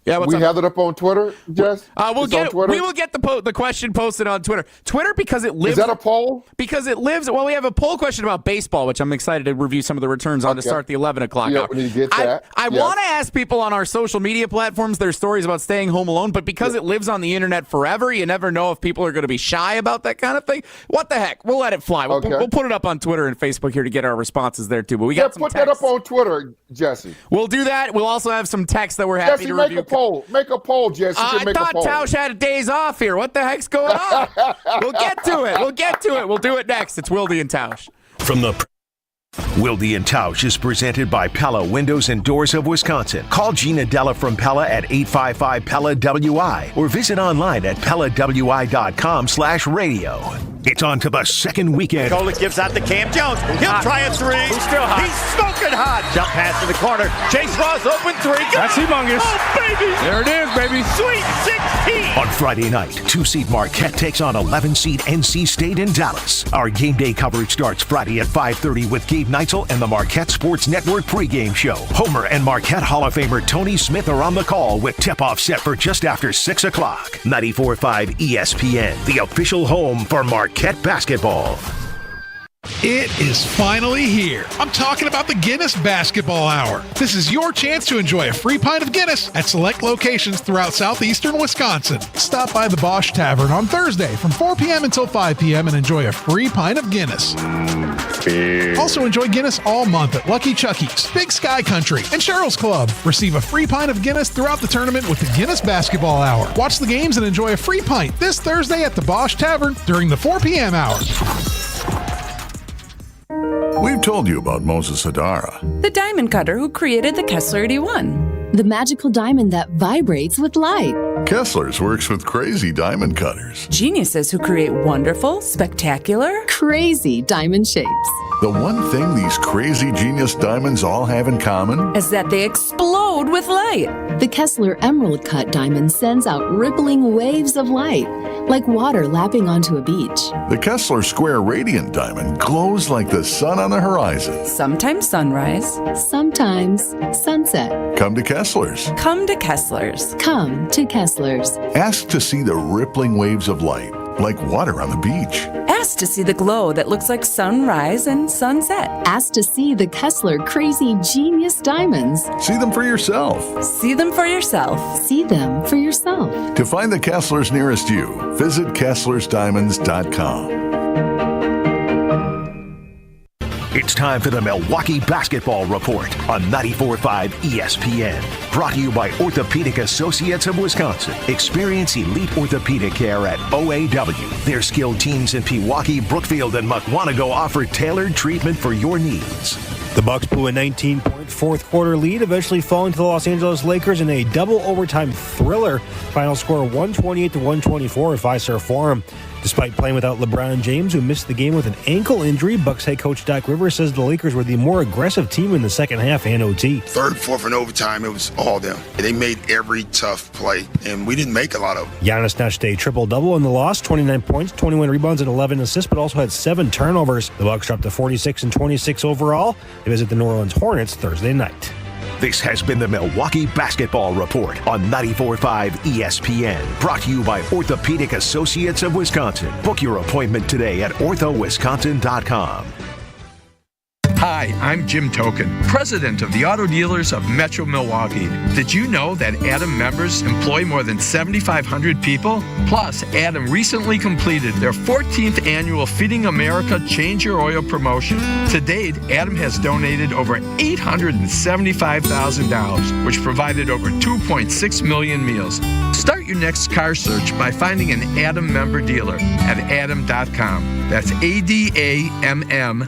Yeah, we have it up on Twitter, Jess? We'll get it. We will get the question posted on Twitter. Twitter, because it lives. Is that a poll? Because it lives. Well, we have a poll question about baseball, which I'm excited to review some of the returns on to start the 11 o'clock hour. We need to get that. I want to ask people on our social media platforms their stories about staying home alone, but because it lives on the internet forever, you never know if people are going to be shy about that kind of thing. What the heck? We'll let it fly. We'll put it up on Twitter and Facebook here to get our responses there too. But we got some put text. that up on Twitter, Jesse. We'll do that. We'll also have some text that we're happy to review. Make a poll. Jesse, I thought Tausch had days off here. What the heck's going on? We'll get to it. We'll do it next. It's Wilde and Tausch. From the Wilde and Tausch is presented by Pella Windows and Doors of Wisconsin. Call Gina Della from Pella at 855-PELLA-WI or visit online at PellaWI.com/radio. It's on to the second weekend. Golick gives out to Cam Jones. He'll try a three. He's still hot. He's smoking hot. Jump pass to the corner. Chase Ross open three. That's humongous. Oh, baby. There it is, baby. Sweet 16. On Friday night, 2-seed Marquette takes on 11-seed NC State in Dallas. Our game day coverage starts Friday at 5:30 with Gabe Neitzel and the Marquette Sports Network pregame show. Homer and Marquette Hall of Famer Tony Smith are on the call with tip-off set for just after 6 o'clock. 94.5 ESPN, the official home for Marquette basketball. It is finally here. I'm talking about the Guinness Basketball Hour. This is your chance to enjoy a free pint of Guinness at select locations throughout southeastern Wisconsin. Stop by the Bosch Tavern on Thursday from 4 p.m. until 5 p.m. and enjoy a free pint of Guinness. Also enjoy Guinness all month at Lucky Chucky's, Big Sky Country, and Cheryl's Club. Receive a free pint of Guinness throughout the tournament with the Guinness Basketball Hour. Watch the games and enjoy a free pint this Thursday at the Bosch Tavern during the 4 p.m. hour. We've told you about Moses Hadara, the diamond cutter who created the Kessler 81. The magical diamond that vibrates with light. Kessler's works with crazy diamond cutters. Geniuses who create wonderful, spectacular, crazy diamond shapes. The one thing these crazy genius diamonds all have in common is that they explode with light. The Kessler Emerald Cut diamond sends out rippling waves of light, like water lapping onto a beach. The Kessler Square Radiant Diamond glows like the sun on the horizon. Sometimes sunrise, sometimes sunset. Come to Kessler's. Come to Kessler's. Come to Kessler's. Ask to see the rippling waves of light, like water on the beach. Ask to see the glow that looks like sunrise and sunset. Ask to see the Kessler Crazy Genius Diamonds. See them for yourself. See them for yourself. See them for yourself. To find the Kesslers nearest you, visit KesslersDiamonds.com. It's time for the Milwaukee Basketball Report on 94.5 ESPN. Brought to you by Orthopedic Associates of Wisconsin. Experience elite orthopedic care at OAW. Their skilled teams in Pewaukee, Brookfield, and Mukwonago offer tailored treatment for your needs. The Bucks blew a 19-point fourth quarter lead, eventually falling to the Los Angeles Lakers in a double overtime thriller. Final score 128-124 at Fiserv Forum. Despite playing without LeBron James, who missed the game with an ankle injury, Bucks head coach Doc Rivers says the Lakers were the more aggressive team in the second half and OT. Third, fourth, and overtime, it was all them. They made every tough play, and we didn't make a lot of them. Giannis notched a triple-double in the loss, 29 points, 21 rebounds, and 11 assists, but also had 7 turnovers. The Bucks dropped to 46-26 overall. They visit the New Orleans Hornets Thursday night. This has been the Milwaukee Basketball Report on 94.5 ESPN. Brought to you by Orthopedic Associates of Wisconsin. Book your appointment today at orthowisconsin.com. Hi, I'm Jim Token, president of the Auto Dealers of Metro Milwaukee. Did you know that Adam members employ more than 7,500 people? Plus, Adam recently completed their 14th annual Feeding America Change Your Oil promotion. To date, Adam has donated over $875,000, which provided over 2.6 million meals. Start your next car search by finding an Adam member dealer at adam.com. That's ADAMM.com.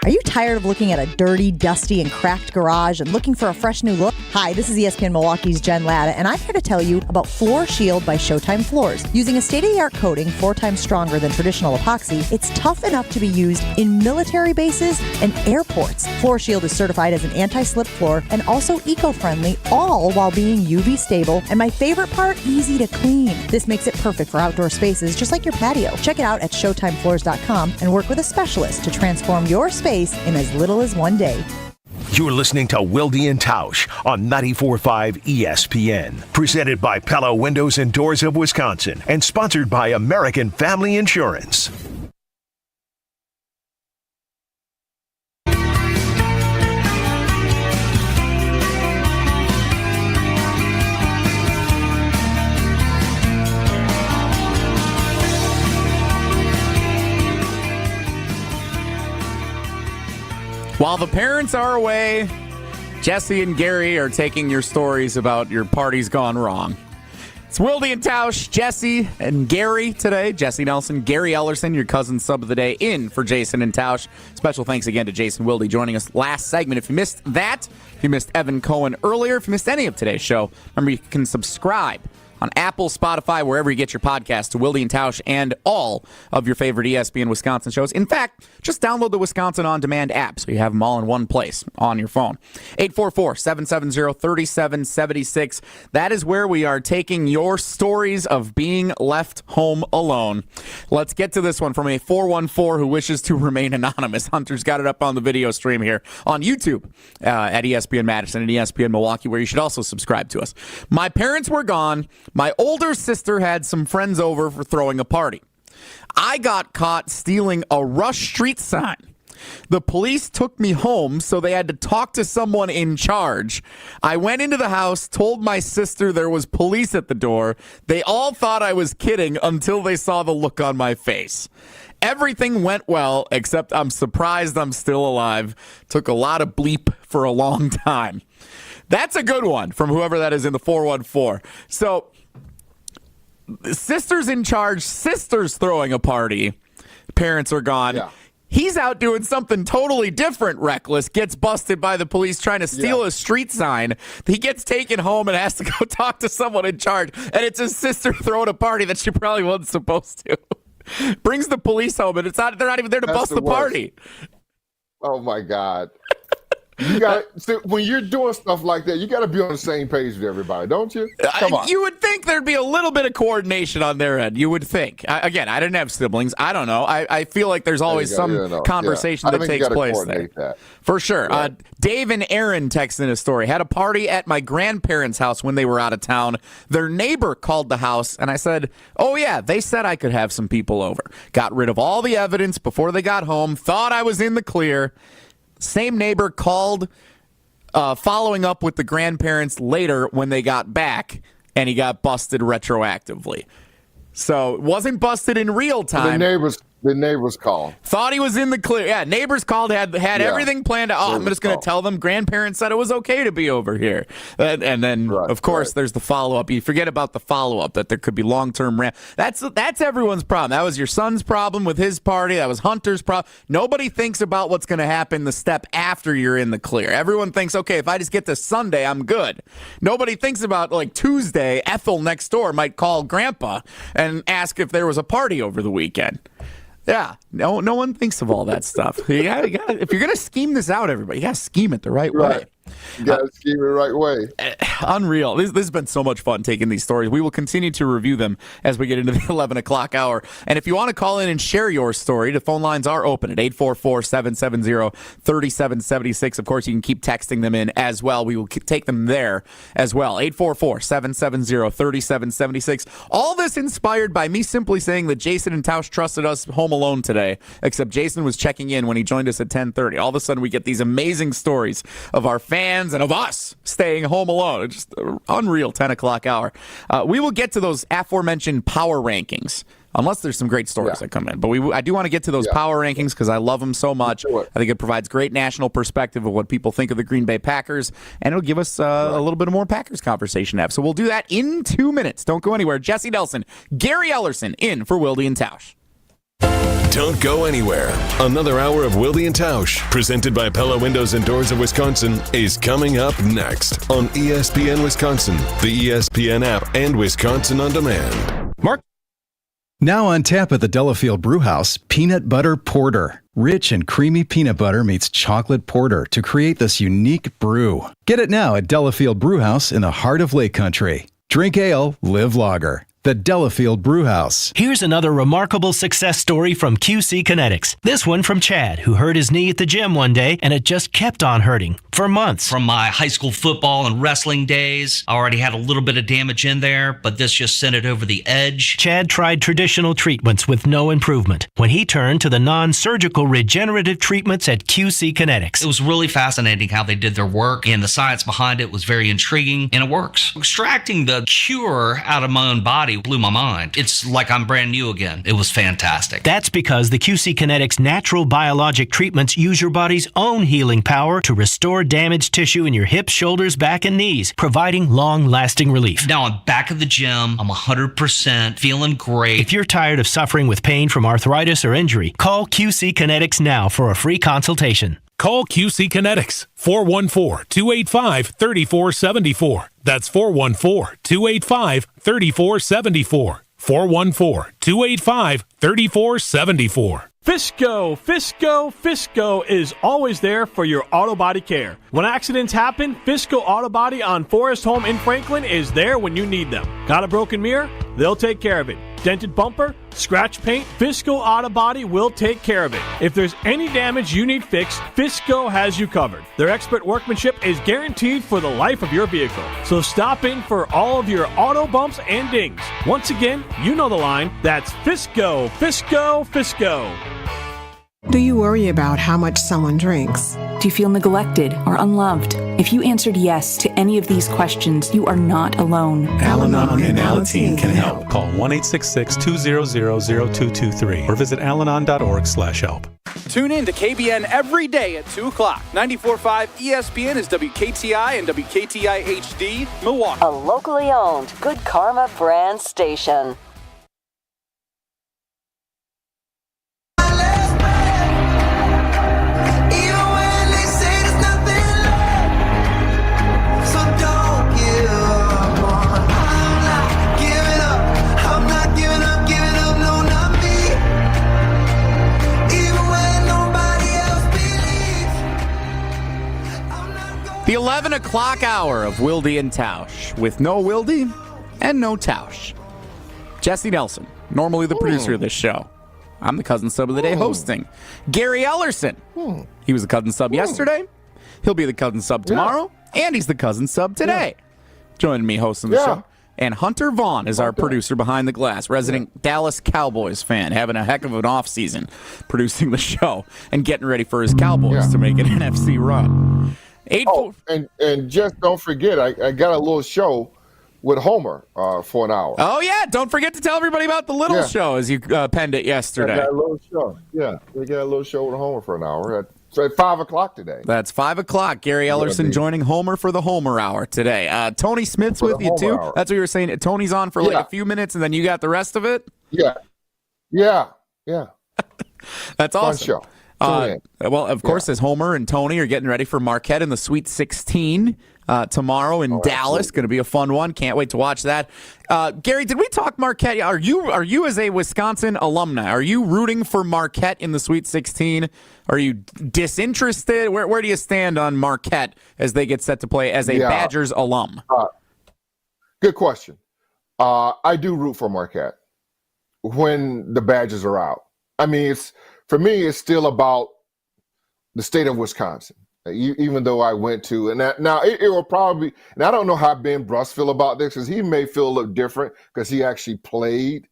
Are you tired of looking at a dirty, dusty, and cracked garage and looking for a fresh new look? Hi, this is ESPN Milwaukee's Jen Latta, and I'm here to tell you about Floor Shield by Showtime Floors. Using a state-of-the-art coating 4 times stronger than traditional epoxy, it's tough enough to be used in military bases and airports. Floor Shield is certified as an anti-slip floor and also eco-friendly, all while being UV stable, and my favorite part, easy to clean. This makes it perfect for outdoor spaces, just like your patio. Check it out at ShowtimeFloors.com and work with a specialist to transform your space in as little as one day. You're listening to Wilde and Tausch on 94.5 ESPN. Presented by Pella Windows and Doors of Wisconsin and sponsored by American Family Insurance. While the parents are away, Jesse and Gary are taking your stories about your parties gone wrong. It's Wilde and Tausch, Jesse and Gary today. Jesse Nelson, Gary Ellerson, your cousin sub of the day, in for Jason and Tausch. Special thanks again to Jason Wilde joining us last segment. If you missed that, if you missed Evan Cohen earlier, if you missed any of today's show, remember you can subscribe on Apple, Spotify, wherever you get your podcasts, to Wilde and Tausch and all of your favorite ESPN Wisconsin shows. In fact, just download the Wisconsin On Demand app so you have them all in one place on your phone. 844-770-3776. That is where we are taking your stories of being left home alone. Let's get to this one from a 414 who wishes to remain anonymous. Hunter's got it up on the video stream here on YouTube at ESPN Madison and ESPN Milwaukee, where you should also subscribe to us. My parents were gone. My older sister had some friends over for throwing a party. I got caught stealing a Rush Street sign. The police took me home, so they had to talk to someone in charge. I went into the house, told my sister there was police at the door. They all thought I was kidding until they saw the look on my face. Everything went well, except I'm surprised I'm still alive. Took a lot of bleep for a long time. That's a good one from whoever that is in the 414. So, sister's in charge, sister's throwing a party, parents are gone. Yeah. He's out doing something totally different, reckless, gets busted by the police trying to steal a street sign. He gets taken home and has to go talk to someone in charge, and it's his sister throwing a party that she probably wasn't supposed to. Brings the police home, and they're not even there to bust the party. Oh, my God. You got when you're doing stuff like that, you got to be on the same page with everybody, don't you? Come on. You would think there'd be a little bit of coordination on their end. You would think. Again, I didn't have siblings. I don't know. I feel like there's always some conversation that takes place there. That. For sure. Yeah. Dave and Aaron texted in a story. Had a party at my grandparents' house when they were out of town. Their neighbor called the house, and I said, oh, yeah, they said I could have some people over. Got rid of all the evidence before they got home. Thought I was in the clear. Same neighbor called following up with the grandparents later when they got back, and he got busted retroactively. So it wasn't busted in real time. The neighbors called. Thought he was in the clear. Yeah, neighbors called, had everything planned. Oh, I'm just going to tell them grandparents said it was okay to be over here. And then, of course, there's the follow-up. You forget about the follow-up, that there could be long-term That's everyone's problem. That was your son's problem with his party. That was Hunter's problem. Nobody thinks about what's going to happen the step after you're in the clear. Everyone thinks, okay, if I just get to Sunday, I'm good. Nobody thinks about, like, Tuesday, Ethel next door might call Grandpa and ask if there was a party over the weekend. Yeah, no one thinks of all that stuff. If you're going to scheme this out, everybody, you got to scheme it the right way. You got to scheme it the right way. Unreal. This has been so much fun taking these stories. We will continue to review them as we get into the 11 o'clock hour. And if you want to call in and share your story, the phone lines are open at 844-770-3776. Of course, you can keep texting them in as well. We will take them there as well. 844-770-3776. All this inspired by me simply saying that Jason and Tausch trusted us home alone today, except Jason was checking in when he joined us at 10:30. All of a sudden, we get these amazing stories of our fans and of us staying home alone. Just unreal 10 o'clock hour. We will get to those aforementioned power rankings, unless there's some great stories that come in. But I do want to get to those power rankings because I love them so much. I think it provides great national perspective of what people think of the Green Bay Packers, and it'll give us a little bit of more Packers conversation to have. So we'll do that in 2 minutes. Don't go anywhere. Jesse Nelson, Gary Ellerson in for Wilde and Tausch. Don't go anywhere. Another hour of Wilde and Tausch, presented by Pella Windows and Doors of Wisconsin, is coming up next on ESPN Wisconsin, the ESPN app, and Wisconsin On Demand. Mark? Now on tap at the Delafield Brewhouse, Peanut Butter Porter. Rich and creamy peanut butter meets chocolate porter to create this unique brew. Get it now at Delafield Brewhouse in the heart of Lake Country. Drink ale, live lager. The Delafield Brewhouse. Here's another remarkable success story from QC Kinetics. This one from Chad, who hurt his knee at the gym one day, and it just kept on hurting for months. From my high school football and wrestling days, I already had a little bit of damage in there, but this just sent it over the edge. Chad tried traditional treatments with no improvement when he turned to the non-surgical regenerative treatments at QC Kinetics. It was really fascinating how they did their work, and the science behind it was very intriguing, and it works. Extracting the cure out of my own body blew my mind. It's like I'm brand new again. It was fantastic. That's because the QC Kinetics natural biologic treatments use your body's own healing power to restore damaged tissue in your hips, shoulders, back, and knees, providing long-lasting relief. Now I'm back at the gym. I'm 100%, feeling great. If you're tired of suffering with pain from arthritis or injury, call QC Kinetics now for a free consultation. Call QC Kinetics, 414-285-3474. That's 414-285-3474. 414-285-3474. Fisco is always there for your auto body care. When accidents happen, Fisco Auto Body on Forest Home in Franklin is there when you need them. Got a broken mirror? They'll take care of it. Dented bumper? Scratch paint? Fisco Auto Body will take care of it. If there's any damage you need fixed, Fisco has you covered. Their expert workmanship is guaranteed for the life of your vehicle. So stop in for all of your auto bumps and dings. Once again, you know the line. That's Fisco. Do you worry about how much someone drinks? Do you feel neglected or unloved? If you answered yes to any of these questions, you are not alone. Al-Anon and Alateen can help. Call 1-866-200-0223 or visit alanon.org/help. Tune in to KBN every day at 2 o'clock. 94.5 ESPN is WKTI and WKTI HD, Milwaukee. A locally owned Good Karma brand station. The 11 o'clock hour of Wilde and Tausch, with no Wilde and no Tausch. Jesse Nelson, normally the producer of this show. I'm the cousin sub of the day hosting. Gary Ellerson. He was the cousin sub yesterday. He'll be the cousin sub tomorrow. And he's the cousin sub today. Joining me hosting the show. And Hunter Vaughn is our producer behind the glass, resident Dallas Cowboys fan, having a heck of an offseason producing the show and getting ready for his Cowboys to make an NFC run. And just don't forget, I got a little show with Homer for an hour. Oh, yeah. Don't forget to tell everybody about the little show as you penned it yesterday. They got a little show. Yeah, they got a little show with Homer for an hour. So at 5 o'clock today. That's 5 o'clock. Gary Ellerson joining Homer for the Homer Hour today. Tony Smith's with you, too. Hour. That's what you were saying. Tony's on for like a few minutes, and then you got the rest of it? Yeah. That's awesome. Fun show. Well, of course, as Homer and Tony are getting ready for Marquette in the Sweet 16 tomorrow in Dallas. Going to be a fun one. Can't wait to watch that. Gary, did we talk Marquette? Are you as a Wisconsin alumni, are you rooting for Marquette in the Sweet 16? Are you disinterested? Where do you stand on Marquette as they get set to play as a Badgers alum? Good question. I do root for Marquette when the Badgers are out. I mean, for me, it's still about the state of Wisconsin. Even though I went to, and now it will probably, and I don't know how Ben Bruss feel about this, because he may feel a little different because he actually played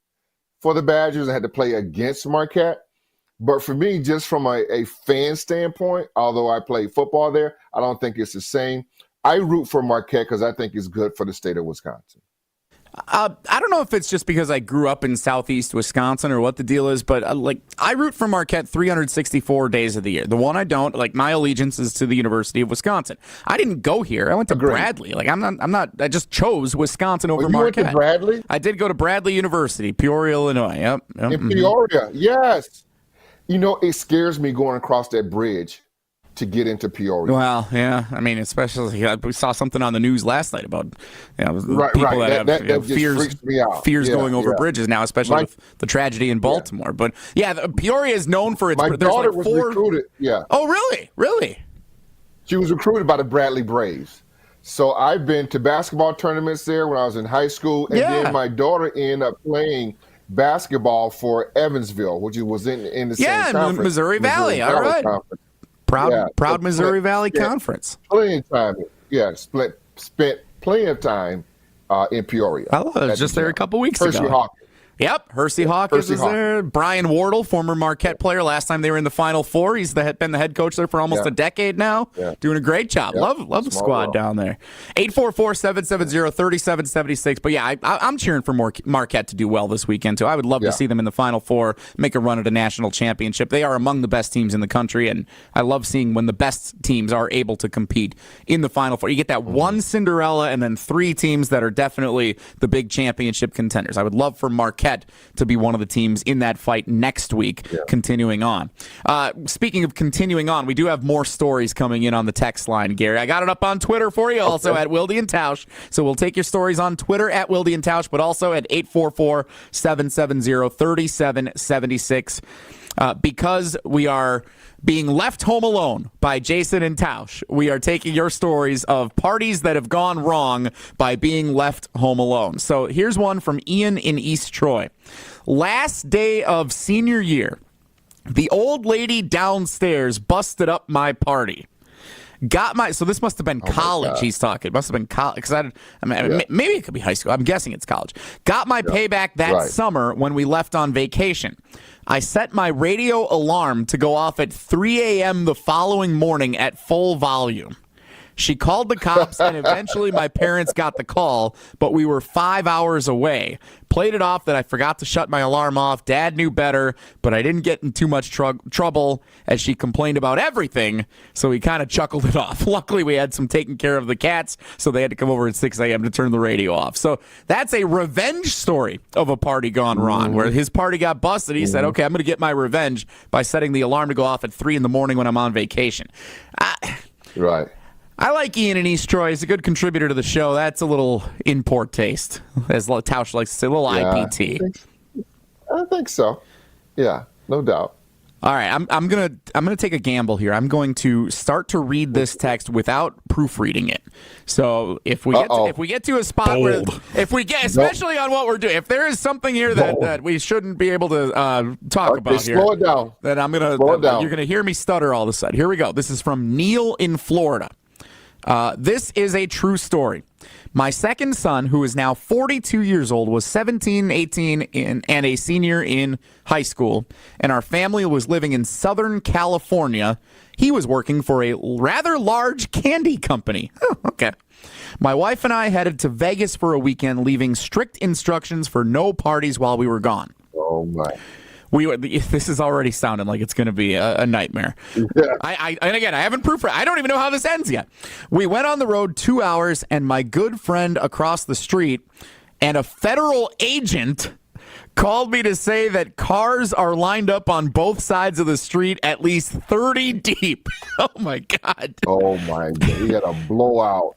for the Badgers and had to play against Marquette. But for me, just from a fan standpoint, although I played football there, I don't think it's the same. I root for Marquette because I think it's good for the state of Wisconsin. I don't know if it's just because I grew up in southeast Wisconsin or what the deal is, but I root for Marquette 364 days of the year. The one I don't, my allegiance is to the University of Wisconsin. I didn't go here. I went to Bradley. I just chose Wisconsin over Marquette. You went to Bradley? I did go to Bradley University, Peoria, Illinois. Yep. In Peoria, yes. You know, it scares me going across that bridge to get into Peoria. Well, yeah. I mean, especially we saw something on the news last night about people that have fears going over bridges now, especially with the tragedy in Baltimore. But Peoria is known for its. My daughter was recruited. Yeah. Oh, really? Really? She was recruited by the Bradley Braves. So I've been to basketball tournaments there when I was in high school, and then my daughter ended up playing basketball for Evansville, which was in the same conference. Missouri Valley. All right. Conference. Proud Missouri Valley Conference. Plenty of time. Spent plenty of time in Peoria. I was just there a couple weeks ago. Hawkins. Yep, Hersey Hawkins is there. Brian Wardle, former Marquette player. Last time they were in the Final Four. He's been the head coach there for almost a decade now. Yeah. Doing a great job. Love the squad down there. 844-770-3776. But I'm cheering for Marquette to do well this weekend too. I would love to see them in the Final Four, make a run at a national championship. They are among the best teams in the country, and I love seeing when the best teams are able to compete in the Final Four. You get that one Cinderella and then three teams that are definitely the big championship contenders. I would love for Marquette to be one of the teams in that fight next week, continuing on. Speaking of continuing on, we do have more stories coming in on the text line, Gary. I got it up on Twitter for you, also at Wilde and Tausch. So we'll take your stories on Twitter at Wilde and Tausch, but also at 844-770-3776. Because we are being left home alone by Jason and Tausch, we are taking your stories of parties that have gone wrong by being left home alone. So here's one from Ian in East Troy. Last day of senior year, the old lady downstairs busted up my party. So this must have been college he's talking. It must have been college. Because maybe it could be high school. I'm guessing it's college. Got my payback that summer when we left on vacation. I set my radio alarm to go off at 3 a.m. the following morning at full volume. She called the cops, and eventually my parents got the call, but we were 5 hours away. Played it off that I forgot to shut my alarm off. Dad knew better, but I didn't get in too much trouble as she complained about everything, so he kind of chuckled it off. Luckily, we had some taking care of the cats, so they had to come over at 6 a.m. to turn the radio off. So that's a revenge story of a party gone wrong, where his party got busted. He said, okay, I'm going to get my revenge by setting the alarm to go off at 3 in the morning when I'm on vacation. Right. I like Ian in East Troy. He's a good contributor to the show. That's a little in poor taste, as Tausch likes to say, a little IPT. I think so. Yeah, no doubt. All right, I'm gonna take a gamble here. I'm going to start to read this text without proofreading it. So if we get to a spot where especially on what we're doing, if there is something here that we shouldn't be able to talk about here, slow it down. Then you're gonna hear me stutter all of a sudden. Here we go. This is from Neil in Florida. This is a true story. My second son, who is now 42 years old, was 17, 18, and a senior in high school, and our family was living in Southern California. He was working for a rather large candy company. Oh, okay. My wife and I headed to Vegas for a weekend, leaving strict instructions for no parties while we were gone. Oh, my. This is already sounding like it's going to be a nightmare. Yeah. And again, I haven't proofread. I don't even know how this ends yet. We went on the road 2 hours, and my good friend across the street and a federal agent called me to say that cars are lined up on both sides of the street at least 30 deep. Oh, my God. Oh, my God. He had a blowout.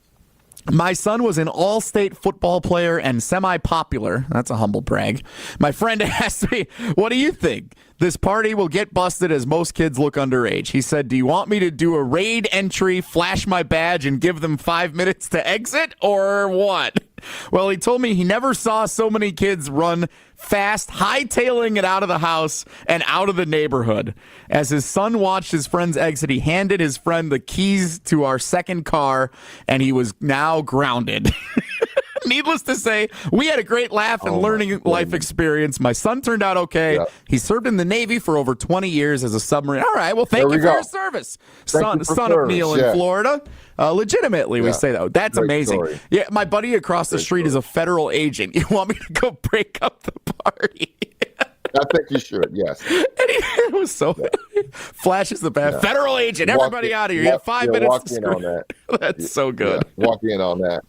My son was an all-state football player and semi-popular. That's a humble brag. My friend asked me, what do you think? This party will get busted as most kids look underage. He said, do you want me to do a raid entry, flash my badge, and give them 5 minutes to exit, or what? Well, he told me he never saw so many kids run fast, hightailing it out of the house and out of the neighborhood. As his son watched his friend's exit, he handed his friend the keys to our second car, and he was now grounded. Needless to say, we had a great laugh and learning life experience. My son turned out okay. Yep. He served in the Navy for over 20 years as a submarine. All right, well, thank you for your service, son of Neil in Florida. Legitimately, we say that. That's great amazing. Story. Yeah, my buddy across the street is a federal agent. You want me to go break up the party? I think you should, yes. And it was so flashes the bat. Yeah. Federal agent, everybody out of here. You have 5 minutes walk to in on that. That's so good. Yeah, walk in on that.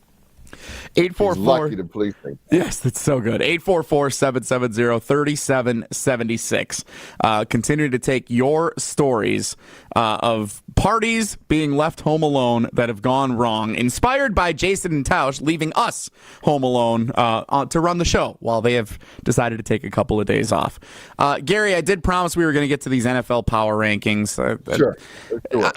844. Lucky to please me. Yes, that's so good. 844-770-3776. Continuing to take your stories of parties being left home alone that have gone wrong, inspired by Jason and Tausch leaving us home alone to run the show while they have decided to take a couple of days off. Gary, I did promise we were going to get to these NFL power rankings. Sure.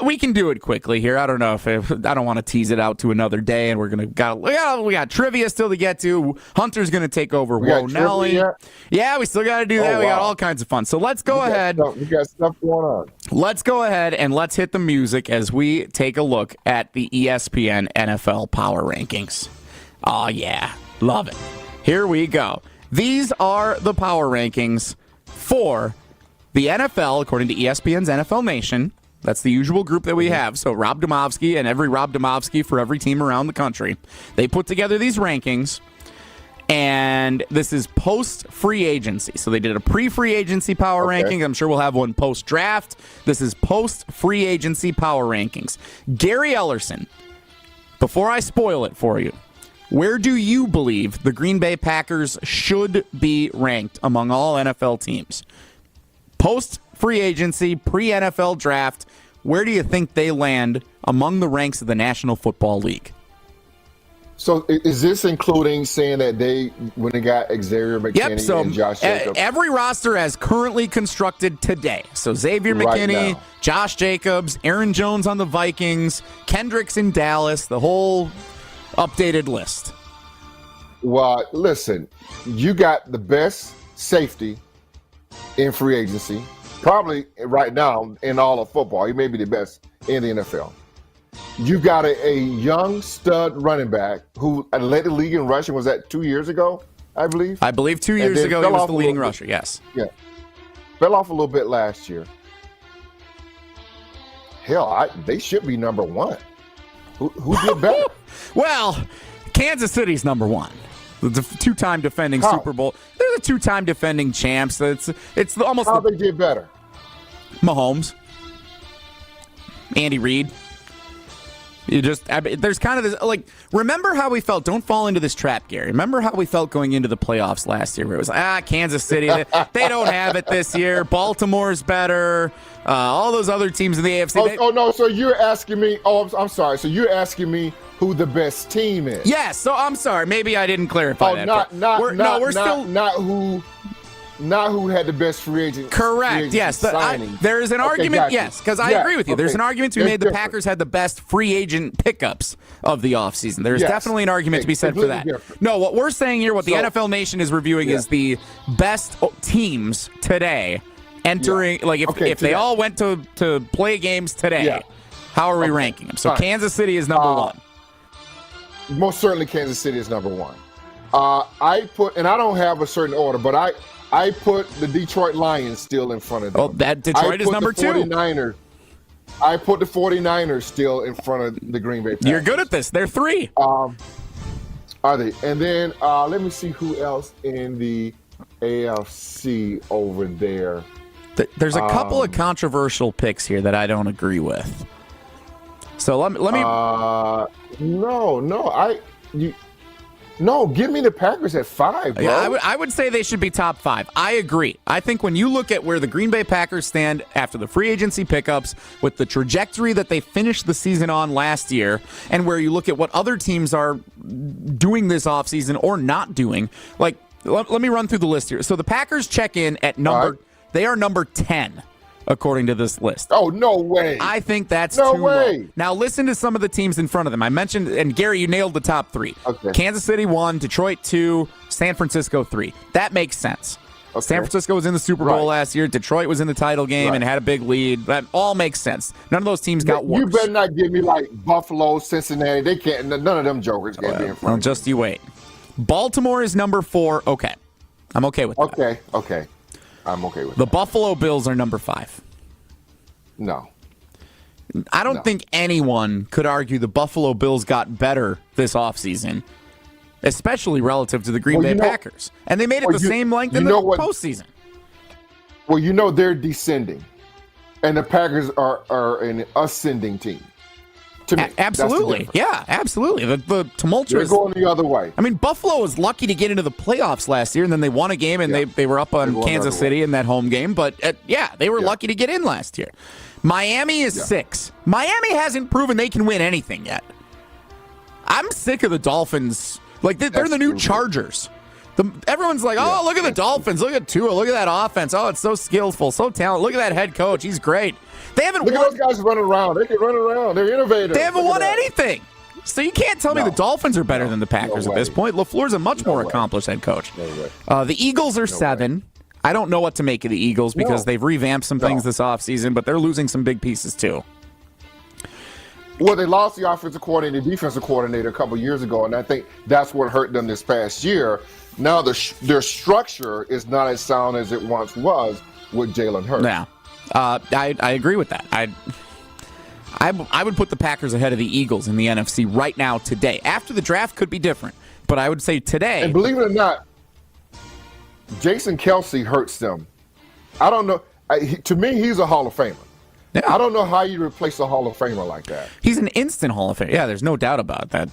We can do it quickly here. I don't know if I don't want to tease it out to another day, and we're going to we got trivia still to get to. Hunter's going to take over. Whoa, Nelly. Yeah, we still got to do that. We got all kinds of fun. So let's go ahead. We got stuff going on. Let's go ahead and let's hit the music as we take a look at the ESPN NFL Power Rankings. Oh, yeah. Love it. Here we go. These are the Power Rankings for the NFL, according to ESPN's NFL Nation. That's the usual group that we have. So Rob Demovsky and every Rob Demovsky for every team around the country. They put together these rankings, and this is post-free agency. So they did a pre-free agency power ranking. I'm sure we'll have one post-draft. This is post-free agency power rankings. Gary Ellerson, before I spoil it for you, where do you believe the Green Bay Packers should be ranked among all NFL teams? Post-free agency, pre-NFL draft, where do you think they land among the ranks of the National Football League? So is this including saying that when they got Xavier McKinney and Josh Jacobs? Every roster as currently constructed today. So Xavier McKinney, Josh Jacobs, Aaron Jones on the Vikings, Kendricks in Dallas, the whole updated list. Well, listen, you got the best safety in free agency, probably right now in all of football. He may be the best in the NFL. You've got a young stud running back who led the league in rushing. Was that 2 years ago, I believe? I believe 2 years ago he was the leading rusher, yes. Yeah. Fell off a little bit last year. Hell, they should be number one. Who did better? Well, Kansas City's number one. The two-time defending Super Bowl. They're the two-time defending champs. It's almost how they did better. Mahomes, Andy Reid. There's kind of this, like, remember how we felt? Don't fall into this trap, Gary. Remember how we felt going into the playoffs last year where it was like, Kansas City, they don't have it this year. Baltimore's better. All those other teams in the AFC. No, so you're asking me, I'm sorry. So you're asking me who the best team is. Yes, so I'm sorry. Maybe I didn't clarify that. Not who had the best free agent. Correct. Yes. There is an argument. Yes, because I agree with you. There's an argument to be made. The Packers had the best free agent pickups of the offseason. There's definitely an argument to be said for that. Different. No, what we're saying here, what the NFL Nation is reviewing is the best teams today entering. Like if they all went to play games today, how are we ranking them? So Kansas City is number one. most certainly Kansas City is number one. I don't have a certain order, but I put the Detroit Lions still in front of them. Oh, that Detroit is number 2. I put the 49ers still in front of the Green Bay Packers. You're good at this. They're 3. Are they? And then let me see who else in the AFC over there. There's a couple of controversial picks here that I don't agree with. So let me. No, give me the Packers at 5, bro. Yeah, I would say they should be top 5. I agree. I think when you look at where the Green Bay Packers stand after the free agency pickups, with the trajectory that they finished the season on last year, and where you look at what other teams are doing this offseason or not doing, like, let me run through the list here. So the Packers check in at they are number 10. According to this list. Oh, no way. I think that's too low. Now, listen to some of the teams in front of them. I mentioned, and Gary, you nailed the top 3. Okay. Kansas City 1, Detroit 2, San Francisco 3. That makes sense. Okay. San Francisco was in the Super Bowl last year. Detroit was in the title game and had a big lead. That all makes sense. None of those teams got worse. You better not give me like Buffalo, Cincinnati. They can't. None of them jokers can't be in front. Well, just you wait. Baltimore is number 4. Okay. I'm okay with that. Okay. I'm okay with the Buffalo Bills are number 5. No. I don't think anyone could argue the Buffalo Bills got better this offseason, especially relative to the Green Bay Packers. And they made it the same length in the postseason. Well, they're descending, and the Packers are an ascending team. To me, absolutely. Yeah, absolutely. The tumultuous. They're going the other way. I mean, Buffalo was lucky to get into the playoffs last year, and then they won a game, and they were up on Kansas City in that home game. But, they were lucky to get in last year. Miami is 6. Miami hasn't proven they can win anything yet. I'm sick of the Dolphins. Like, they're the new Chargers. Everyone's like, oh, look at the Dolphins. Look at Tua. Look at that offense. Oh, it's so skillful, so talented. Look at that head coach. He's great. They haven't won. Look at those guys running around. They can run around. They're innovative. They haven't won anything. So you can't tell me the Dolphins are better than the Packers at this point. LaFleur's a much more accomplished head coach. The Eagles are 7. I don't know what to make of the Eagles because they've revamped some things this offseason, but they're losing some big pieces too. Well, they lost the offensive coordinator and defensive coordinator a couple years ago, and I think that's what hurt them this past year. Now their structure is not as sound as it once was with Jalen Hurts. Yeah, I agree with that. I would put the Packers ahead of the Eagles in the NFC right now today. After the draft could be different, but I would say today. And believe it or not, Jason Kelce hurts them. I don't know. To me, he's a Hall of Famer. Yeah. I don't know how you replace a Hall of Famer like that. He's an instant Hall of Famer. Yeah, there's no doubt about that.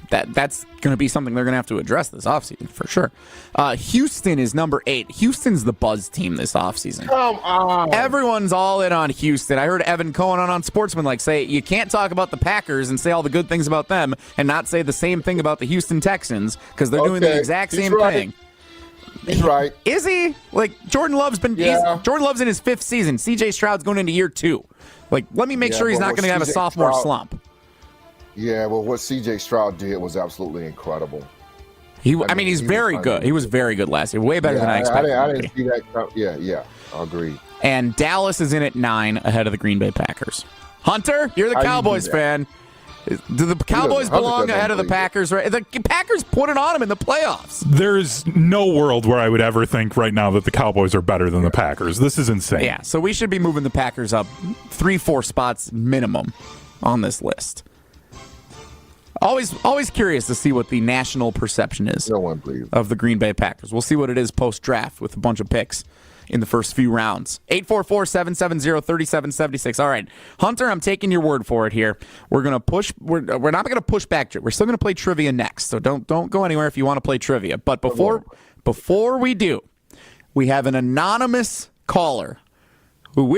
That's going to be something they're going to have to address this offseason for sure. Houston is number 8. Houston's the buzz team this offseason. Come on. Everyone's all in on Houston. I heard Evan Cohen on Sportsman say you can't talk about the Packers and say all the good things about them and not say the same thing about the Houston Texans because they're doing the exact same thing. He's right. Is he? Like, Jordan Love's in his 5th season. CJ Stroud's going into year 2. Like, let me make sure he's not going to have a sophomore slump. Yeah, well, what C.J. Stroud did was absolutely incredible. He's very good. He was very good last year. Way better than I expected. I didn't see that. Yeah, I agree. And Dallas is in at 9 ahead of the Green Bay Packers. Hunter, you're the Cowboys fan. Do the Cowboys belong ahead of the Packers? Right? The Packers put it on them in the playoffs. There's no world where I would ever think right now that the Cowboys are better than the Packers. This is insane. Yeah, so we should be moving the Packers up 3-4 spots minimum on this list. Always curious to see what the national perception is of the Green Bay Packers. We'll see what it is post-draft with a bunch of picks in the first few rounds. 844-770-3776. All right, Hunter, I'm taking your word for it here. We're gonna push. We're not going to push back. We're still going to play trivia next. So don't go anywhere if you want to play trivia. But before we do, we have an anonymous caller who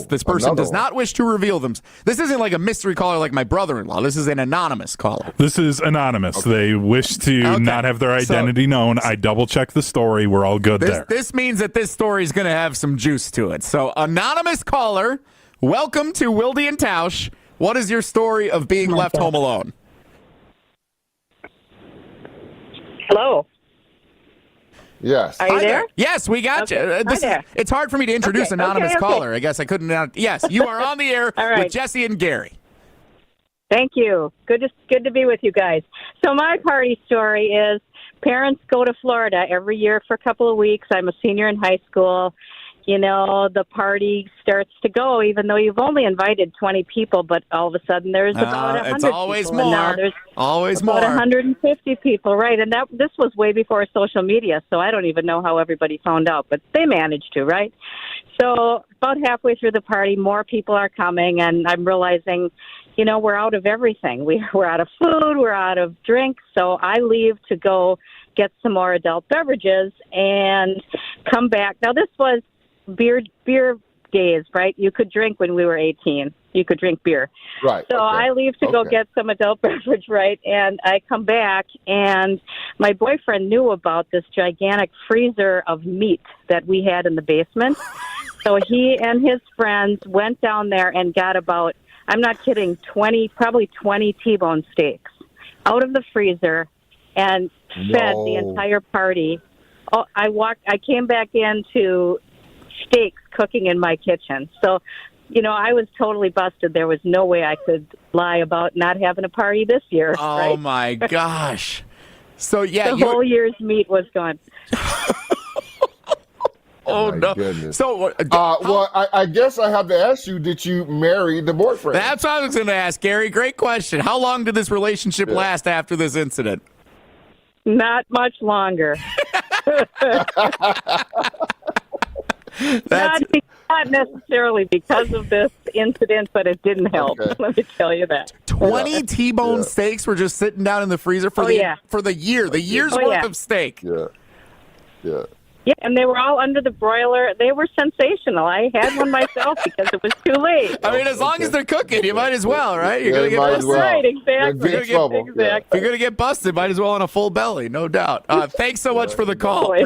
this person does not wish to reveal them. This isn't like a mystery caller like my brother-in-law. This is an anonymous caller. This is anonymous. Okay. They wish to not have their identity known. I double-checked the story. We're all good there. This means that this story is going to have some juice to it. So, anonymous caller, welcome to Wilde and Tausch. What is your story of being left home alone? Hello. Yes. Are you there? Yes, we got you. It's hard for me to introduce anonymous caller. I guess I couldn't. Yes, you are on the air with Jesse and Gary. Thank you. Good to be with you guys. So my party story is parents go to Florida every year for a couple of weeks. I'm a senior in high school. You know, the party starts to go, even though you've only invited 20 people, but all of a sudden there's about 100 it's always people. more. And now there's always about more. 150 people, right? And this was way before social media, so I don't even know how everybody found out, but they managed to, right? So about halfway through the party, more people are coming, and I'm realizing, you know, we're out of everything. We're out of food, we're out of drinks, so I leave to go get some more adult beverages and come back. Now, this was beer days, right? You could drink when we were 18. You could drink beer. Right. So okay. I leave to go get some adult beverage, right? And I come back, and my boyfriend knew about this gigantic freezer of meat that we had in the basement. So he and his friends went down there and got about, I'm not kidding, probably 20 T-bone steaks out of the freezer and fed the entire party. Oh, I came back into steaks cooking in my kitchen. So, you know, I was totally busted. There was no way I could lie about not having a party this year. Oh, right? my gosh. So, yeah. The whole year's meat was gone. Oh, no. Goodness. So, well, I guess I have to ask you, did you marry the boyfriend? That's what I was going to ask, Gary. Great question. How long did this relationship last after this incident? Not much longer. Not necessarily because of this incident, but it didn't help. Okay. Let me tell you that. 20 T-bone steaks were just sitting down in the freezer for the year. The year's worth of steak. Yeah. Yeah, and they were all under the broiler. They were sensational. I had one myself because it was too late. I mean, as long as they're cooking, you might as well, right? You're Yeah, going to get might as busted. well. Right, exactly. You're in trouble. Exactly. If you're going to get busted, might as well on a full belly, no doubt. Thanks so much for the call.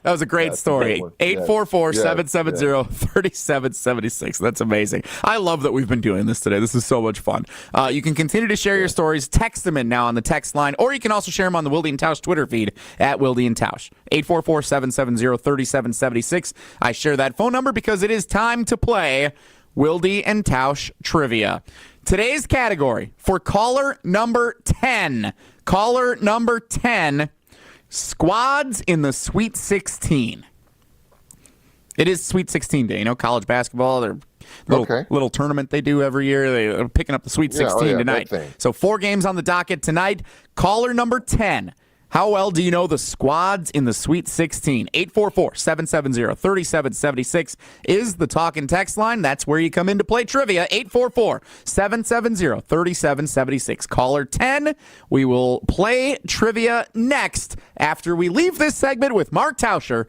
That was a great story. 844-770-3776. That's amazing. I love that we've been doing this today. This is so much fun. You can continue to share your stories. Text them in now on the text line, or you can also share them on the Wilde and Tausch Twitter feed at Wilde and Tausch. 844-770-3776. I share that phone number because it is time to play Wilde and Tausch Trivia. Today's category for caller number 10. Caller number 10. Squads in the Sweet 16. It is Sweet 16 Day. You know, college basketball, their little tournament they do every year. They're picking up the Sweet 16 tonight. So 4 games on the docket tonight. Caller number 10. How well do you know the squads in the Sweet 16? 844-770-3776 is the talk and text line. That's where you come in to play trivia. 844-770-3776. Caller 10. We will play trivia next after we leave this segment with Mark Tauscher.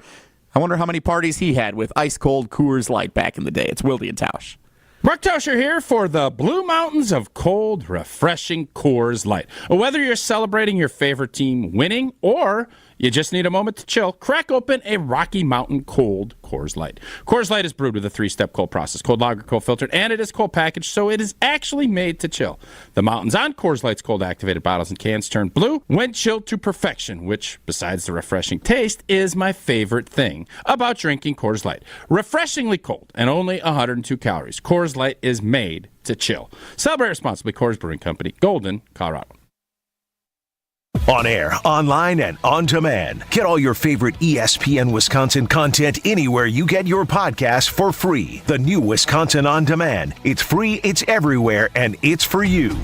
I wonder how many parties he had with ice-cold Coors Light back in the day. It's Wilde and Tausch. Mark Tauscher here for the Blue Mountains of cold, refreshing Coors Light. Whether you're celebrating your favorite team winning or you just need a moment to chill, crack open a Rocky Mountain cold Coors Light. Coors Light is brewed with a 3-step cold process, cold lager, cold filtered, and it is cold packaged, so it is actually made to chill. The mountains on Coors Light's cold activated bottles and cans turn blue when chilled to perfection, which, besides the refreshing taste, is my favorite thing about drinking Coors Light. Refreshingly cold and only 102 calories. Coors Light is made to chill. Celebrate responsibly. Coors Brewing Company, Golden, Colorado. On air, online, and on demand. Get all your favorite ESPN Wisconsin content anywhere you get your podcast for free. The new Wisconsin On Demand. It's free, it's everywhere, and it's for you.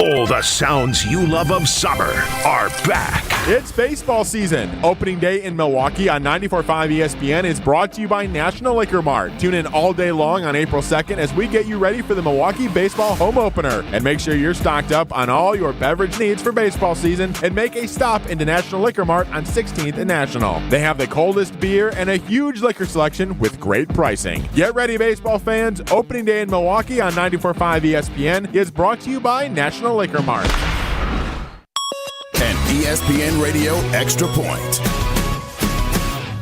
All the sounds you love of summer are back. It's baseball season. Opening day in Milwaukee on 94.5 ESPN is brought to you by National Liquor Mart. Tune in all day long on April 2nd as we get you ready for the Milwaukee baseball home opener. And make sure you're stocked up on all your beverage needs for baseball season and make a stop into National Liquor Mart on 16th and National. They have the coldest beer and a huge liquor selection with great pricing. Get ready, baseball fans. Opening day in Milwaukee on 94.5 ESPN is brought to you by National Liquor Mart. An ESPN Radio Extra Point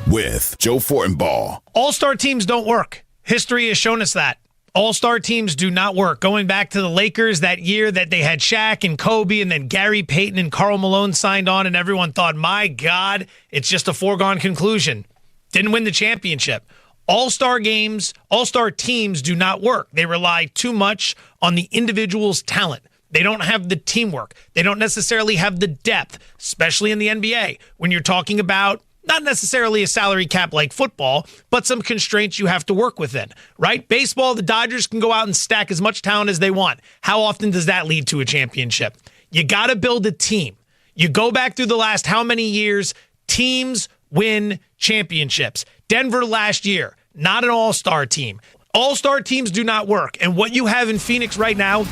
with Joe Fortenbaugh. All-star teams don't work. History has shown us that. All-star teams do not work. Going back to the Lakers that year that they had Shaq and Kobe and then Gary Payton and Karl Malone signed on and everyone thought, my God, it's just a foregone conclusion. Didn't win the championship. All-star games, all-star teams do not work. They rely too much on the individual's talent. They don't have the teamwork. They don't necessarily have the depth, especially in the NBA, when you're talking about not necessarily a salary cap like football, but some constraints you have to work within, right? Baseball, the Dodgers can go out and stack as much talent as they want. How often does that lead to a championship? You got to build a team. You go back through the last how many years, teams win championships. Denver last year, not an all-star team. All-star teams do not work. And what you have in Phoenix right now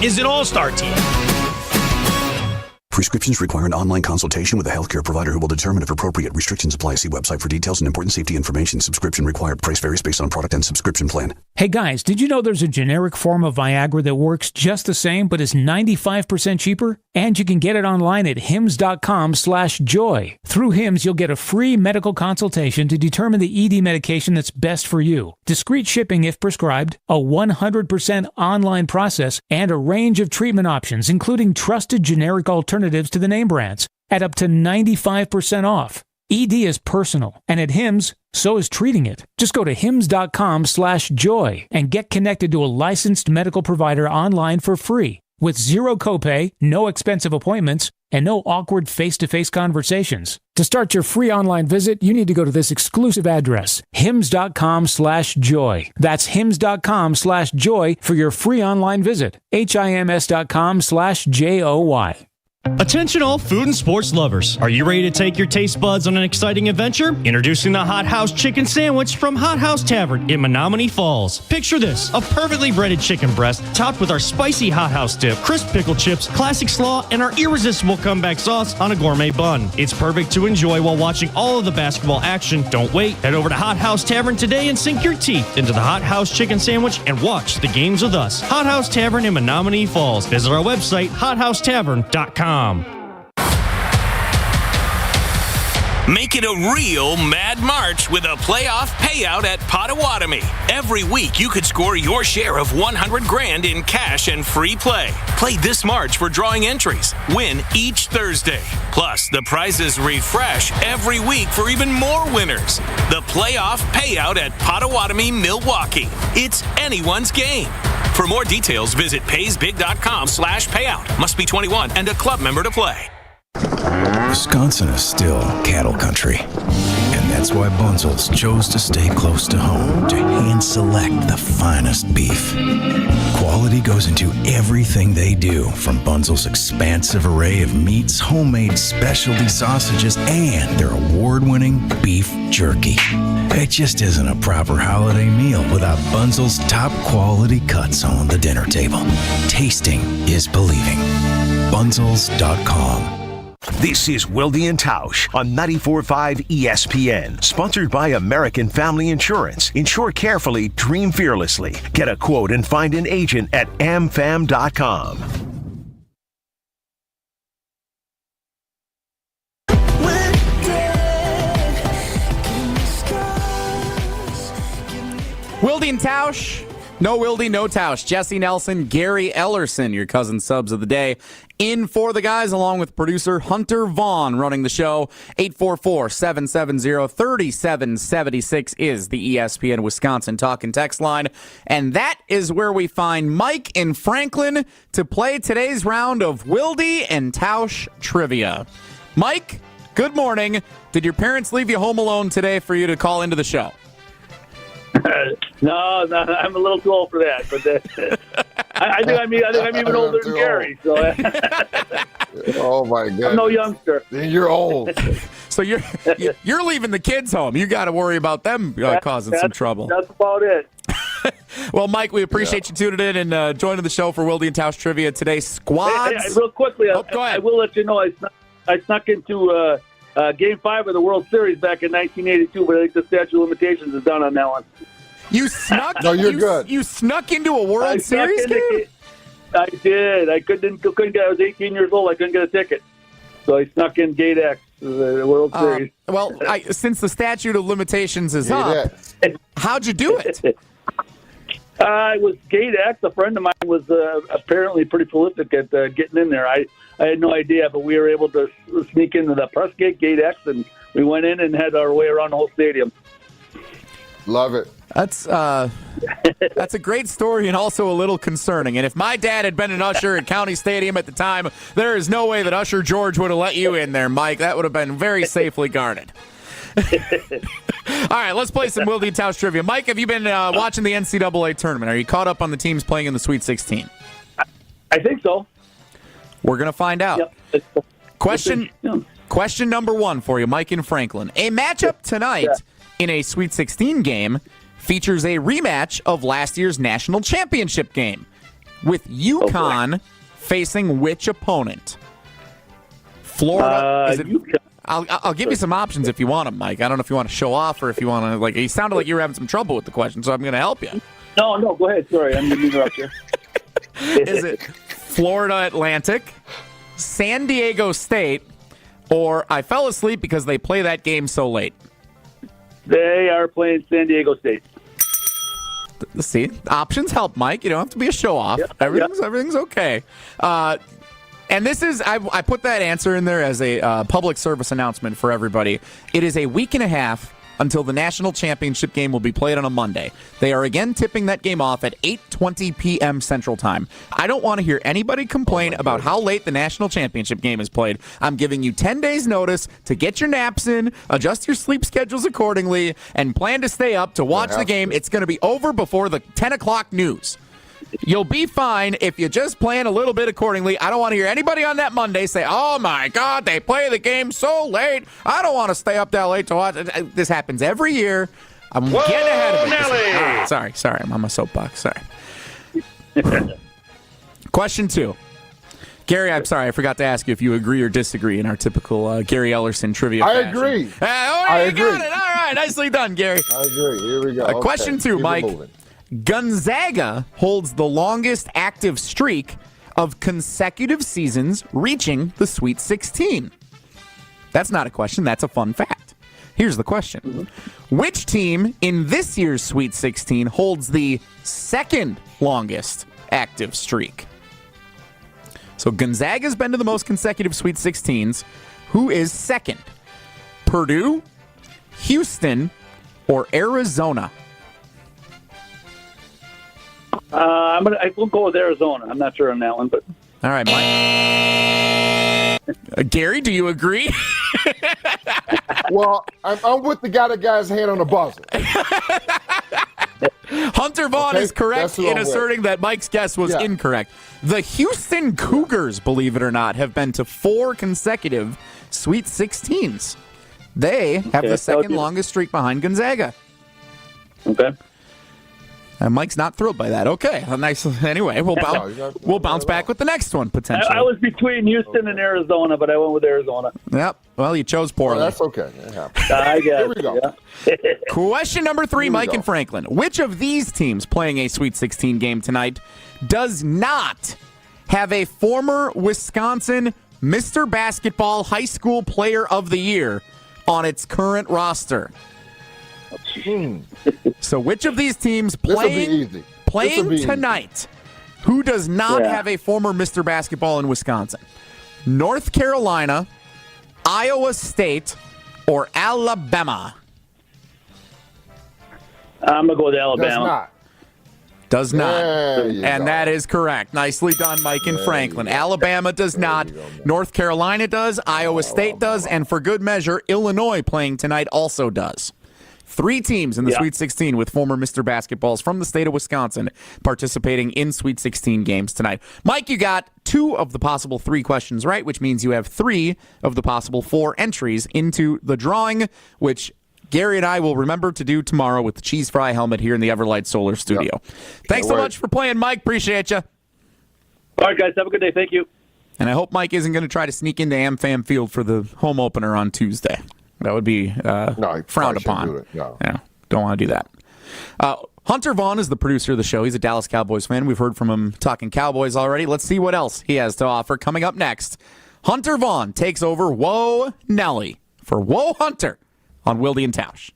is an all-star team. Prescriptions require an online consultation with a healthcare provider who will determine if appropriate. Restrictions apply. See website for details and important safety information. Subscription required. Price varies based on product and subscription plan. Hey guys, did you know there's a generic form of Viagra that works just the same but is 95% cheaper? And you can get it online at hims.com/joy. Through Hims, you'll get a free medical consultation to determine the ED medication that's best for you. Discreet shipping if prescribed, a 100% online process, and a range of treatment options, including trusted generic alternatives to the name brands, at up to 95% off. ED is personal, and at Hims, so is treating it. Just go to hims.com/joy and get connected to a licensed medical provider online for free, with zero copay, no expensive appointments, and no awkward face-to-face conversations. To start your free online visit, you need to go to this exclusive address, hims.com/joy. That's hims.com/joy for your free online visit. hims.com/joy. Attention all food and sports lovers. Are you ready to take your taste buds on an exciting adventure? Introducing the Hot House Chicken Sandwich from Hot House Tavern in Menominee Falls. Picture this, a perfectly breaded chicken breast topped with our spicy Hot House dip, crisp pickle chips, classic slaw, and our irresistible comeback sauce on a gourmet bun. It's perfect to enjoy while watching all of the basketball action. Don't wait. Head over to Hot House Tavern today and sink your teeth into the Hot House Chicken Sandwich and watch the games with us. Hot House Tavern in Menominee Falls. Visit our website, hothousetavern.com. Make it a real Mad March with a playoff payout at Potawatomi. Every week you could score your share of $100,000 in cash and free play. Play this March for drawing entries. Win each Thursday. Plus, the prizes refresh every week for even more winners. The playoff payout at Potawatomi, Milwaukee. It's anyone's game. For more details, visit paysbig.com/payout. Must be 21 and a club member to play. Wisconsin is still cattle country, and that's why Bunzel's chose to stay close to home to hand select the finest beef. Quality goes into everything they do, from Bunzel's expansive array of meats, homemade specialty sausages, and their award-winning beef jerky. It just isn't a proper holiday meal without Bunzel's top quality cuts on the dinner table. Tasting is believing. Bunzels.com. This is Wilde and Tausch on 94.5 ESPN. Sponsored by American Family Insurance. Insure carefully, dream fearlessly. Get a quote and find an agent at amfam.com. Wilde and Tausch. No Wilde, no Tausch. Jesse Nelson, Gary Ellerson, your cousin subs of the day. In for the guys, along with producer Hunter Vaughn running the show. 844-770-3776 is the ESPN Wisconsin Talk and Text line. And that is where we find Mike in Franklin to play today's round of Wilde and Tausch trivia. Mike, good morning. Did your parents leave you home alone today for you to call into the show? No, I'm a little too old for that. But I think I'm even older than Gary. So. Oh my God! I'm no youngster. You're old. So you're leaving the kids home. You got to worry about them causing some trouble. That's about it. Well, Mike, we appreciate you tuning in and joining the show for Wilde and Tausch trivia today. Squads. Hey, real quickly, go ahead. I will let you know I snuck into Game 5 of the World Series back in 1982, but I think the statute of limitations is done on that one. You snuck? No, you're good. You snuck into a World Series game? I did. I couldn't get. I was 18 years old. I couldn't get a ticket, so I snuck in Gate X, the World Series. Well, since the statute of limitations is up, how'd you do it? It was Gate X. A friend of mine was apparently pretty prolific at getting in there. I had no idea, but we were able to sneak into the press gate, Gate X, and we went in and had our way around the whole stadium. Love it. That's a great story and also a little concerning. And if my dad had been an usher at County Stadium at the time, there is no way that Usher George would have let you in there, Mike. That would have been very safely guarded. All right, let's play some Wilde and Tausch trivia. Mike, have you been watching the NCAA tournament? Are you caught up on the teams playing in the Sweet 16? I think so. We're going to find out. Yep. Question number 1 for you, Mike and Franklin. A matchup tonight in a Sweet 16 game features a rematch of last year's national championship game, with UConn facing which opponent? Florida. Is it? I'll give you some options if you want them, Mike. I don't know if you want to show off or if you want to, like, you sounded like you were having some trouble with the question, so I'm going to help you. No, go ahead. Sorry, I'm going to interrupt you. Is it Florida Atlantic, San Diego State, or I fell asleep because they play that game so late? They are playing San Diego State. See, options help, Mike. You don't have to be a show-off. Yep. Everything's okay. And this is, I put that answer in there as a public service announcement for everybody. It is a week and a half until the national championship game will be played on a Monday. They are again tipping that game off at 8:20 p.m. Central Time. I don't want to hear anybody complain about how late the national championship game is played. I'm giving you 10 days notice to get your naps in, adjust your sleep schedules accordingly, and plan to stay up to watch the game. It's going to be over before the 10 o'clock news. You'll be fine if you just plan a little bit accordingly. I don't want to hear anybody on that Monday say, oh, my God, they play the game so late. I don't want to stay up that late to watch it. This happens every year. I'm getting ahead of it. Sorry. I'm on my soapbox. Sorry. Question 2. Gary, I'm sorry. I forgot to ask you if you agree or disagree in our typical Gary Ellerson trivia fashion. Agree. I agree. Got it. All right. Nicely done, Gary. I agree. Here we go. Question 2, Mike. Gonzaga holds the longest active streak of consecutive seasons reaching the Sweet 16. That's not a question. That's a fun fact. Here's the question. Which team in this year's Sweet 16 holds the second longest active streak? So Gonzaga's been to the most consecutive Sweet 16s. Who is second? Purdue, Houston, or Arizona? I will go with Arizona. I'm not sure on that one, but all right, Mike. Gary, do you agree? Well, I'm with the guy that got his hand on the buzzer. Hunter Vaughn is correct in asserting that Mike's guess was incorrect. The Houston Cougars, believe it or not, have been to 4 consecutive Sweet 16s. They have the second longest streak behind Gonzaga. Okay. And Mike's not thrilled by that. Okay, nice. Anyway, we'll bounce back with the next one potentially. I was between Houston and Arizona, but I went with Arizona. Yep. Well, you chose poorly. That's okay. I guess. Here we go. Yeah. Question number 3, Mike and Franklin. Which of these teams playing a Sweet 16 game tonight does not have a former Wisconsin Mr. Basketball High School Player of the Year on its current roster? So which of these teams playing tonight, who does not have a former Mr. Basketball in Wisconsin? North Carolina, Iowa State, or Alabama? I'm going to go with Alabama. Does not. And that is correct. Nicely done, Mike and Franklin. Alabama does not. North Carolina does. Iowa State does. And for good measure, Illinois playing tonight also does. 3 teams in the Sweet 16 with former Mr. Basketballs from the state of Wisconsin participating in Sweet 16 games tonight. Mike, you got 2 of the possible 3 questions right, which means you have 3 of the possible 4 entries into the drawing, which Gary and I will remember to do tomorrow with the Cheese Fry helmet here in the Everlight Solar Studio. Thanks so much for playing, Mike. Appreciate you. All right, guys. Have a good day. Thank you. And I hope Mike isn't going to try to sneak into AmFam Field for the home opener on Tuesday. That would be frowned upon. Yeah, don't want to do that. Hunter Vaughn is the producer of the show. He's a Dallas Cowboys fan. We've heard from him talking Cowboys already. Let's see what else he has to offer. Coming up next, Hunter Vaughn takes over Whoa Nelly for Whoa Hunter on Wilde and Tausch.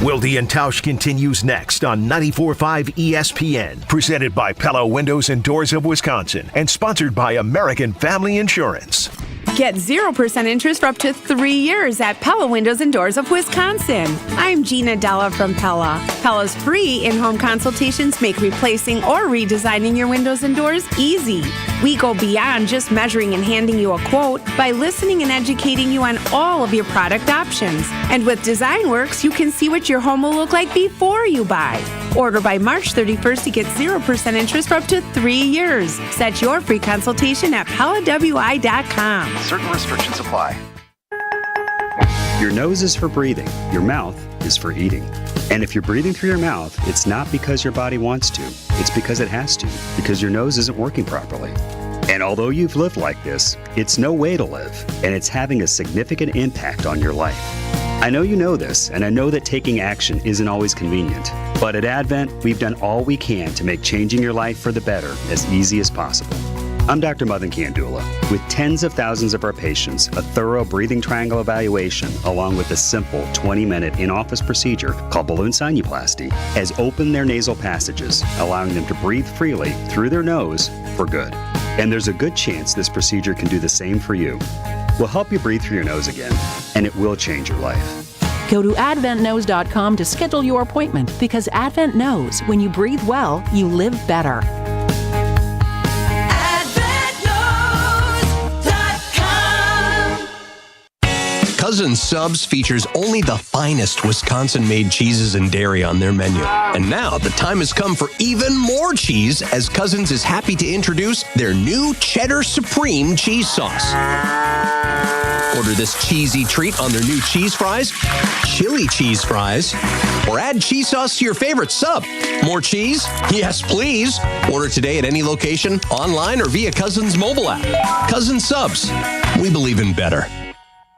Wilde and Tausch continues next on 94.5 ESPN, presented by Pella Windows and Doors of Wisconsin, and sponsored by American Family Insurance. Get 0% interest for up to 3 years at Pella Windows and Doors of Wisconsin. I'm Gina Della from Pella. Pella's free in-home consultations make replacing or redesigning your windows and doors easy. We go beyond just measuring and handing you a quote by listening and educating you on all of your product options. And with DesignWorks, you can see what your home will look like before you buy. Order by March 31st to get 0% interest for up to 3 years. Set your free consultation at PellaWI.com. Certain restrictions apply. Your nose is for breathing. Your mouth is for eating. And if you're breathing through your mouth, it's not because your body wants to. It's because it has to, because your nose isn't working properly. And although you've lived like this, it's no way to live, and it's having a significant impact on your life. I know you know this, and I know that taking action isn't always convenient. But at Advent, we've done all we can to make changing your life for the better as easy as possible. I'm Dr. Madan Kandula. With tens of thousands of our patients, a thorough breathing triangle evaluation, along with a simple 20-minute in-office procedure called balloon sinuplasty, has opened their nasal passages, allowing them to breathe freely through their nose for good. And there's a good chance this procedure can do the same for you. We'll help you breathe through your nose again, and it will change your life. Go to adventknows.com to schedule your appointment, because Advent knows when you breathe well, you live better. Cousin Subs features only the finest Wisconsin-made cheeses and dairy on their menu. And now the time has come for even more cheese, as Cousins is happy to introduce their new Cheddar Supreme cheese sauce. Order this cheesy treat on their new cheese fries, chili cheese fries, or add cheese sauce to your favorite sub. More cheese? Yes, please. Order today at any location, online, or via Cousins mobile app. Cousin Subs. We believe in better.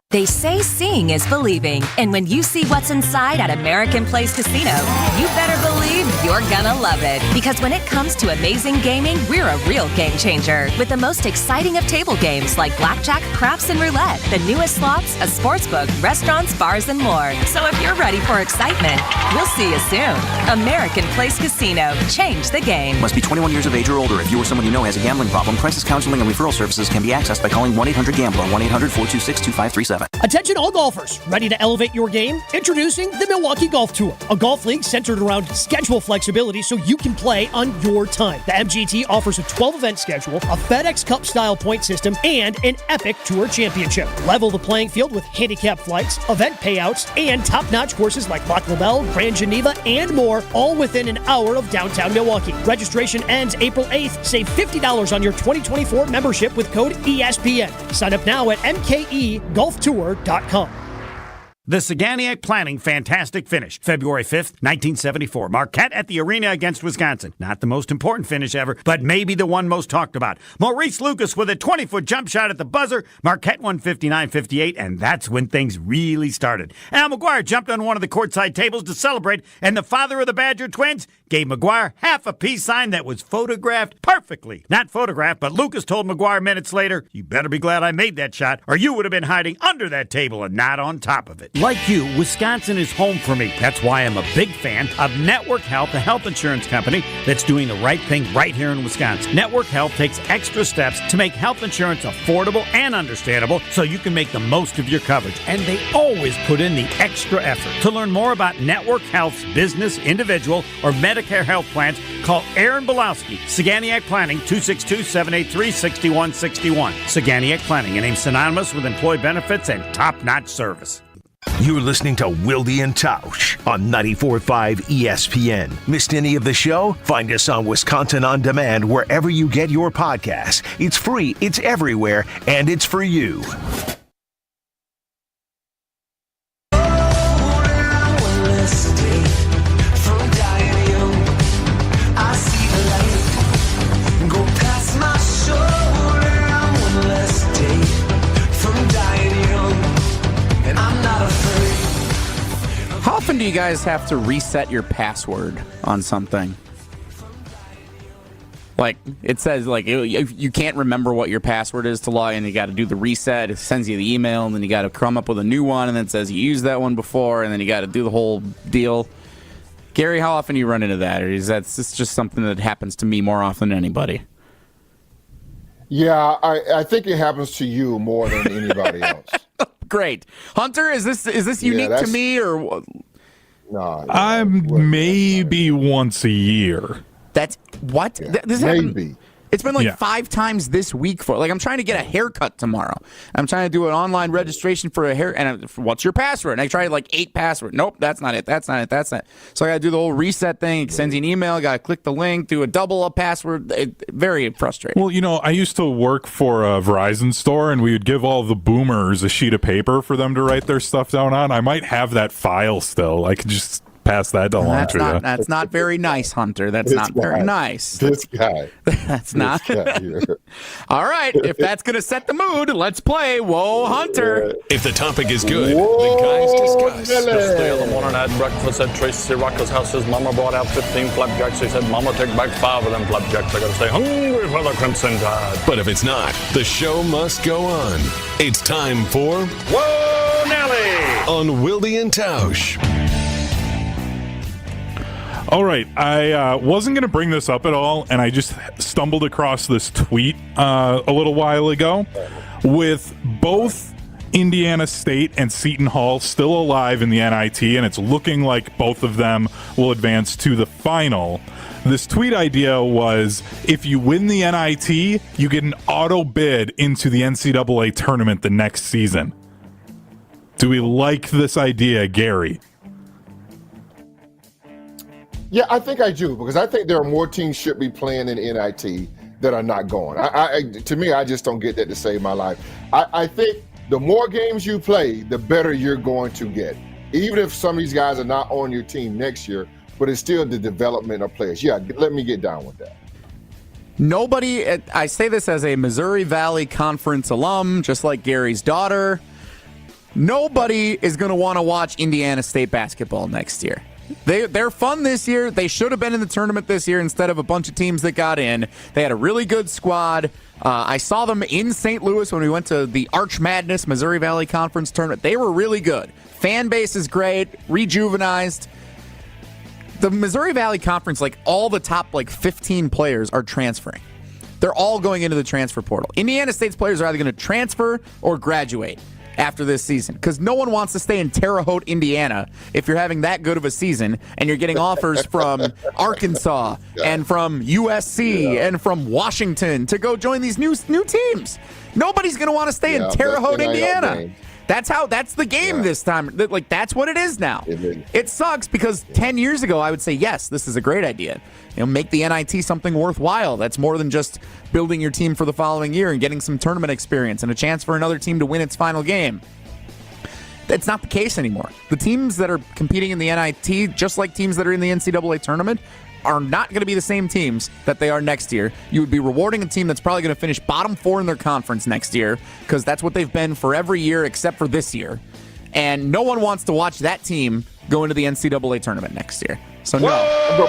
They say seeing is believing, and when you see what's inside at American Place Casino, you better believe you're gonna love it. Because when it comes to amazing gaming, we're a real game changer. With the most exciting of table games like blackjack, craps, and roulette, the newest slots, a sportsbook, restaurants, bars, and more. So if you're ready for excitement, we'll see you soon. American Place Casino. Change the game. Must be 21 years of age or older. If you or someone you know has a gambling problem, crisis counseling and referral services can be accessed by calling 1-800-GAMBLER, 1-800-426-2537. Attention all golfers, ready to elevate your game? Introducing the Milwaukee Golf Tour, a golf league centered around schedule flexibility so you can play on your time. The MGT offers a 12-event schedule, a FedEx Cup-style point system, and an epic tour championship. Level the playing field with handicap flights, event payouts, and top-notch courses like Lac La Belle, Grand Geneva, and more, all within an hour of downtown Milwaukee. Registration ends April 8th. Save $50 on your 2024 membership with code ESPN. Sign up now at mkegolftour.com. The Saganiac Planning Fantastic Finish, February 5th, 1974. Marquette at the Arena against Wisconsin. Not the most important finish ever, but maybe the one most talked about. Maurice Lucas with a 20-foot jump shot at the buzzer. Marquette won 59-58, and that's when things really started. Al McGuire jumped on one of the courtside tables to celebrate, and the father of the Badger twins gave McGuire half a peace sign that was photographed perfectly. Not photographed, but Lucas told McGuire minutes later, "You better be glad I made that shot, or you would have been hiding under that table and not on top of it." Like you, Wisconsin is home for me. That's why I'm a big fan of Network Health, a health insurance company that's doing the right thing right here in Wisconsin. Network Health takes extra steps to make health insurance affordable and understandable so you can make the most of your coverage. And they always put in the extra effort. To learn more about Network Health's business, individual, or Medicare health plans, call Aaron Belowski, Saganiac Planning, 262-783-6161. Saganiac Planning, a name synonymous with employee benefits and top-notch service. You're listening to Wilde and Tausch on 94.5 ESPN. Missed any of the show? Find us on Wisconsin On Demand wherever you get your podcasts. It's free, it's everywhere, and it's for you. How often do you guys have to reset your password on something? Like, it says, like, you can't remember what your password is to log in. You got to do the reset. It sends you the email, and then you got to come up with a new one, and then it says you used that one before, and then you got to do the whole deal. Gary, how often do you run into that? Or is that just something that happens to me more often than anybody? Yeah, I think it happens to you more than anybody else. Great. Hunter, is this unique to me or? No. I'm maybe once a year. That's what? This happened. It's been like 5 times this week I'm trying to get a haircut tomorrow. I'm trying to do an online registration for a hair. And what's your password? And I tried like 8 passwords. Nope, that's not it. So I got to do the whole reset thing. It sends you an email. Got to click the link, do a double up password. Very frustrating. Well, I used to work for a Verizon store, and we would give all the boomers a sheet of paper for them to write their stuff down on. I might have that file still. I could just pass that along to you. That's not very nice, Hunter. That's not very nice. This guy. That's not. All right. If that's going to set the mood, let's play Whoa, Hunter. If the topic is good, the guys discuss. Yesterday in the morning, I had breakfast at Tracy Rocca's house. His mama brought out 15 flapjacks. He said, Mama, take back 5 of them flapjacks. I got to stay hungry for the Crimson Tide. But if it's not, the show must go on. It's time for Whoa, Nelly! On Wilde and Tausch. All right, I wasn't going to bring this up at all, and I just stumbled across this tweet a little while ago with both Indiana State and Seton Hall still alive in the NIT, and it's looking like both of them will advance to the final. This tweet idea was, if you win the NIT, you get an auto bid into the NCAA tournament the next season. Do we like this idea, Gary? Yeah, I think I do, because I think there are more teams should be playing in NIT that are not going. To me, I just don't get that to save my life. I think the more games you play, the better you're going to get. Even if some of these guys are not on your team next year, but it's still the development of players. Yeah, let me get down with that. Nobody, I say this as a Missouri Valley Conference alum, just like Gary's daughter, nobody is going to want to watch Indiana State basketball next year. They're fun this year. They should have been in the tournament this year instead of a bunch of teams that got in. They had a really good squad. I saw them in St. Louis when we went to the Arch Madness Missouri Valley Conference tournament. They were really good. Fan base is great, rejuvenized. The Missouri Valley Conference, all the top 15 players are transferring. They're all going into the transfer portal. Indiana State's players are either going to transfer or graduate after this season, because no one wants to stay in Terre Haute, Indiana, if you're having that good of a season and you're getting offers from Arkansas and from USC and from Washington to go join these new teams. Nobody's going to want to stay in Terre Haute, Indiana. That's the game this time. That's what it is now. It sucks because 10 years ago I would say, yes, this is a great idea. Make the NIT something worthwhile. That's more than just building your team for the following year and getting some tournament experience and a chance for another team to win its final game. That's not the case anymore. The teams that are competing in the NIT, just like teams that are in the NCAA tournament, are not going to be the same teams that they are next year. You would be rewarding a team that's probably going to finish bottom 4 in their conference next year, because that's what they've been for every year except for this year. And no one wants to watch that team go into the NCAA tournament next year. So no.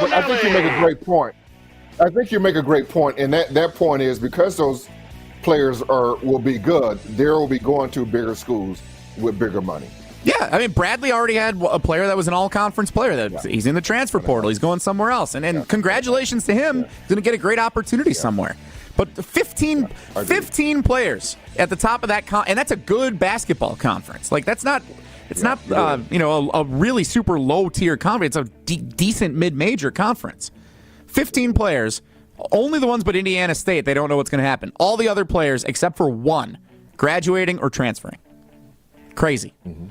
But I think you make a great point. And that point is, because those players will be good, they will be going to bigger schools with bigger money. Yeah, I mean, Bradley already had a player that was an all-conference player. He's in the transfer portal. He's going somewhere else. And congratulations to him. He's going to get a great opportunity somewhere. But 15 players at the top of that, and that's a good basketball conference. That's not, it's not a really super low-tier conference. It's a decent mid-major conference. 15 players, only the ones but Indiana State, they don't know what's going to happen. All the other players, except for one, graduating or transferring. Crazy. Mm-hmm.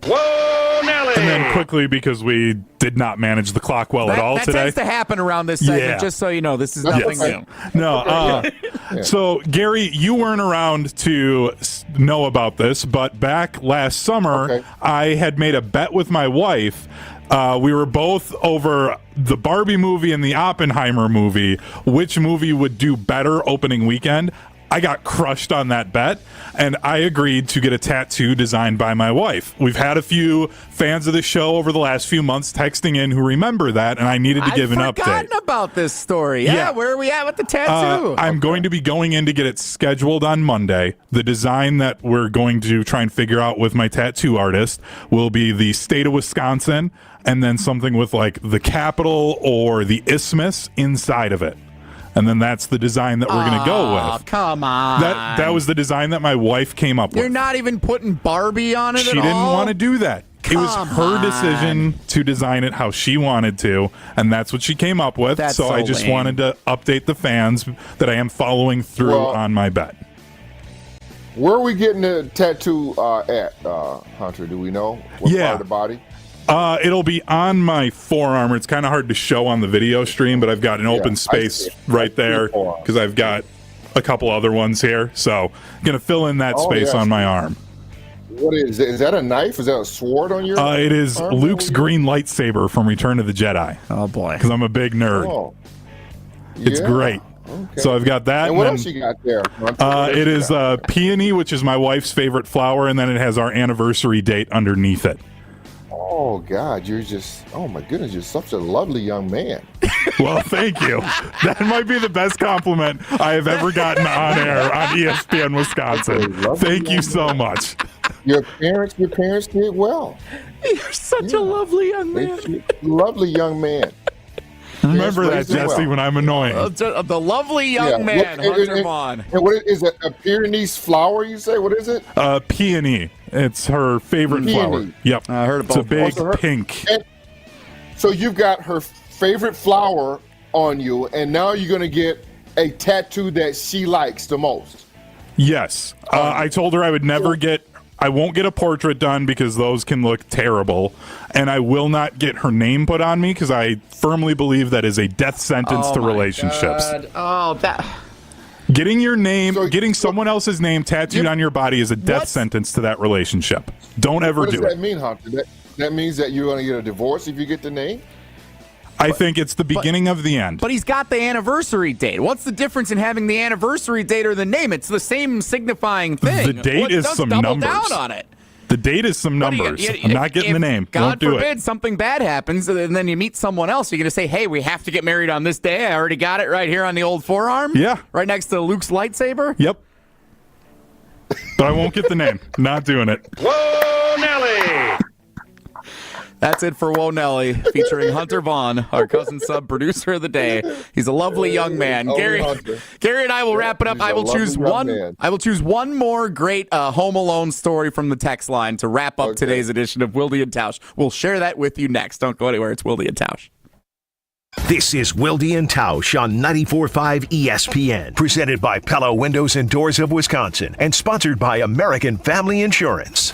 Whoa, Nelly! And then quickly, because we did not manage the clock at all today. That tends to happen around this segment, just so you know. This is nothing new. No. So, Gary, you weren't around to know about this, but back last summer, I had made a bet with my wife. We were both over the Barbie movie and the Oppenheimer movie. Which movie would do better opening weekend? I got crushed on that bet, and I agreed to get a tattoo designed by my wife. We've had a few fans of the show over the last few months texting in who remember that, and I needed to give an update. I've forgotten about this story. Yeah, where are we at with the tattoo? I'm going to be going in to get it scheduled on Monday. The design that we're going to try and figure out with my tattoo artist will be the state of Wisconsin, and then something with the Capitol or the Isthmus inside of it. And then that's the design that we're going to go with. Come on. That was the design that my wife came up with. You're not even putting Barbie on it She at all? didn't want to do that. It was her decision to design it how she wanted to, and that's what she came up with. That's so I so just lame. wanted to update the fans that I am following through on my bet. Where are we getting the tattoo at, Hunter? Do we know? What part of the body? It'll be on my forearm. It's kind of hard to show on the video stream, but I've got an open space right there because I've got a couple other ones here. So I'm going to fill in that space on my arm. What is it? Is that a knife? Is that a sword on your It is arm? Luke's green lightsaber from Return of the Jedi. Oh, boy. Because I'm a big nerd. Oh. It's Yeah. great. Okay. So I've got that. And what then, else you got there? It is peony, which is my wife's favorite flower, and then it has our anniversary date underneath it. Oh, God, oh, my goodness, you're such a lovely young man. Well, thank you. That might be the best compliment I have ever gotten on air on ESPN Wisconsin. Thank you so much. Your parents did well. You're such a lovely young man. Lovely young man. Remember that, Jesse, when I'm annoying. The lovely young man, Hunter Vaughn. And what is it? A Pyrenees flower, you say? What is it? Peony. It's her favorite flower. Yep. I heard It's a big pink. And so you've got her favorite flower on you, and now you're going to get a tattoo that she likes the most. Yes. I told her I would never I won't get a portrait done because those can look terrible. And I will not get her name put on me because I firmly believe that is a death sentence to relationships. God. Oh, that. Getting your name, getting someone else's name tattooed on your body is a death sentence to that relationship. Don't ever do it. What does that mean, Hunter? That means that you're going to get a divorce if you get the name? I think it's the beginning of the end. But he's got the anniversary date. What's the difference in having the anniversary date or the name? It's the same signifying thing. The date is some double numbers. down on it. The date is some numbers. I'm not getting the name. God Don't do forbid it. something bad happens, and then you meet someone else. You're going to say, hey, we have to get married on this day. I already got it right here on the old forearm. Yeah. Right next to Luke's lightsaber. Yep. But I won't get the name. Not doing it. Whoa, Nelly! That's it for Whoa Nelly, featuring Hunter Vaughn, our cousin sub producer of the day. He's a lovely young man. Gary and I will wrap it up. I will choose one more great Home Alone story from the text line to wrap up today's edition of Wilde and Tausch. We'll share that with you next. Don't go anywhere. It's Wilde and Tausch. This is Wilde and Tausch on 94.5 ESPN, presented by Pella Windows and Doors of Wisconsin, and sponsored by American Family Insurance.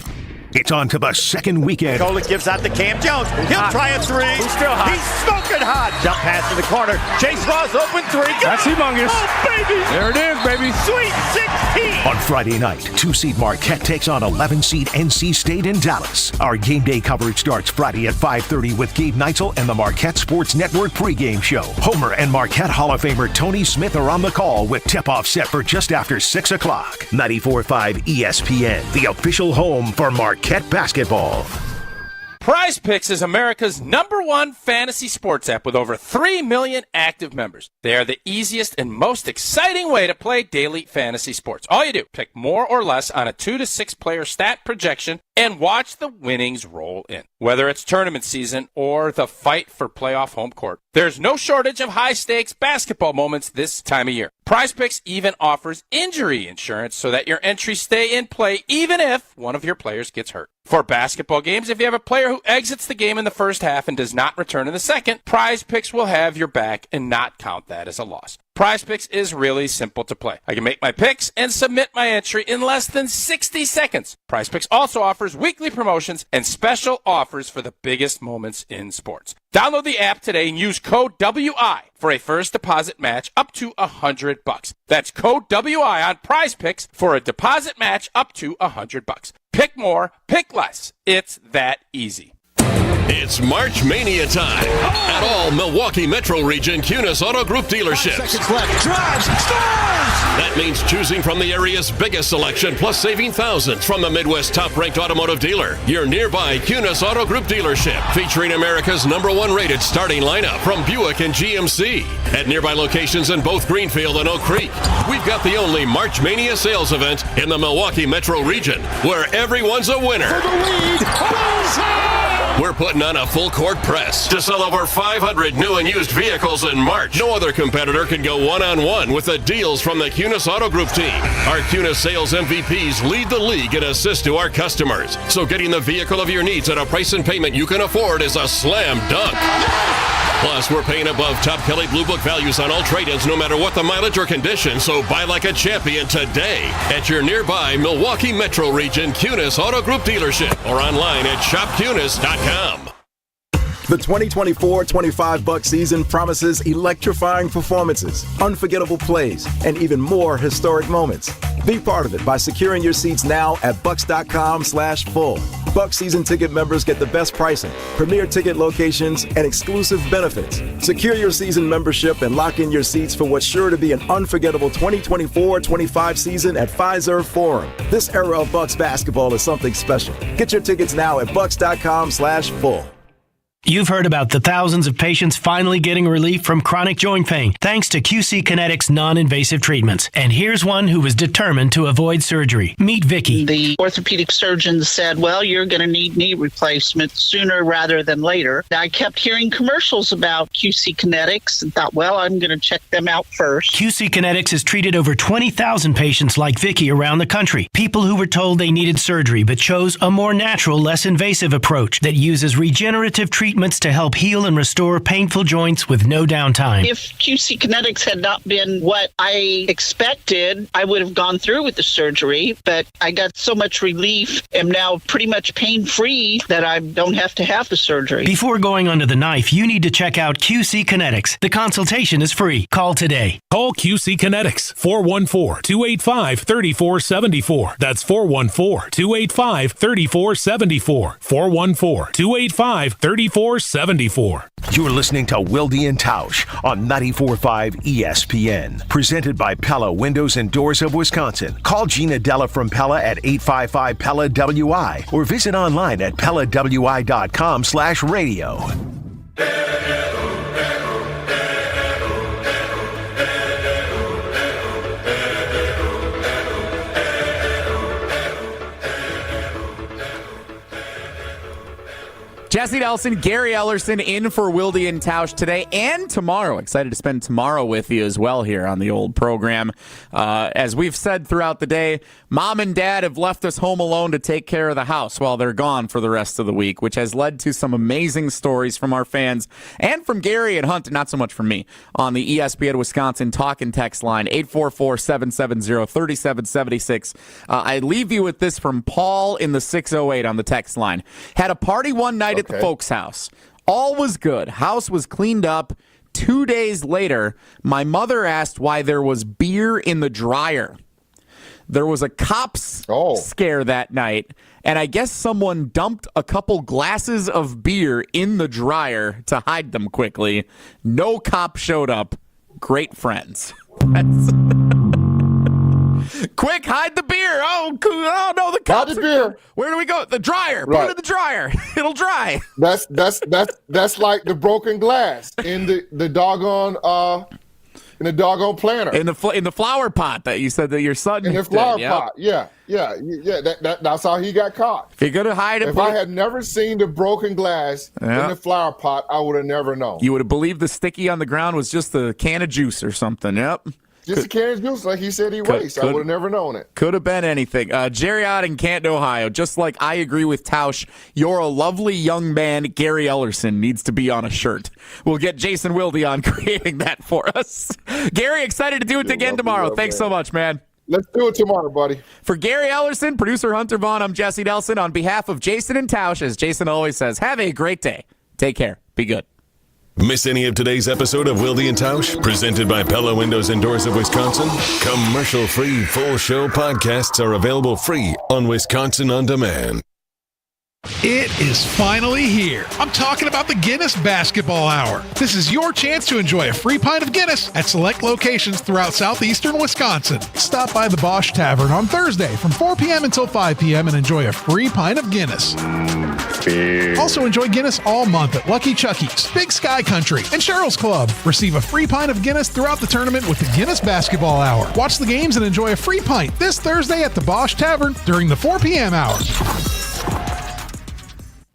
It's on to the second weekend. Golick gives out to Cam Jones. He'll try a three. He's still hot. He's smoking hot. Jump pass to the corner. Chase Ross open three. That's humongous. Oh, baby. There it is, baby. Sweet 16. On Friday night, 2-seed Marquette takes on 11-seed NC State in Dallas. Our game day coverage starts Friday at 5:30 with Gabe Neitzel and the Marquette Sports Network pregame show. Homer and Marquette Hall of Famer Tony Smith are on the call with tip-off set for just after 6 o'clock. 94.5 ESPN, the official home for Marquette basketball. Prize Picks is America's #1 fantasy sports app with over 3 million active members. They are the easiest and most exciting way to play daily fantasy sports. All you do, pick more or less on a 2 to 6 player stat projection and watch the winnings roll in. Whether it's tournament season or the fight for playoff home court, there's no shortage of high-stakes basketball moments this time of year. Prize Picks even offers injury insurance so that your entries stay in play even if one of your players gets hurt. For basketball games, if you have a player who exits the game in the first half and does not return in the second, Prize Picks will have your back and not count that as a loss. Prize Picks is really simple to play. I can make my picks and submit my entry in less than 60 seconds. Prize Picks also offers weekly promotions and special offers for the biggest moments in sports. Download the app today and use code WI for a first deposit match up to $100. That's code WI on Prize Picks for a deposit match up to $100. Pick more, pick less. It's that easy. It's March Mania time at all Milwaukee Metro Region Kunis Auto Group dealerships. 5 seconds left. Drives, scores! That means choosing from the area's biggest selection plus saving thousands from the Midwest top-ranked automotive dealer. Your nearby Kunis Auto Group dealership featuring America's #1 rated starting lineup from Buick and GMC. At nearby locations in both Greenfield and Oak Creek, we've got the only March Mania sales event in the Milwaukee Metro Region where everyone's a winner. For the lead, bullseye! We're putting on a full-court press to sell over 500 new and used vehicles in March. No other competitor can go one-on-one with the deals from the Cunis Auto Group team. Our Cunis sales MVPs lead the league and assist to our customers. So getting the vehicle of your needs at a price and payment you can afford is a slam dunk. Plus, we're paying above top Kelley Blue Book values on all trade-ins no matter what the mileage or condition, so buy like a champion today at your nearby Milwaukee Metro Region Cunis Auto Group dealership or online at shopcunis.com. The 2024-25 Buck season promises electrifying performances, unforgettable plays, and even more historic moments. Be part of it by securing your seats now at bucks.com/full. Buck season ticket members get the best pricing, premier ticket locations, and exclusive benefits. Secure your season membership and lock in your seats for what's sure to be an unforgettable 2024-25 season at Fiserv Forum. This era of Bucks basketball is something special. Get your tickets now at bucks.com/full. You've heard about the thousands of patients finally getting relief from chronic joint pain thanks to QC Kinetics non-invasive treatments. And here's one who was determined to avoid surgery. Meet Vicky. The orthopedic surgeon said, well, you're going to need knee replacement sooner rather than later. I kept hearing commercials about QC Kinetics and thought, well, I'm going to check them out first. QC Kinetics has treated over 20,000 patients like Vicky around the country. People who were told they needed surgery but chose a more natural, less invasive approach that uses regenerative treatments to help heal and restore painful joints with no downtime. If QC Kinetics had not been what I expected, I would have gone through with the surgery, but I got so much relief, am now pretty much pain-free that I don't have to have the surgery. Before going under the knife, you need to check out QC Kinetics. The consultation is free. Call today. Call QC Kinetics, 414-285-3474. That's 414-285-3474. 414-285-3474. You're listening to Wilde and Tausch on 94.5 ESPN. Presented by Pella Windows and Doors of Wisconsin. Call Gina Della from Pella at 855-PELLA-WI or visit online at PellaWI.com/radio. Jesse Nelson, Gary Ellerson in for Wilde and Tausch today and tomorrow. Excited to spend tomorrow with you as well here on the old program. As we've said throughout the day, Mom and Dad have left us home alone to take care of the house while they're gone for the rest of the week, which has led to some amazing stories from our fans and from Gary and Hunt, not so much from me, on the ESPN Wisconsin talk and text line, 844-770-3776. I leave you with this from Paul in the 608 on the text line. Had a party one night at the folks' house. All was good. House was cleaned up. 2 days later, my mother asked why there was beer in the dryer. There was a cops scare that night, and I guess someone dumped a couple glasses of beer in the dryer to hide them quickly. No cop showed up. Great friends. Quick, hide the beer. Oh no, the cops. Hide the beer. Where do we go? The dryer. Right. Put it in the dryer. It'll dry. That's like the broken glass in the doggone planter. In the flower pot that you said that your son in the flower pot. Yeah. That's how he got caught. If you're gonna hide it, if I had never seen the broken glass in the flower pot, I would have never known. You would have believed the sticky on the ground was just a can of juice or something. Yep. Just a can of juice, like he said he raced. I would have never known it. Could have been anything. Jerry out in Canton, Ohio. Just like I agree with Tausch, you're a lovely young man. Gary Ellerson needs to be on a shirt. We'll get Jason Wilde on creating that for us. Gary, excited to do it again tomorrow. Thanks so much, man. Let's do it tomorrow, buddy. For Gary Ellerson, producer Hunter Vaughn, I'm Jesse Nelson. On behalf of Jason and Tausch, as Jason always says, have a great day. Take care. Be good. Miss any of today's episode of Wilde and Tausch, presented by Pella Windows and Doors of Wisconsin? Commercial-free full show podcasts are available free on Wisconsin On Demand. It is finally here. I'm talking about the Guinness Basketball Hour. This is your chance to enjoy a free pint of Guinness at select locations throughout southeastern Wisconsin. Stop by the Bosch Tavern on Thursday from 4 p.m. until 5 p.m. and enjoy a free pint of Guinness. Also enjoy Guinness all month at Lucky Chucky's, Big Sky Country, and Cheryl's Club. Receive a free pint of Guinness throughout the tournament with the Guinness Basketball Hour. Watch the games and enjoy a free pint this Thursday at the Bosch Tavern during the 4 p.m. hour.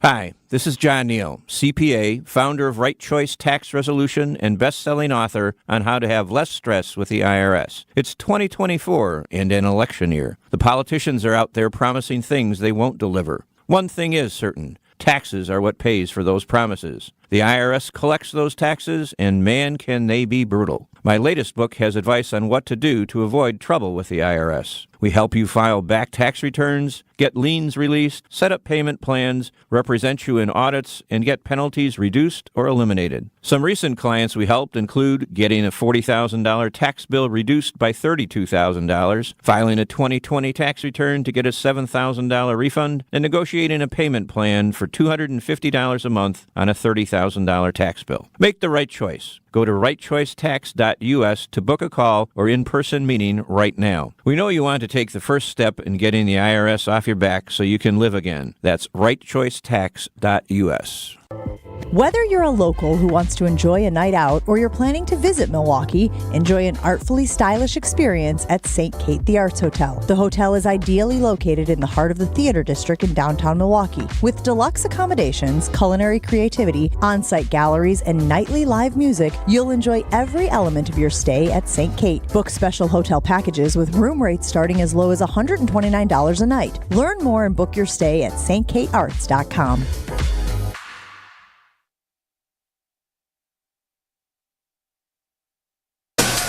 Hi, This is John Neal, CPA, founder of Right Choice Tax Resolution and best-selling author on how to have less stress with the IRS. It's 2024 and an election year. The politicians are out there promising things they won't deliver. One thing is certain. Taxes are what pays for those promises. The IRS collects those taxes, and man, can they be brutal. My latest book has advice on what to do to avoid trouble with the IRS. We help you file back tax returns, get liens released, set up payment plans, represent you in audits, and get penalties reduced or eliminated. Some recent clients we helped include getting a $40,000 tax bill reduced by $32,000, filing a 2020 tax return to get a $7,000 refund, and negotiating a payment plan for $250 a month on a $30,000 tax bill. Make the right choice. Go to rightchoicetax.us to book a call or in-person meeting right now. We know you want to take the first step in getting the IRS off your back so you can live again. That's rightchoicetax.us. Whether you're a local who wants to enjoy a night out or you're planning to visit Milwaukee, enjoy an artfully stylish experience at St. Kate the Arts Hotel. The hotel is ideally located in the heart of the theater district in downtown Milwaukee. With deluxe accommodations, culinary creativity, on-site galleries, and nightly live music, you'll enjoy every element of your stay at St. Kate. Book special hotel packages with room rates starting as low as $129 a night. Learn more and book your stay at stkatearts.com.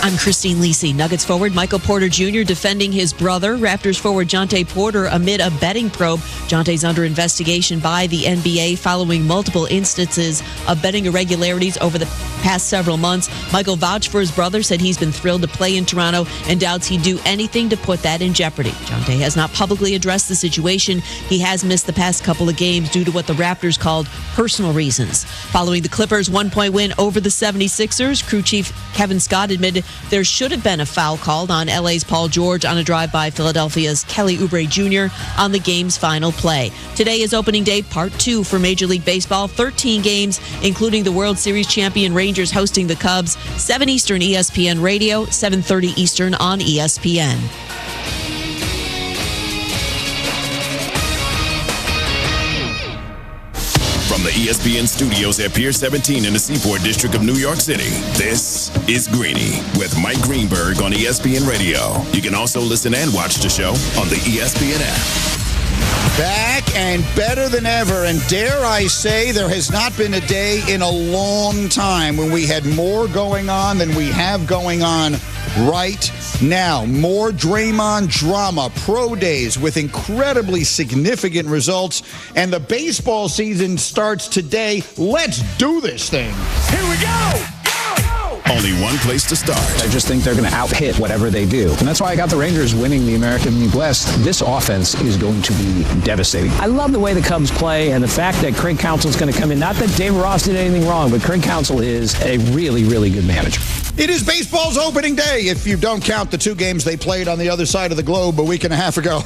I'm Christine Lisi. Nuggets forward Michael Porter Jr. defending his brother. Raptors forward Jonte Porter amid a betting probe. Jonte's under investigation by the NBA following multiple instances of betting irregularities over the past several months. Michael vouched for his brother, said he's been thrilled to play in Toronto and doubts he'd do anything to put that in jeopardy. Jonte has not publicly addressed the situation. He has missed the past couple of games due to what the Raptors called personal reasons. Following the Clippers' 1-point win over the 76ers, crew chief Kevin Scott admitted there should have been a foul called on LA's Paul George on a drive by Philadelphia's Kelly Oubre Jr. on the game's final play. Today is opening day part 2 for Major League Baseball. 13 games, including the World Series champion Rangers hosting the Cubs. 7 Eastern ESPN Radio, 7:30 Eastern on ESPN. From the ESPN studios at Pier 17 in the Seaport District of New York City, this is Greeny with Mike Greenberg on ESPN Radio. You can also listen and watch the show on the ESPN app. Back and better than ever, and dare I say there has not been a day in a long time when we had more going on than we have going on right now. More Draymond drama, pro days with incredibly significant results, and the baseball season starts today. Let's do this thing. Here we go! Only one place to start. I just think they're going to out-hit whatever they do. And that's why I got the Rangers winning the American League West. This offense is going to be devastating. I love the way the Cubs play and the fact that Craig Counsell's going to come in. Not that Dave Ross did anything wrong, but Craig Counsell is a really, really good manager. It is baseball's opening day, if you don't count the 2 games they played on the other side of the globe a week and a half ago.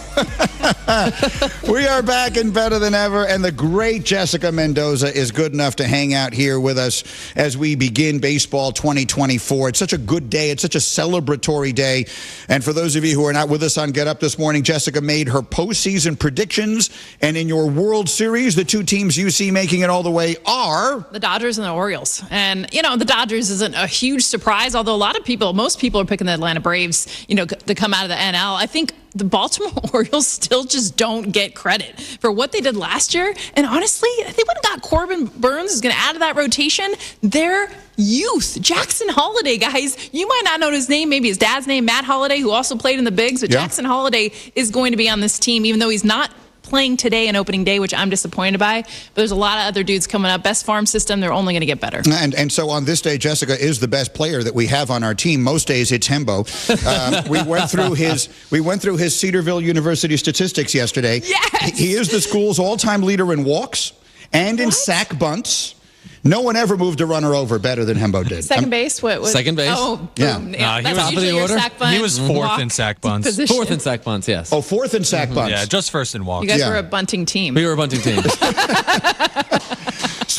We are back and better than ever, and the great Jessica Mendoza is good enough to hang out here with us as we begin baseball 2024. It's such a good day. It's such a celebratory day. And for those of you who are not with us on Get Up this morning, Jessica made her postseason predictions, and in your World Series, the 2 teams you see making it all the way are the Dodgers and the Orioles. And, you know, the Dodgers isn't a huge surprise, although most people are picking the Atlanta Braves, to come out of the NL. I think the Baltimore Orioles still just don't get credit for what they did last year. And honestly, they would have got Corbin Burns is going to add to that rotation. Their youth, Jackson Holliday, guys. You might not know his name, maybe his dad's name, Matt Holliday, who also played in the Bigs. But yeah. Jackson Holliday is going to be on this team, even though he's not playing today in opening day, which I'm disappointed by. But there's a lot of other dudes coming up. Best farm system. They're only going to get better. And so on this day, Jessica is the best player that we have on our team. Most days it's Hembo. We went through his Cedarville University statistics yesterday. Yes! He is the school's all-time leader in walks and in sack bunts. No one ever moved a runner over better than Hembo did. Second base? What? Second base? Oh, boom. Yeah. He was top of the order. He was 4th in sack bunts. Position. 4th in sack bunts, yes. Oh, 4th in sack bunts. Yeah, just first in walks. You guys were a bunting team. We were a bunting team.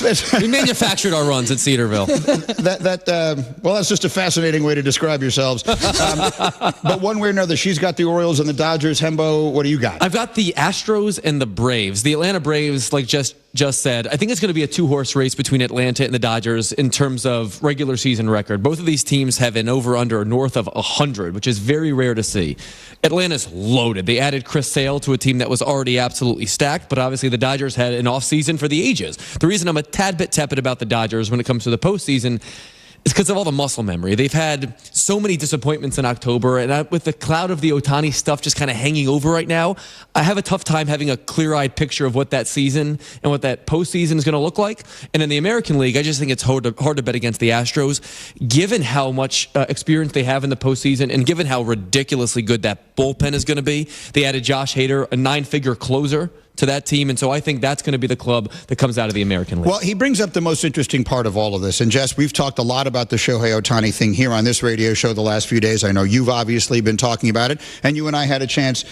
We manufactured our runs at Cedarville. Well, that's just a fascinating way to describe yourselves. But one way or another, she's got the Orioles and the Dodgers. Hembo, what do you got? I've got the Astros and the Braves. The Atlanta Braves, like just said, I think it's going to be a two-horse race between Atlanta and the Dodgers in terms of regular season record. Both of these teams have an over-under north of 100, which is very rare to see. Atlanta's loaded. They added Chris Sale to a team that was already absolutely stacked, but obviously the Dodgers had an offseason for the ages. The reason I'm a tad bit tepid about the Dodgers when it comes to the postseason is because of all the muscle memory. They've had so many disappointments in October, and with the cloud of the Ohtani stuff just kind of hanging over right now, I have a tough time having a clear-eyed picture of what that season and what that postseason is going to look like. And in the American League, I just think it's hard to bet against the Astros, given how much experience they have in the postseason and given how ridiculously good that bullpen is going to be. They added Josh Hader, a 9-figure closer, to that team, and so I think that's going to be the club that comes out of the American League. Well, he brings up the most interesting part of all of this, and Jess, we've talked a lot about the Shohei Ohtani thing here on this radio show the last few days. I know you've obviously been talking about it, and you and I had a chance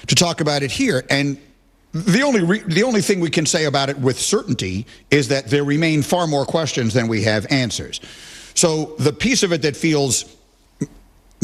to talk about it here, and the only thing we can say about it with certainty is that there remain far more questions than we have answers. So the piece of it that feels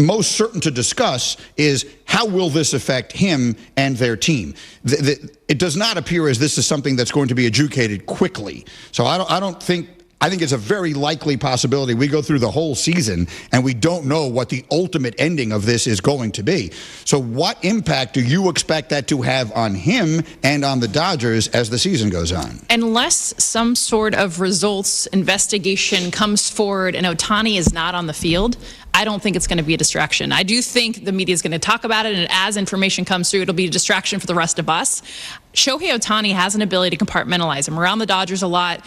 most certain to discuss is how will this affect him and their team. It does not appear as this is something that's going to be adjudicated quickly. So I think it's a very likely possibility we go through the whole season and we don't know what the ultimate ending of this is going to be. So what impact do you expect that to have on him and on the Dodgers as the season goes on? Unless some sort of results investigation comes forward and Ohtani is not on the field, I don't think it's going to be a distraction. I do think the media is going to talk about it, and as information comes through, it'll be a distraction for the rest of us. Shohei Ohtani has an ability to compartmentalize. I'm around the Dodgers a lot,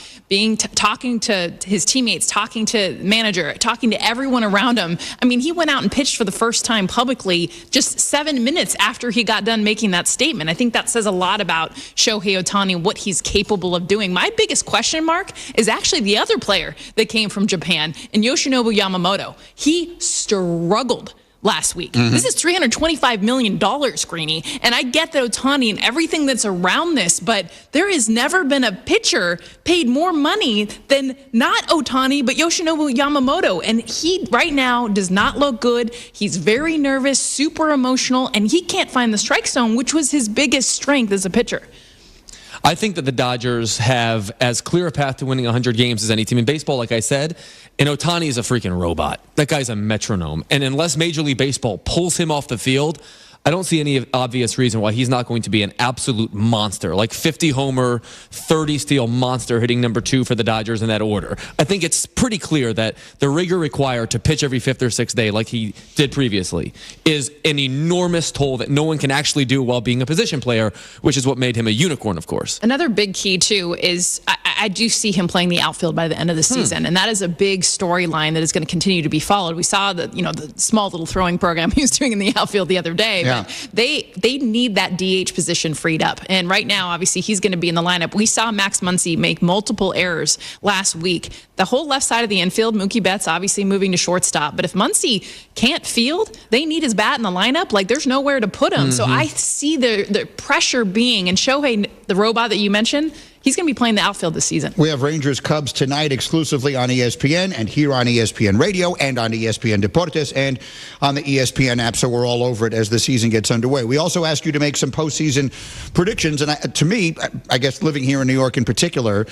talking to his teammates, talking to manager, talking to everyone around him. I mean, he went out and pitched for the first time publicly just 7 minutes after he got done making that statement. I think that says a lot about Shohei Ohtani, what he's capable of doing. My biggest question mark is actually the other player that came from Japan, and Yoshinobu Yamamoto. He struggled last week. This is $325 million, Greeny. And I get that Ohtani and everything that's around this, but there has never been a pitcher paid more money than not Ohtani, but Yoshinobu Yamamoto. And he right now does not look good. He's very nervous, super emotional, and he can't find the strike zone, which was his biggest strength as a pitcher. I think that the Dodgers have as clear a path to winning 100 games as any team in baseball, like I said, and Ohtani is a freaking robot. That guy's a metronome. And unless Major League Baseball pulls him off the field, I don't see any obvious reason why he's not going to be an absolute monster, like 50 homer, 30 steal monster hitting number 2 for the Dodgers in that order. I think it's pretty clear that the rigor required to pitch every 5th or 6th day like he did previously is an enormous toll that no one can actually do while being a position player, which is what made him a unicorn, of course. Another big key, too, is I do see him playing the outfield by the end of the season, and that is a big storyline that is going to continue to be followed. We saw the small little throwing program he was doing in the outfield the other day. Yeah. But they need that DH position freed up. And right now, obviously, he's going to be in the lineup. We saw Max Muncy make multiple errors last week. The whole left side of the infield, Mookie Betts obviously moving to shortstop. But if Muncy can't field, they need his bat in the lineup. Like, there's nowhere to put him. So I see the pressure being, and Shohei, the robot that you mentioned, he's going to be playing the outfield this season. We have Rangers-Cubs tonight exclusively on ESPN and here on ESPN Radio and on ESPN Deportes and on the ESPN app, so we're all over it as the season gets underway. We also ask you to make some postseason predictions, and to me, I guess living here in New York in particular,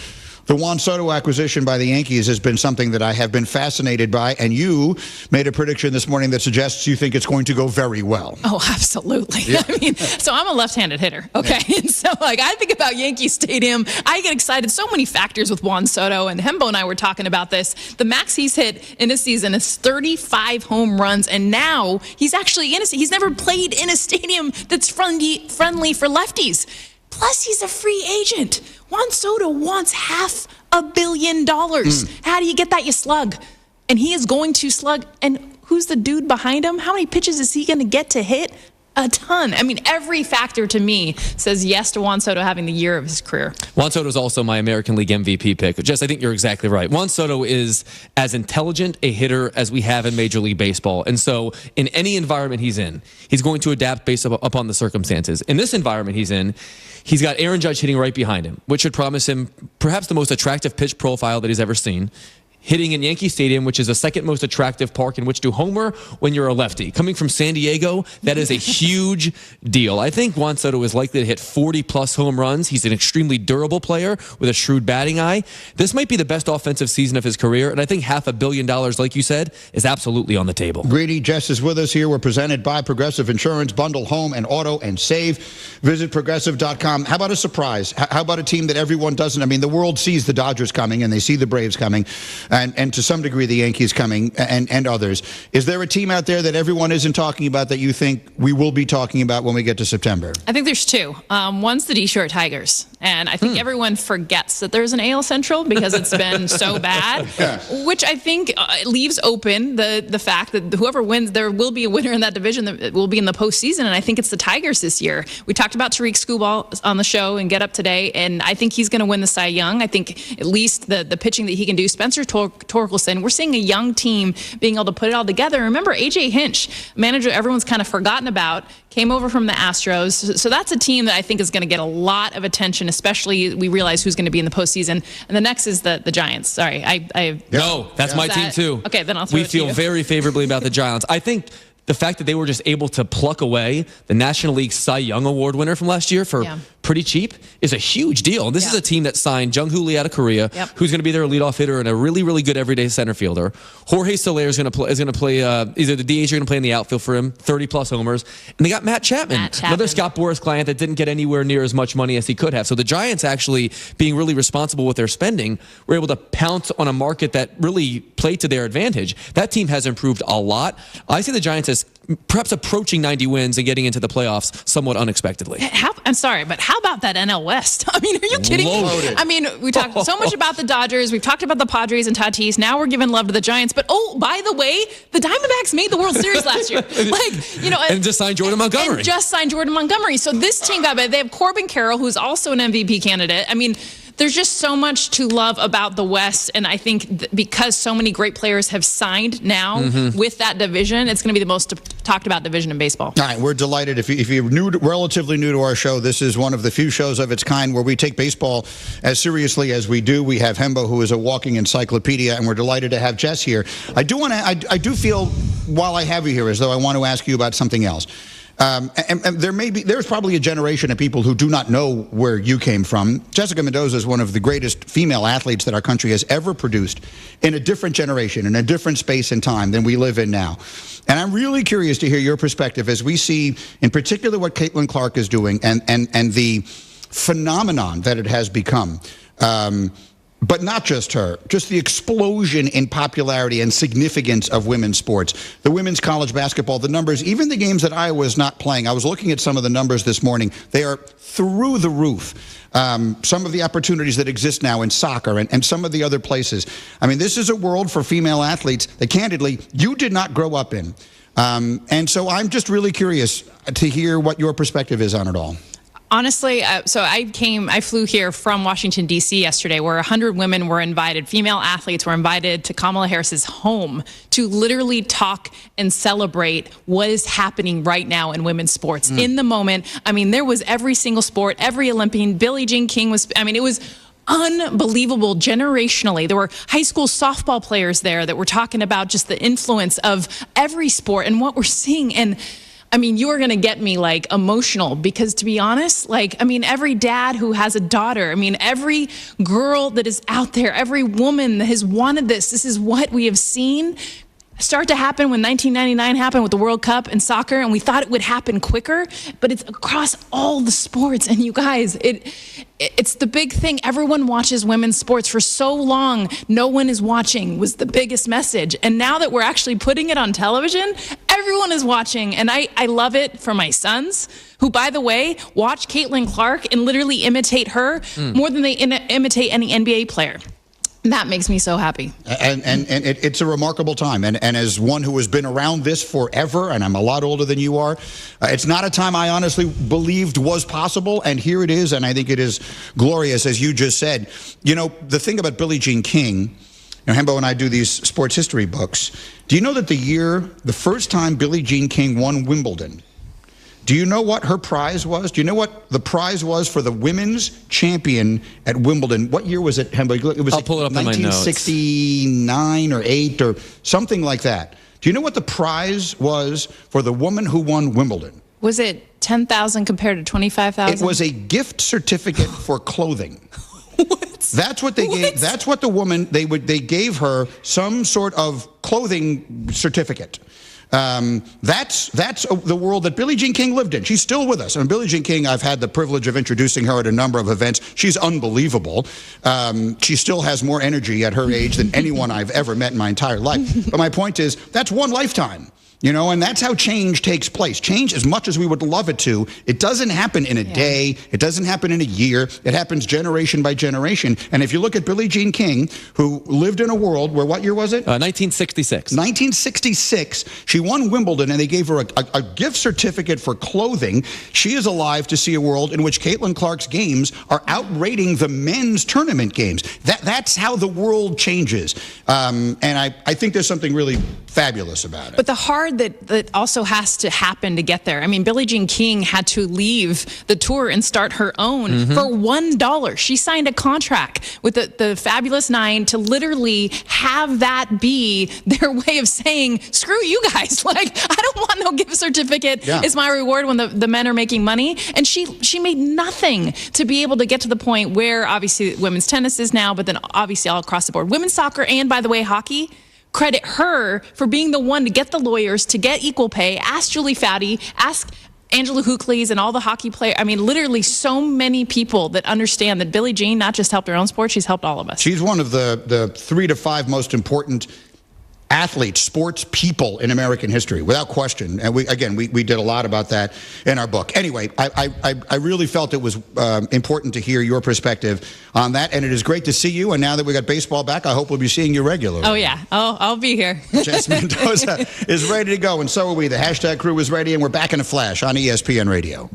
the Juan Soto acquisition by the Yankees has been something that I have been fascinated by, and you made a prediction this morning that suggests you think it's going to go very well. Oh, absolutely. Yeah. I mean, so I'm a left-handed hitter, okay? Yeah. And so, I think about Yankee Stadium. I get excited. So many factors with Juan Soto, and Hembo and I were talking about this. The max he's hit in a season is 35 home runs, and now he's actually he's never played in a stadium that's friendly for lefties. Plus, he's a free agent. Juan Soto wants $500 million. How do you get that? You slug. And he is going to slug. And who's the dude behind him? How many pitches is he going to get to hit? a ton. I mean, every factor to me says yes to Juan Soto having the year of his career. Juan Soto is also my American League MVP pick. Jess, I think you're exactly right. Juan Soto is as intelligent a hitter as we have in Major League Baseball. And so in any environment he's in, he's going to adapt based upon the circumstances. In this environment he's in, he's got Aaron Judge hitting right behind him, which should promise him perhaps the most attractive pitch profile that he's ever seen. Hitting in Yankee Stadium, which is the second most attractive park in which to homer when you're a lefty. Coming from San Diego, that is a huge deal. I think Juan Soto is likely to hit 40-plus home runs. He's an extremely durable player with a shrewd batting eye. This might be the best offensive season of his career, and I think $500 million, like you said, is absolutely on the table. Greedy, Jess is with us here. We're presented by Progressive Insurance. Bundle home and auto and save. Visit Progressive.com. How about a surprise? How about a team that everyone doesn't? I mean, the world sees the Dodgers coming, and they see the Braves coming. And to some degree the Yankees coming and others. Is there a team out there that everyone isn't talking about that you think we will be talking about when we get to September? I think there's two. One's the Detroit Tigers. And I think everyone forgets that there's an AL Central because it's been so bad, which I think leaves open the fact that whoever wins, there will be a winner in that division that will be in the postseason. And I think it's the Tigers this year. We talked about Tariq Skubal on the show and Get Up today, and I think he's going to win the Cy Young. I think at least the pitching that he can do. Spencer Torkelson, we're seeing a young team being able to put it all together. Remember, A.J. Hinch, manager everyone's kind of forgotten about, came over from the Astros. So that's a team that I think is going to get a lot of attention, especially we realize who's going to be in the postseason. And the next is the Giants. Sorry, No, that's my team too. Okay, then I'll throw We it to you. feel very favorably about the Giants. I think the fact that they were just able to pluck away the National League Cy Young Award winner from last year for pretty cheap is a huge deal. And this is a team that signed Jung Hoo Lee out of Korea, who's going to be their leadoff hitter and a really, really good everyday center fielder. Jorge Soler is going to play either the DH or going to play in the outfield for him, 30-plus homers. And they got Matt Chapman, another Scott Boras client that didn't get anywhere near as much money as he could have. So the Giants actually, being really responsible with their spending, were able to pounce on a market that really played to their advantage. That team has improved a lot. I see the Giants as perhaps approaching 90 wins and getting into the playoffs somewhat unexpectedly. I'm sorry, but how about that NL West? I mean, are you kidding me? I mean, we talked so much about the Dodgers. We've talked about the Padres and Tatis. Now we're giving love to the Giants. But, oh, by the way, the Diamondbacks made the World Series last year. And just signed Jordan Montgomery. So this team they have Corbin Carroll, who's also an MVP candidate. I mean, there's just so much to love about the West, and I think because so many great players have signed now with that division, it's going to be the most talked about division in baseball. All right, we're delighted. If you're relatively new to our show, this is one of the few shows of its kind where we take baseball as seriously as we do. We have Hembo, who is a walking encyclopedia, and we're delighted to have Jess here. I do feel, while I have you here, as though I want to ask you about something else. And there's probably a generation of people who do not know where you came from. Jessica Mendoza is one of the greatest female athletes that our country has ever produced in a different generation, in a different space and time than we live in now. And I'm really curious to hear your perspective as we see, in particular, what Caitlin Clark is doing and the phenomenon that it has become. But not just her, just the explosion in popularity and significance of women's sports. The women's college basketball, the numbers, even the games that Iowa is not playing. I was looking at some of the numbers this morning. They are through the roof. Some of the opportunities that exist now in soccer and some of the other places. I mean, this is a world for female athletes that, candidly, you did not grow up in. And so I'm just really curious to hear what your perspective is on it all. Honestly, so I flew here from Washington, D.C. yesterday, where 100 women were invited, female athletes were invited to Kamala Harris's home to literally talk and celebrate what is happening right now in women's sports. In the moment, I mean, there was every single sport, every Olympian. Billie Jean King was, I mean, it was unbelievable generationally. There were high school softball players there that were talking about just the influence of every sport and what we're seeing. And I mean, you are going to get me like emotional because, to be honest, like, I mean, every dad who has a daughter, I mean, every girl that is out there, every woman that has wanted this is what we have seen start to happen when 1999 happened with the World Cup and soccer, and we thought it would happen quicker, but it's across all the sports. And you guys, it's the big thing. Everyone watches women's sports for so long. No one is watching was the biggest message. And now that we're actually putting it on television, everyone is watching. And I love it for my sons, who, by the way, watch Caitlin Clark and literally imitate her more than they imitate any NBA player. That makes me so happy. And it's a remarkable time. And as one who has been around this forever, and I'm a lot older than you are, it's not a time I honestly believed was possible. And here it is. And I think it is glorious, as you just said. You know, the thing about Billie Jean King, Hembo and I do these sports history books. Do you know that the first time Billie Jean King won Wimbledon, do you know what her prize was? Do you know what the prize was for the women's champion at Wimbledon? What year was it, Hembo? It was I'll pull it up in my notes. 1969 or 8 or something like that. Do you know what the prize was for the woman who won Wimbledon? Was it 10,000 compared to 25,000? It was a gift certificate for clothing. That's what they gave. That's what the woman they gave her some sort of clothing certificate. That's the world that Billie Jean King lived in. She's still with us. And Billie Jean King, I've had the privilege of introducing her at a number of events. She's unbelievable. She still has more energy at her age than anyone I've ever met in my entire life. But my point is, that's one lifetime. You know, and that's how change takes place. Change, as much as we would love it to, it doesn't happen in a day. It doesn't happen in a year. It happens generation by generation. And if you look at Billie Jean King, who lived in a world where, what year was it? 1966. 1966. She won Wimbledon, and they gave her a gift certificate for clothing. She is alive to see a world in which Caitlin Clark's games are outrating the men's tournament games. That's how the world changes. And I think there's something really fabulous about it. But the hard that also has to happen to get there. I mean, Billie Jean King had to leave the tour and start her own for $1. She signed a contract with the Fabulous Nine to literally have that be their way of saying, screw you guys. Like, I don't want no gift certificate. Yeah. It's my reward when the men are making money. And she made nothing to be able to get to the point where obviously women's tennis is now, but then obviously all across the board. Women's soccer and, by the way, hockey. Credit her for being the one to get the lawyers, to get equal pay. Ask Julie Foudy, ask Angela Hookleys and all the hockey players. I mean, literally so many people that understand that Billie Jean not just helped her own sport, she's helped all of us. She's one of the 3 to 5 most important athletes, sports people in American history, without question. And we did a lot about that in our book. Anyway, I really felt it was important to hear your perspective on that, and it is great to see you. And now that we got baseball back, I hope we'll be seeing you regularly. Oh yeah, I'll be here. Jess Mendoza is ready to go, and so are we. The hashtag crew is ready, and we're back in a flash on ESPN Radio.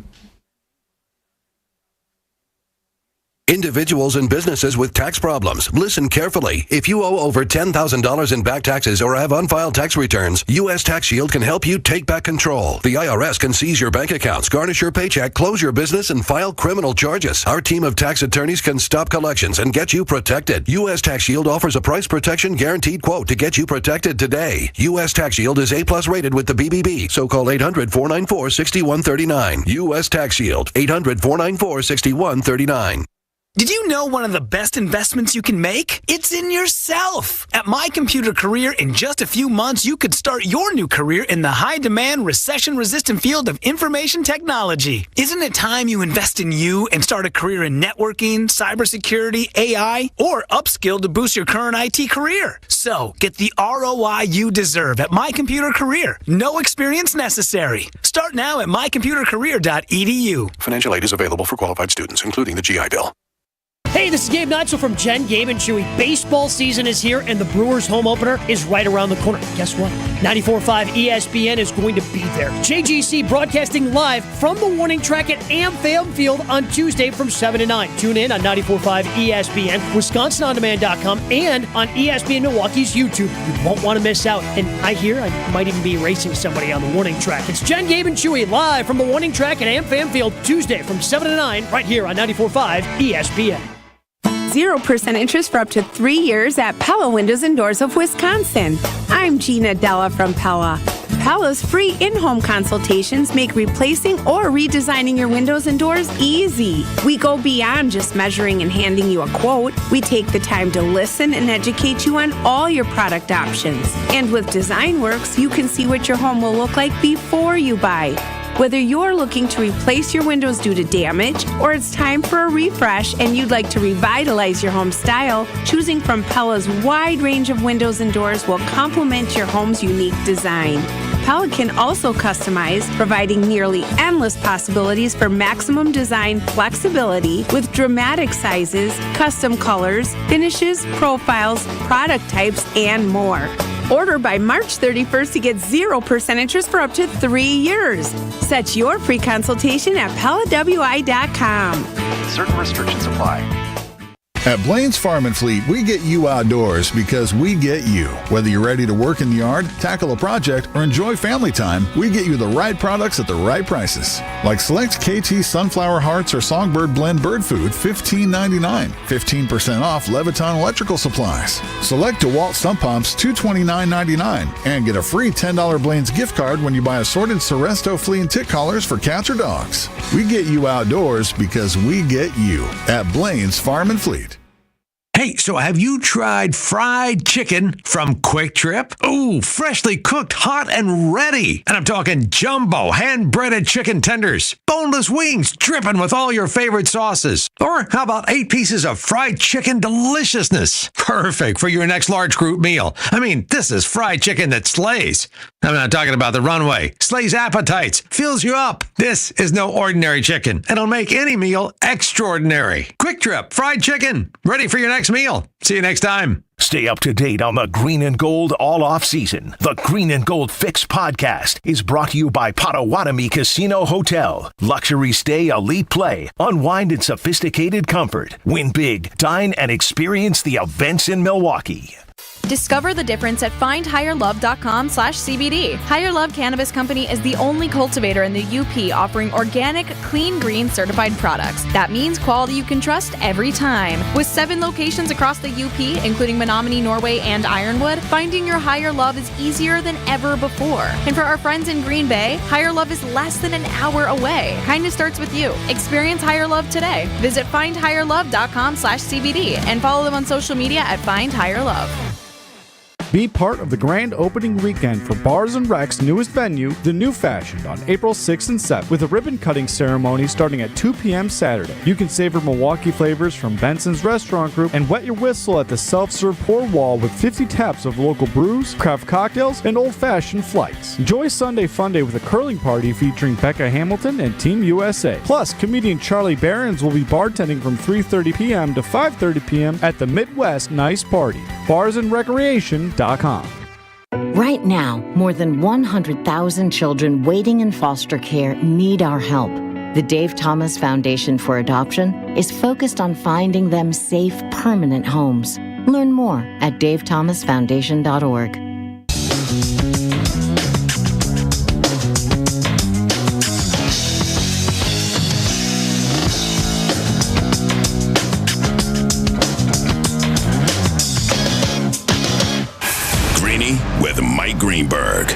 Individuals and businesses with tax problems, listen carefully. If you owe over $10,000 in back taxes or have unfiled tax returns, U.S. Tax Shield can help you take back control. The IRS can seize your bank accounts, garnish your paycheck, close your business, and file criminal charges. Our team of tax attorneys can stop collections and get you protected. U.S. Tax Shield offers a price protection guaranteed quote to get you protected today. U.S. Tax Shield is A+ rated with the BBB, so call 800-494-6139. U.S. Tax Shield, 800-494-6139. Did you know one of the best investments you can make? It's in yourself. At My Computer Career, in just a few months, you could start your new career in the high-demand, recession-resistant field of information technology. Isn't it time you invest in you and start a career in networking, cybersecurity, AI, or upskill to boost your current IT career? So, get the ROI you deserve at My Computer Career. No experience necessary. Start now at mycomputercareer.edu. Financial aid is available for qualified students, including the GI Bill. Hey, this is Gabe Neitzel from Jen, Gabe, and Chewy. Baseball season is here, and the Brewers' home opener is right around the corner. Guess what? 94.5 ESPN is going to be there. JGC broadcasting live from the warning track at AmFam Field on Tuesday from 7 to 9. Tune in on 94.5 ESPN, WisconsinOnDemand.com, and on ESPN Milwaukee's YouTube. You won't want to miss out. And I hear I might even be racing somebody on the warning track. It's Jen, Gabe, and Chewy live from the warning track at AmFam Field Tuesday from 7 to 9 right here on 94.5 ESPN. 0% interest for up to 3 years at Pella Windows and Doors of Wisconsin. I'm Gina Della from Pella. Pella's free in-home consultations make replacing or redesigning your windows and doors easy. We go beyond just measuring and handing you a quote. We take the time to listen and educate you on all your product options. And with DesignWorks, you can see what your home will look like before you buy. Whether you're looking to replace your windows due to damage or it's time for a refresh and you'd like to revitalize your home style, choosing from Pella's wide range of windows and doors will complement your home's unique design. Pella can also customize, providing nearly endless possibilities for maximum design flexibility with dramatic sizes, custom colors, finishes, profiles, product types, and more. Order by March 31st to get 0% interest for up to 3 years. Set your free consultation at PellaWI.com. Certain restrictions apply. At Blaine's Farm and Fleet, we get you outdoors because we get you. Whether you're ready to work in the yard, tackle a project, or enjoy family time, we get you the right products at the right prices. Like select KT Sunflower Hearts or Songbird Blend Bird Food, $15.99. 15% off Leviton electrical supplies. Select DeWalt sump pumps, $229.99. And get a free $10 Blaine's gift card when you buy assorted Seresto flea and tick collars for cats or dogs. We get you outdoors because we get you at Blaine's Farm and Fleet. Hey, so have you tried fried chicken from Quick Trip? Ooh, freshly cooked, hot, and ready. And I'm talking jumbo, hand-breaded chicken tenders, boneless wings dripping with all your favorite sauces. Or how about 8 pieces of fried chicken deliciousness? Perfect for your next large group meal. I mean, this is fried chicken that slays. I'm not talking about the runway. Slays appetites, fills you up. This is no ordinary chicken. It'll make any meal extraordinary. Quick Trip fried chicken, ready for your next meal. See you next time. Stay up to date on the Green and Gold all off season. The Green and Gold Fix podcast is brought to you by Potawatomi Casino Hotel. Luxury stay, elite play, unwind in sophisticated comfort. Win big, dine, and experience the events in Milwaukee. Discover the difference at findhigherlove.com/CBD. Higher Love Cannabis Company is the only cultivator in the UP offering organic, clean green certified products. That means quality you can trust every time. With 7 locations across the UP, including Menominee, Norway, and Ironwood, finding your higher love is easier than ever before. And for our friends in Green Bay, Higher Love is less than an hour away. Kindness starts with you. Experience Higher Love today. Visit findhigherlove.com/CBD and follow them on social media at Find Higher Love. Be part of the grand opening weekend for Bars and Rec's newest venue, The New Fashioned, on April 6th and 7th, with a ribbon-cutting ceremony starting at 2 p.m. Saturday. You can savor Milwaukee flavors from Benson's Restaurant Group and wet your whistle at the self-serve pour wall with 50 taps of local brews, craft cocktails, and old-fashioned flights. Enjoy Sunday Fun Day with a curling party featuring Becca Hamilton and Team USA. Plus, comedian Charlie Barons will be bartending from 3:30 p.m. to 5:30 p.m. at the Midwest Nice Party. Barsandrecreation.com. Right now, more than 100,000 children waiting in foster care need our help. The Dave Thomas Foundation for Adoption is focused on finding them safe, permanent homes. Learn more at davethomasfoundation.org. With Mike Greenberg.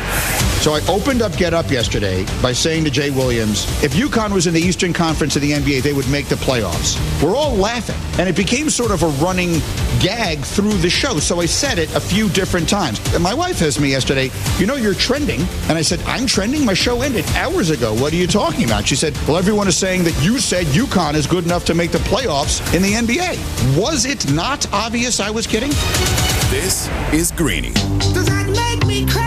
So I opened up Get Up yesterday by saying to Jay Williams, if UConn was in the Eastern Conference of the NBA, they would make the playoffs. We're all laughing. And it became sort of a running gag through the show. So I said it a few different times. And my wife asked me yesterday, you know, you're trending. And I said, I'm trending? My show ended hours ago. What are you talking about? She said, well, everyone is saying that you said UConn is good enough to make the playoffs in the NBA. Was it not obvious I was kidding? This is Greeny. Does that make me crazy?